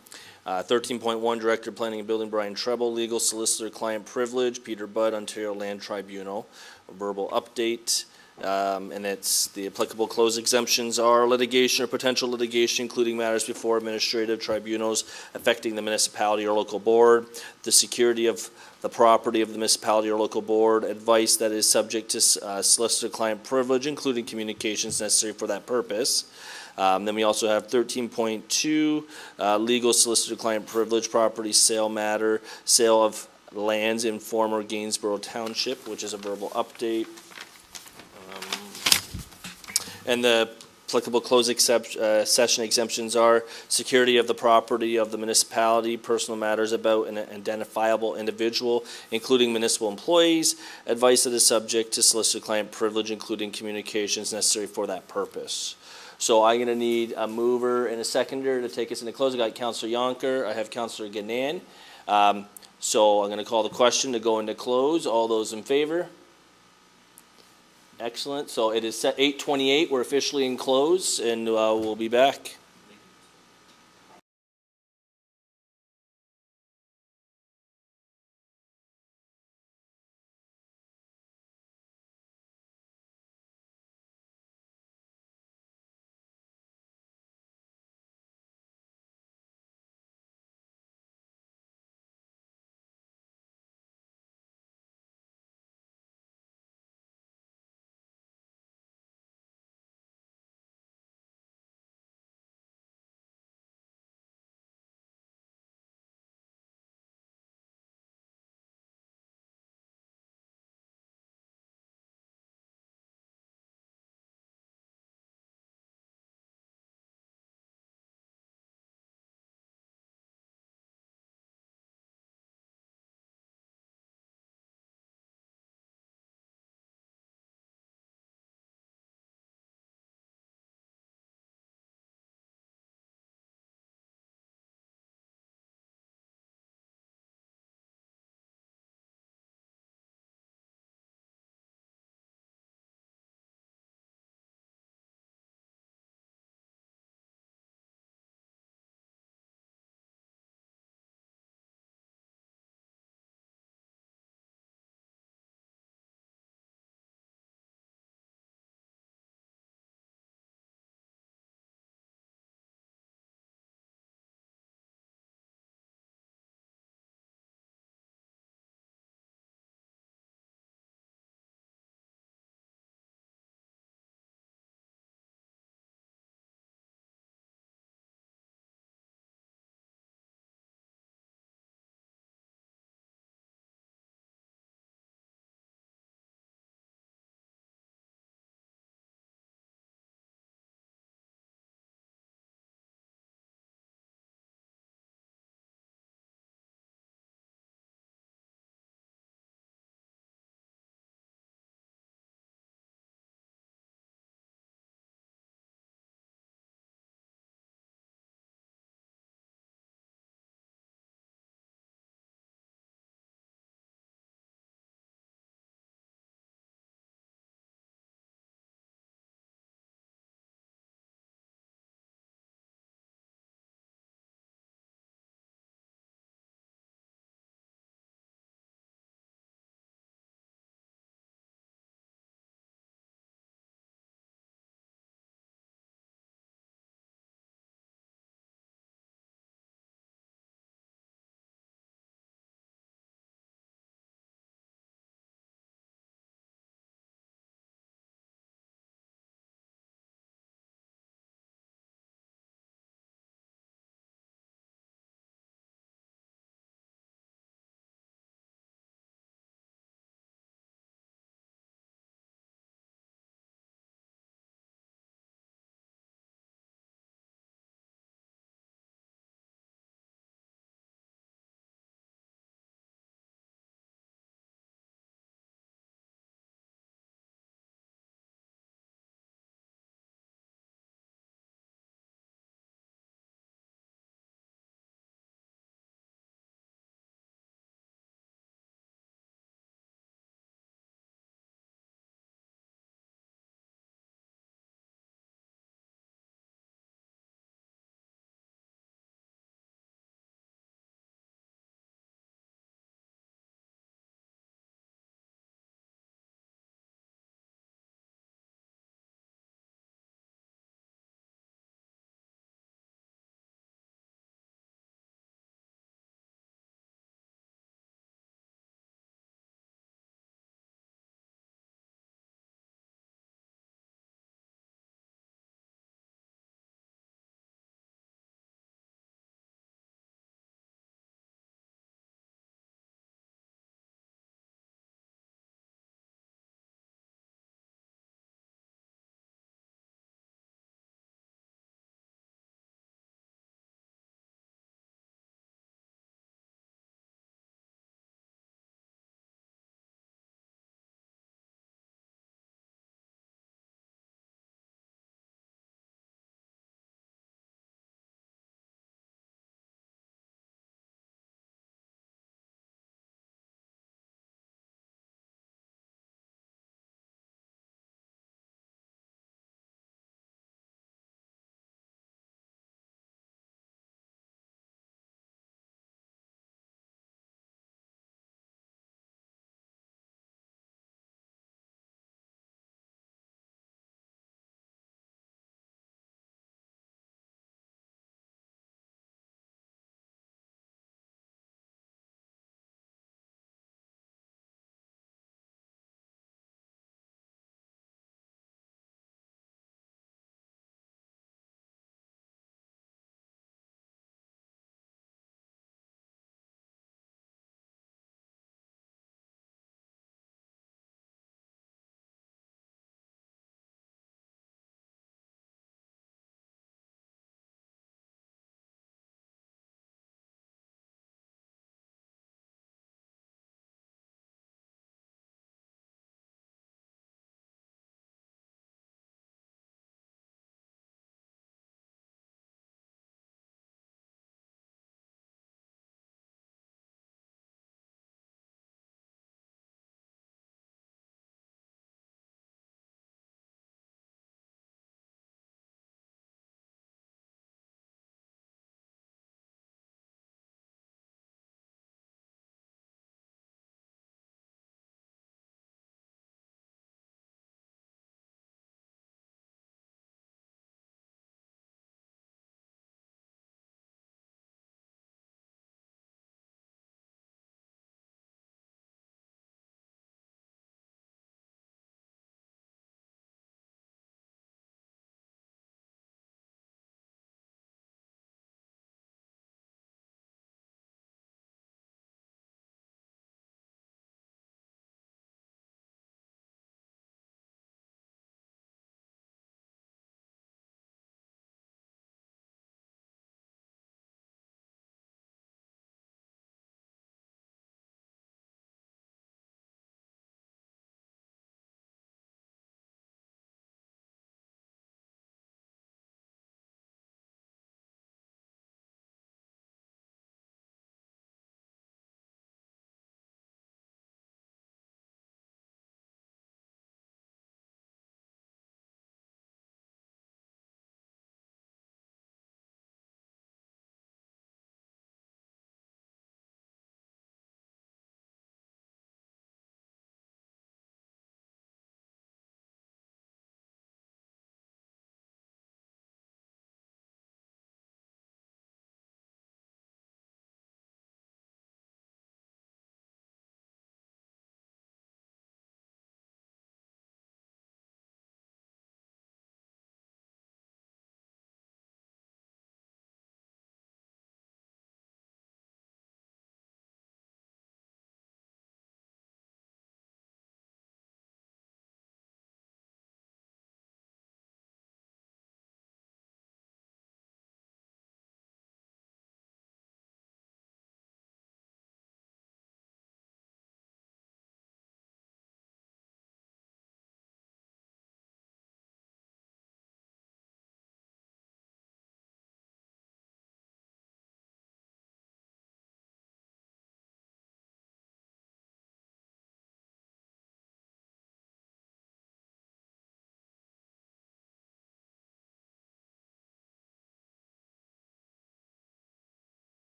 S1: 13.1, Director of Planning and Building Brian Treble, Legal Solicitor Client Privilege, Peter Budd, Ontario Land Tribunal, a verbal update. And it's the applicable closed exemptions are litigation or potential litigation, including matters before administrative tribunals affecting the municipality or local board, the security of the property of the municipality or local board, advice that is subject to solicitor-client privilege, including communications necessary for that purpose. Then we also have 13.2, legal solicitor-client privilege, property sale matter, sale of lands in former Gainsborough Township, which is a verbal update. And the applicable closed session exemptions are security of the property of the municipality, personal matters about an identifiable individual, including municipal employees, advice that is subject to solicitor-client privilege, including communications necessary for that purpose. So I'm going to need a mover and a seconder to take us into close. I got Councillor Yonker. I have Councillor Ganan. So I'm going to call the question to go into close. All those in favor? Excellent. So it is set 8:28. We're officially in close, and we'll be back.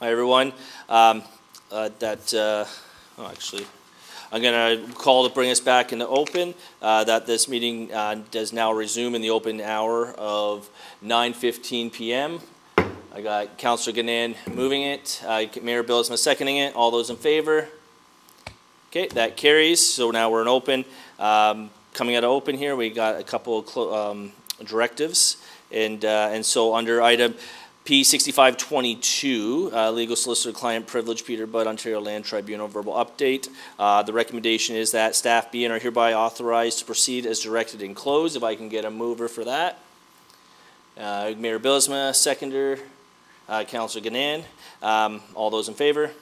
S1: Hi, everyone. Actually, I'm going to call to bring us back into open, that this meeting does now resume in the open hour of 9:15 p.m. I got Councillor Gannon moving it, Mayor Billisma seconding it. All those in favor? Okay, that carries. So now we're in open. Coming out of open here, we got a couple of directives. And so under item P6522, Legal Solicitor Client Privilege, Peter Budd, Ontario Land Tribunal Verbal Update. The recommendation is that staff be and are hereby authorized to proceed as directed in close. If I can get a mover for that. Mayor Billisma, seconder. Councillor Gannon. All those in favor?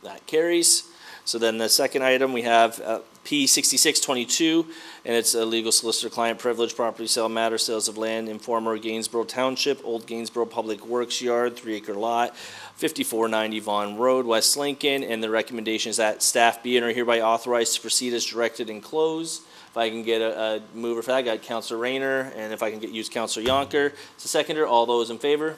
S1: That carries. So then the second item, we have P6622, and it's a legal solicitor client privilege, property sale matter, sales of land in former Gainsborough Township, Old Gainsborough Public Works Yard, 3-acre lot, 5490 Vaughan Road, West Lincoln, and the recommendation is that staff be and are hereby authorized to proceed as directed and close. If I can get a mover for that, I got Councillor Rayner, and if I can use Councillor Yonker as a seconder. All those in favor?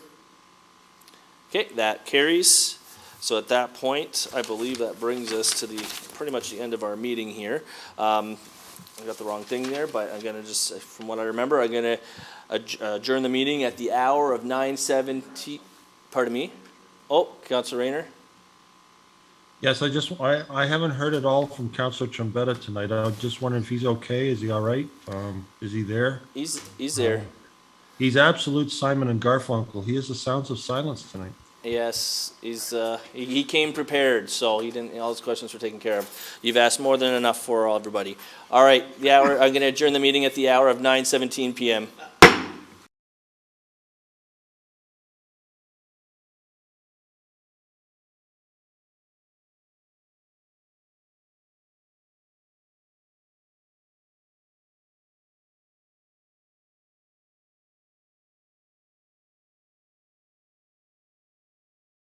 S1: Okay, that carries. So at that point, I believe that brings us to pretty much the end of our meeting here. I got the wrong thing there, but I'm going to just, from what I remember, I'm going to adjourn the meeting at the hour of 9:17. Pardon me? Oh, Councillor Rayner.
S4: Yes, I haven't heard it all from Councillor Trombetta tonight. I'm just wondering if he's okay. Is he all right? Is he there?
S1: He's there.
S4: He's absolute Simon and Garfunkel. He is the sounds of silence tonight.
S1: Yes, he came prepared, so he didn't. All his questions were taken care of. You've asked more than enough for everybody. All right, I'm going to adjourn the meeting at the hour of 9:17 p.m.